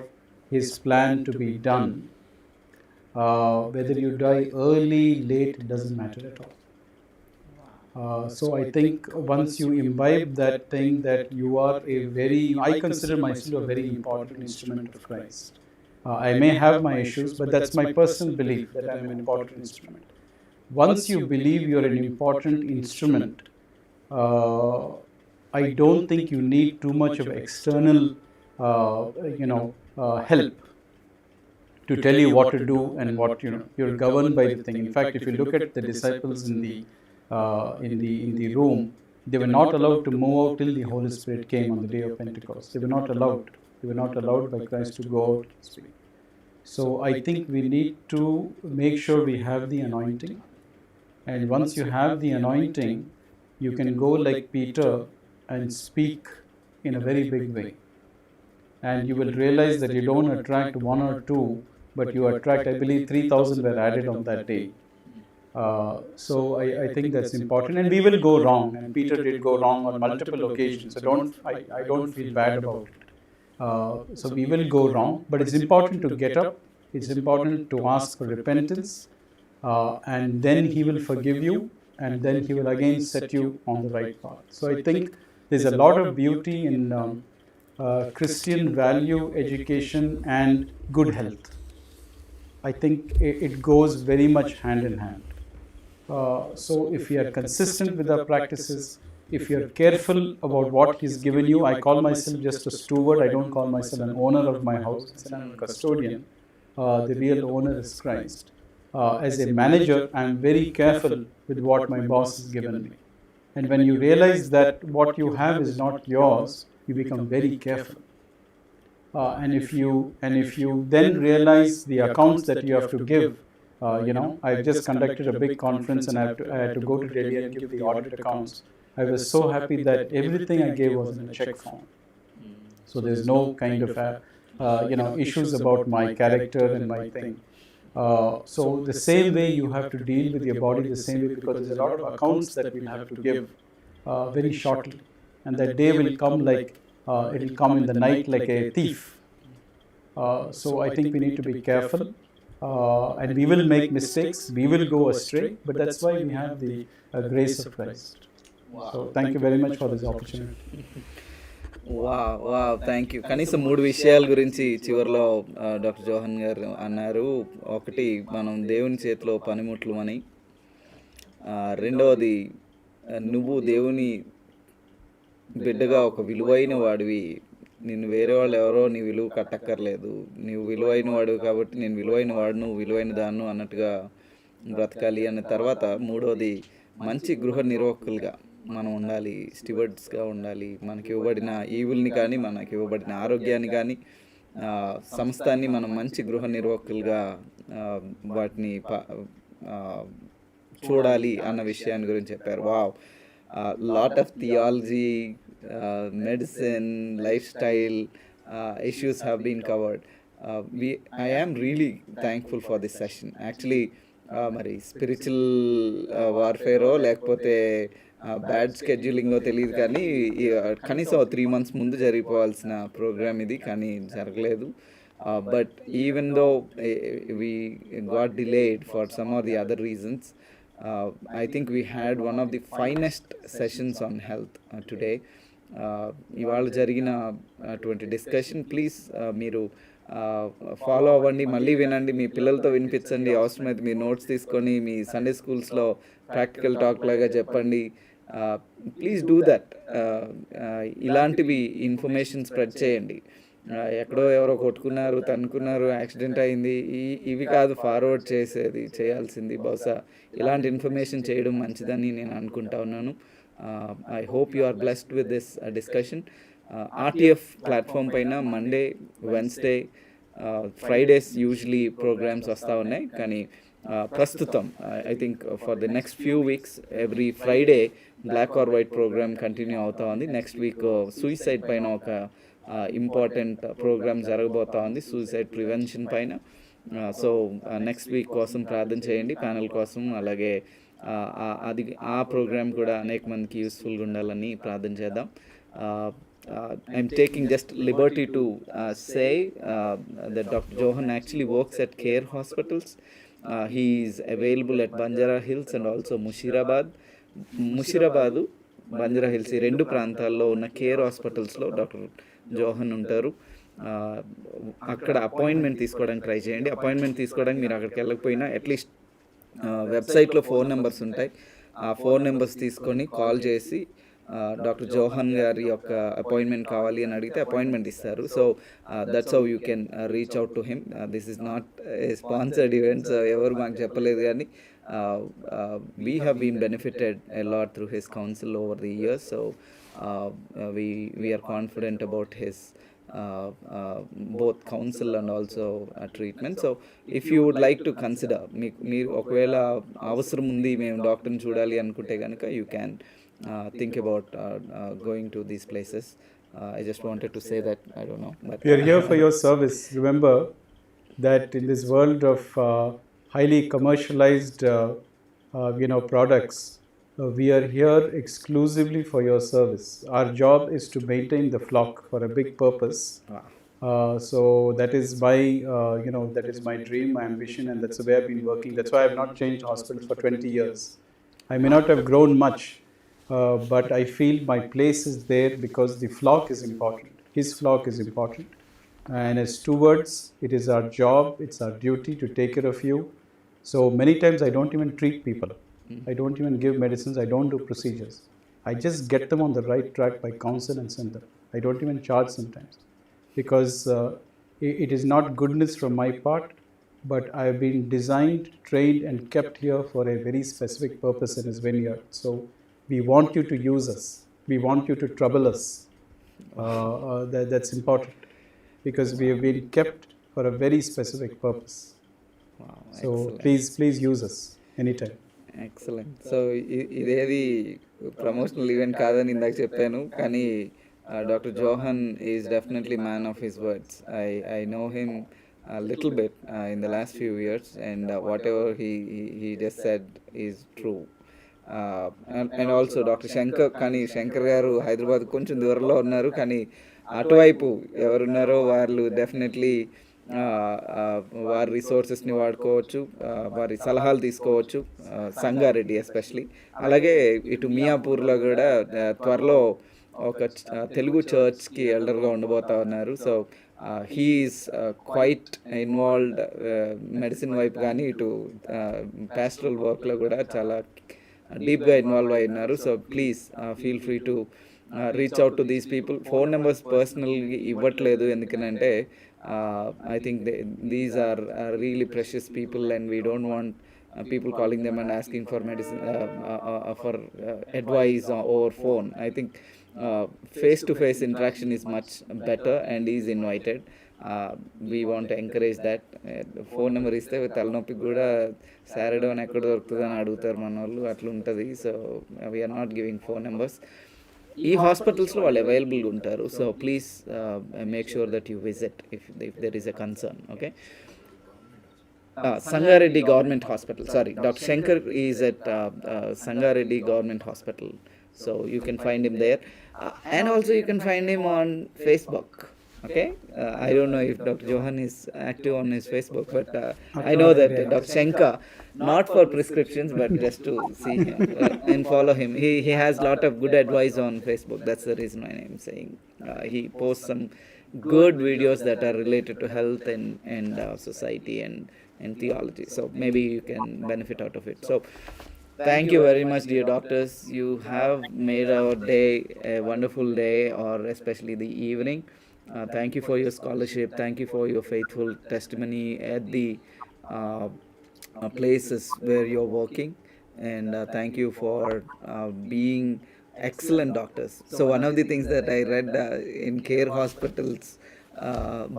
His plan to be done, whether you die early, late, it doesn't matter at all. So I think once you imbibe that thing, that you are I consider myself a very important instrument of Christ. I may have my issues, but that's my personal belief that I'm an important instrument. Once you believe you're an important instrument, I don't think you need too much of external help to tell you what to do and what you're governed by the thing. In fact, if you look at the disciples in the room, they were not allowed to move out till the Holy Spirit came on the day of Pentecost. They were not allowed. They were not allowed by Christ to go out and speak. So I think we need to make sure we have the anointing. And once you have the anointing, you can go like Peter and speak in a very big way. And you will realize that you don't attract one or two, but you attract, I believe 3,000 were added on that day. So I think that's important, and we will go wrong, and Peter did go wrong on multiple occasions. So I don't feel bad about it. So we will go wrong, but it's important to get up. It's important to ask for repentance, and then He will forgive you, and then He will again set you on the right path. So I think there's a lot of beauty in Christian value, education, and good health. I think it goes very much hand in hand. So if we are consistent with our practices, if you are careful about what He's given you, I call myself just a steward. I don't call myself an owner of my house. I'm a custodian. The real owner is Christ. As a manager, I'm very careful with what my boss has given me. And when you realize that what you have is not yours, you become very careful. And if you then realize the accounts that you have to give, I've just conducted a big conference, and I had to go to Delhi and give the audit accounts. I was so happy that everything I gave was in a check form. So there's no kind of issues about my character and my thing. So the same way you have to deal with your body, the same way, because there's a lot of accounts that we'll have to give very shortly, and that day will come like it will come in the night like a thief. So I think we need to be careful, and we will make mistakes, we will go astray, but that's why we have the grace of Christ. Wow. So thank you very much for this opportunity. Thank you. కనీసం 3 విషయాల గురించి చివరిలో doctor జోహన్ గారు అన్నారు. ఒకటి, మనం దేవుని చేతిలో పనిముట్లమని. రెండవది, నువ్వు దేవుని బిడ్డగా ఒక విలువైన వాడివి. నిన్ను వేరే వాళ్ళు ఎవరో నీ విలువ కట్టక్కర్లేదు. నీవు విలువైన వాడివి కాబట్టి నేను విలువైన వాడును, విలువైన దాన్ను అన్నట్టుగా బ్రతకాలి అన్న తర్వాత, మూడోది, మంచి గృహ నిర్వాహకులుగా మనం ఉండాలి, స్టివర్డ్స్గా ఉండాలి. మనకి ఇవ్వబడిన ఈవుల్ని కానీ, మనకి ఇవ్వబడిన ఆరోగ్యాన్ని కానీ, సంస్థాన్ని మనం మంచి గృహ నిర్వాహకులుగా వాటిని చూడాలి అన్న విషయాన్ని గురించి చెప్పారు. Lot of theology, medicine, lifestyle issues have been covered. I am really thankful for this session. Actually, మరి స్పిరిచువల్ వార్ఫేరో లేకపోతే బ్యాడ్ స్కెడ్యూలింగో తెలియదు, కానీ కనీసం 3 months ముందు జరిగిపోవాల్సిన ప్రోగ్రామ్ ఇది, కానీ జరగలేదు. But even though we got delayed for some or the other reasons, I think we had one of the finest sessions on health today. ఇవాళ జరిగిన అటువంటి డిస్కషన్ ప్లీజ్ మీరు ఫాలో అవ్వండి, మళ్ళీ వినండి, మీ పిల్లలతో వినిపించండి, అవసరమైతే మీ నోట్స్ తీసుకొని మీ సండే స్కూల్స్లో ప్రాక్టికల్ టాక్ లాగా చెప్పండి. Please do that. ఇలాంటివి ఇన్ఫర్మేషన్ స్ప్రెడ్ చేయండి. ఎక్కడో ఎవరో కొట్టుకున్నారు, తన్నుకున్నారు, యాక్సిడెంట్ అయింది, ఇవి కాదు ఫార్వర్డ్ చేయాల్సింది. బహుశా ఇలాంటి ఇన్ఫర్మేషన్ చేయడం మంచిదని నేను అనుకుంటా ఉన్నాను. I hope you are blessed with this discussion. RTF platform పైన Monday, Wednesday, Fridays usually programs వస్తూ ఉన్నాయి, కానీ ప్రస్తుతం I think for the next few weeks every Friday black or white program continue అవుతూ ఉంది. నెక్స్ట్ వీక్ సూయిసైడ్ పైన ఒక important programme జరగబోతూ ఉంది, సూయిసైడ్ ప్రివెన్షన్ పైన. సో నెక్స్ట్ వీక్ కోసం ప్రార్థన చేయండి, ప్యానల్ కోసం. అలాగే అది ఆ ప్రోగ్రామ్ కూడా అనేక మందికి యూస్ఫుల్గా ఉండాలని ప్రార్థన చేద్దాం. I'm taking just Liberty to say that Dr. Johan actually works at care hospitals. He is available at Banjara Hills and also Musheerabad, Banjara Hills, ఈ 2 ప్రాంతాల్లో ఉన్న కేర్ హాస్పిటల్స్లో డాక్టర్ జోహన్ ఉంటారు. అక్కడ అపాయింట్మెంట్ తీసుకోవడానికి ట్రై చేయండి. అపాయింట్మెంట్ తీసుకోవడానికి మీరు అక్కడికి వెళ్ళకపోయినా అట్లీస్ట్ వెబ్సైట్లో ఫోన్ నెంబర్స్ ఉంటాయి, ఆ ఫోన్ నెంబర్స్ తీసుకొని కాల్ చేసి డాక్టర్ జోహన్ గారి యొక్క అపాయింట్మెంట్ కావాలి అని అడిగితే అపాయింట్మెంట్ ఇస్తారు. So that's how you can reach out to him. This is not a sponsored events, ఎవరు మాకు చెప్పలేదు, కానీ we have been benefited a lot through his counsel over the years. So we are confident about his both counsel and also treatment. So if you would like to consider, మీరు ఒకవేళ అవసరం ఉంది మేము డాక్టర్ని చూడాలి అనుకుంటే కనుక you can think about going to these places. I just wanted to say that. I don't know, but We are here for your service. Remember that in this world of highly commercialized products, we are here exclusively for your service. Our job is to maintain the flock for a big purpose. So that is that is my dream, my ambition, and that's the way I've been working. That's why I've not changed hospitals for 20 years. I may not have grown much, but I feel my place is there because the flock is important. His flock is important. And as stewards, it is our job, it's our duty to take care of you. So many times I don't even treat people. I don't even give medicines. I don't do procedures. I just get them on the right track by counsel and send them. I don't even charge sometimes because it is not goodness from my part, but I have been designed, trained, and kept here for a very specific purpose in His vineyard. So we want you to use us. We want you to trouble us. That's important because we have been kept for a very specific purpose. Wow, so excellent. please use us anytime. Excellent. So ఇదేది promotional event కాదని ఇందాక చెప్పాను, కానీ doctor Johan is definitely man of his words. I know him little bit in the last few years and whatever he just said is true. And also doctor Shankar, కానీ శంకర్ గారు హైదరాబాద్ కొంచెం దూరంలో ఉన్నారు, కానీ అటువైపు ఎవరున్నారో వాళ్ళు డెఫినెట్లీ వారి రిసోర్సెస్ని వాడుకోవచ్చు, వారి సలహాలు తీసుకోవచ్చు, సంగారెడ్డి ఎస్పెషలీ. అలాగే ఇటు మియాపూర్లో కూడా త్వరలో ఒక తెలుగు చర్చ్కి ఎల్డర్గా ఉండబోతా ఉన్నారు. So he is quite involved medicine వైపు కానీ ఇటు పాస్టరల్ వర్క్లో కూడా చాలా డీప్గా ఇన్వాల్వ్ అయి ఉన్నారు. So please feel free to reach out to these people. Phone numbers పర్సనల్గా ఇవ్వట్లేదు, ఎందుకంటే I think these are really precious people and we don't want people calling them and asking for medicine for advice over phone. I think face to face interaction is much better and is invited. We want to encourage that. Phone number ఇస్తే తలనొప్పి కూడా సారడోన్ ఎక్కడ దొరుకుతుందని అడుగుతారు మన వాళ్ళు, అట్లా ఉంటుంది. So we are not giving phone numbers. ఈ హాస్పిటల్స్లో వాళ్ళు అవైలబుల్గా ఉంటారు. So please make sure that you visit if there is a concern. Okay. Sangareddy Government Hospital. Sorry, Dr. Shankar is at Sangareddy Government Hospital. So you can find him there. And also you can find him on Facebook. Okay. I don't know if Dr. Johan is active on his Facebook, but I know that Dr. Shankar, not for prescriptions, but just to see him and follow him. He has a lot of good advice on Facebook. That's the reason why I'm saying. He posts some good videos that are related to health and society and theology. So maybe you can benefit out of it. So thank you very much, dear doctors. You have made our day a wonderful day, or especially the evening. Thank you for your scholarship. Thank you for your faithful testimony at the places where you're working. And thank you for being excellent doctors. So one of the things that I read in Care Hospitals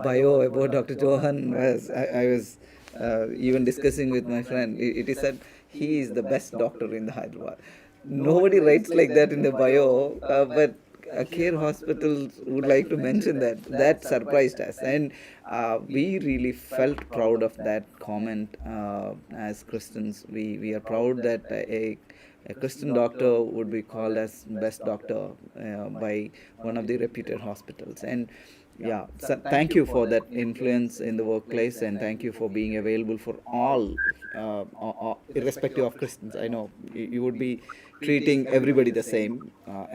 bio about Dr. Johan was, I was even discussing with my friend, it is said he is the best doctor in the Hyderabad. Nobody writes like that in the bio, but Care Hospitals would like to mention that. That surprised us, and we really felt proud of that comment. As Christians, we are proud that a Christian doctor would be called as best doctor by one of the reputed hospitals. And yeah, so thank you for that influence in the workplace, and thank you for being available for all, irrespective of Christians. I know you would be treating everybody the same,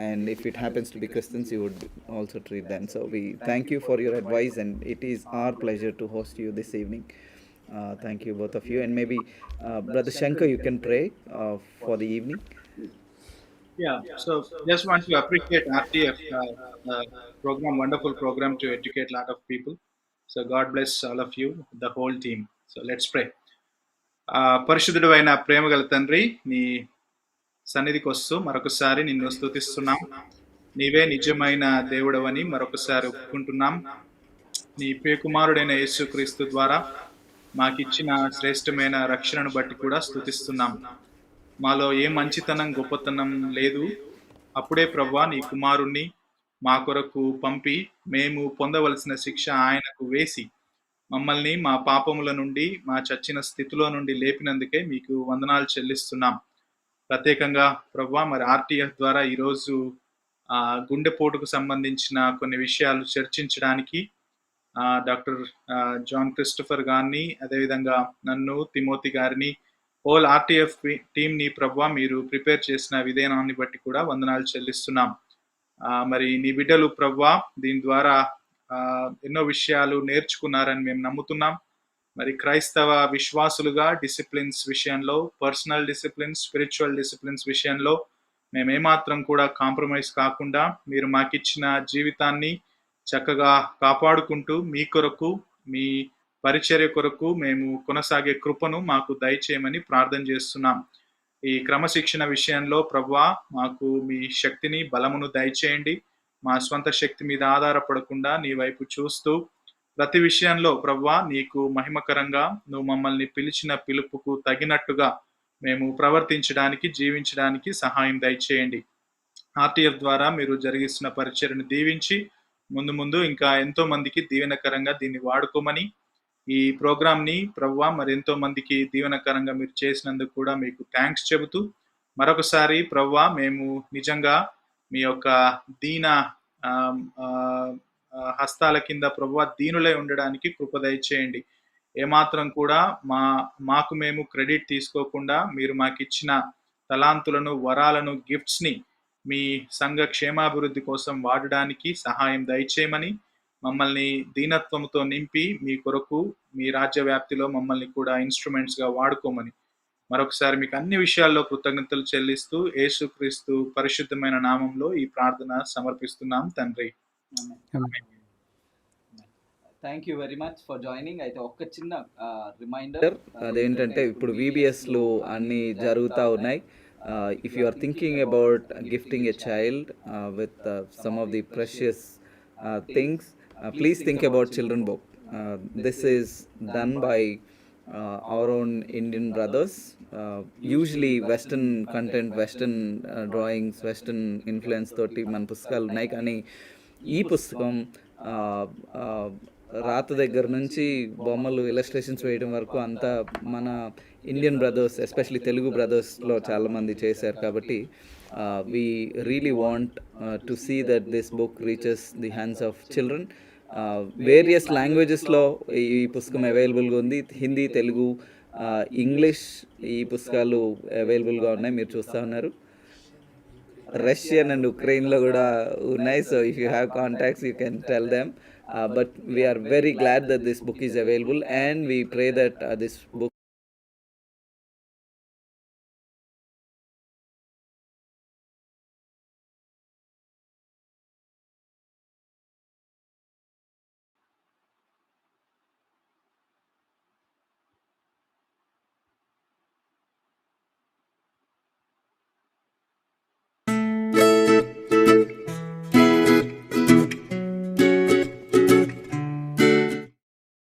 and if it happens to be Christians, you would also treat them. So we thank you for your advice, and it is our pleasure to host you this evening. Thank you, both of you. And maybe Brother Shankar, you can pray for the evening. Yeah, so just want to appreciate RTF program, wonderful program to educate a lot of people. So God bless all of you, the whole team. So let's pray. పరిశుద్ధుడు అయిన ప్రేమగల తండ్రి, నీ సన్నిధికి వస్తూ మరొకసారి నిన్ను స్తుతిస్తున్నాం. నీవే నిజమైన దేవుడవని మరొకసారి ఒప్పుకుంటున్నాం. నీ ప్రియకుమారుడైన యేసుక్రీస్తు ద్వారా మాకిచ్చిన శ్రేష్టమైన రక్షణను బట్టి కూడా స్తుతిస్తున్నాం. మాలో ఏ మంచితనం గొప్పతనం లేదు. అప్పుడే ప్రభువా నీ కుమారుణ్ణి మా కొరకు పంపి మేము పొందవలసిన శిక్ష ఆయనకు వేసి మమ్మల్ని మా పాపముల నుండి, మా చచ్చిన స్థితిలో నుండి లేపినందుకే మీకు వందనాలు చెల్లిస్తున్నాం. ప్రత్యేకంగా ప్రభువా మరి ఆర్టీఎఫ్ ద్వారా ఈరోజు గుండెపోటుకు సంబంధించిన కొన్ని విషయాలు చర్చించడానికి డాక్టర్ జాన్ క్రిస్టఫర్ గారిని, అదేవిధంగా నన్ను, తిమోతి గారిని, హోల్ ఆర్టీఎఫ్ టీమ్ని ప్రభువా మీరు ప్రిపేర్ చేసిన విధానాన్ని బట్టి కూడా వందనాలు చెల్లిస్తున్నాం. మరి నీ బిడ్డలు ప్రభువా దీని ద్వారా ఎన్నో విషయాలు నేర్చుకున్నారని మేము నమ్ముతున్నాం. మరి క్రైస్తవ విశ్వాసులుగా డిసిప్లిన్స్ విషయంలో, పర్సనల్ డిసిప్లిన్స్, స్పిరిచువల్ డిసిప్లిన్స్ విషయంలో మేమేమాత్రం కూడా కాంప్రమైజ్ కాకుండా మీరు మాకిచ్చిన జీవితాన్ని చక్కగా కాపాడుకుంటూ మీ కొరకు, మీ పరిచర్య కొరకు మేము కొనసాగే కృపను మాకు దయచేయమని ప్రార్థన చేస్తున్నాం. ఈ క్రమశిక్షణ విషయంలో ప్రభువా మాకు మీ శక్తిని, బలమును దయచేయండి. మా స్వంత శక్తి మీద ఆధారపడకుండా నీ వైపు చూస్తూ ప్రతి విషయంలో ప్రభువా నీకు మహిమకరంగా నువ్వు మమ్మల్ని పిలిచిన పిలుపుకు తగినట్టుగా మేము ప్రవర్తించడానికి, జీవించడానికి సహాయం దయచేయండి. ఆర్టీఎఫ్ ద్వారా మీరు జరిగిస్తున్న పరిచర్యను దీవించి ముందు ముందు ఇంకా ఎంతో మందికి దీవెనకరంగా దీన్ని వాడుకోమని, ఈ ప్రోగ్రామ్ని ప్రభువా మరి ఎంతో మందికి దీవెనకరంగా మీరు చేసినందుకు కూడా మీకు థ్యాంక్స్ చెబుతూ మరొకసారి ప్రభువా మేము నిజంగా మీ యొక్క దీన హస్తాల కింద ప్రభువా దీనులై ఉండడానికి కృప దయచేయండి. ఏమాత్రం కూడా మాకు మేము క్రెడిట్ తీసుకోకుండా మీరు మాకు ఇచ్చిన తలాంతులను, వరాలను, గిఫ్ట్స్ని మీ సంఘ క్షేమాభివృద్ధి కోసం వాడడానికి సహాయం దయచేయమని, మమ్మల్ని దీనత్వంతో నింపి మీ కొరకు మీ రాజ్య వ్యాప్తిలో మమ్మల్ని కూడా ఇన్స్ట్రుమెంట్స్‌గా వాడుకోమని మరొకసారి మీకు అన్ని విషయాల్లో కృతజ్ఞతలు చెల్లిస్తూ యేసుక్రీస్తు పరిశుద్ధమైన నామంలో ఈ ప్రార్థన సమర్పిస్తున్నాం తండ్రి. Amen. Thank you very much for joining. అయితే ఒక్క చిన్న రిమైండర్, అదేంటంటే ఇప్పుడు VBSలు అన్నీ జరుగుతూ ఉన్నాయి. If you are thinking about gifting a child with some of the precious things, please think about children book. This is done by our own Indian brothers. Usually Western content, Western drawings, Western influence తోటి మన పుస్తకాలు ఉన్నాయి. కానీ ఈ పుస్తకం రాత దగ్గర నుంచి బొమ్మలు ఇలస్ట్రేషన్స్ వేయడం వరకు అంతా మన ఇండియన్ బ్రదర్స్, ఎస్పెషలీ తెలుగు బ్రదర్స్లో చాలామంది చేశారు. కాబట్టి we really want to see that this book reaches the hands of children. Various లాంగ్వేజెస్లో ఈ పుస్తకం అవైలబుల్గా ఉంది. హిందీ, తెలుగు, ఇంగ్లీష్ ఈ పుస్తకాలు అవైలబుల్గా ఉన్నాయి. మీరు చూస్తూ ఉన్నారు. రష్యన్ అండ్ ఉక్రెయిన్లో కూడా ఉన్నాయి. So if you have contacts you can tell them. But we are very glad that this book is available, and we pray that this book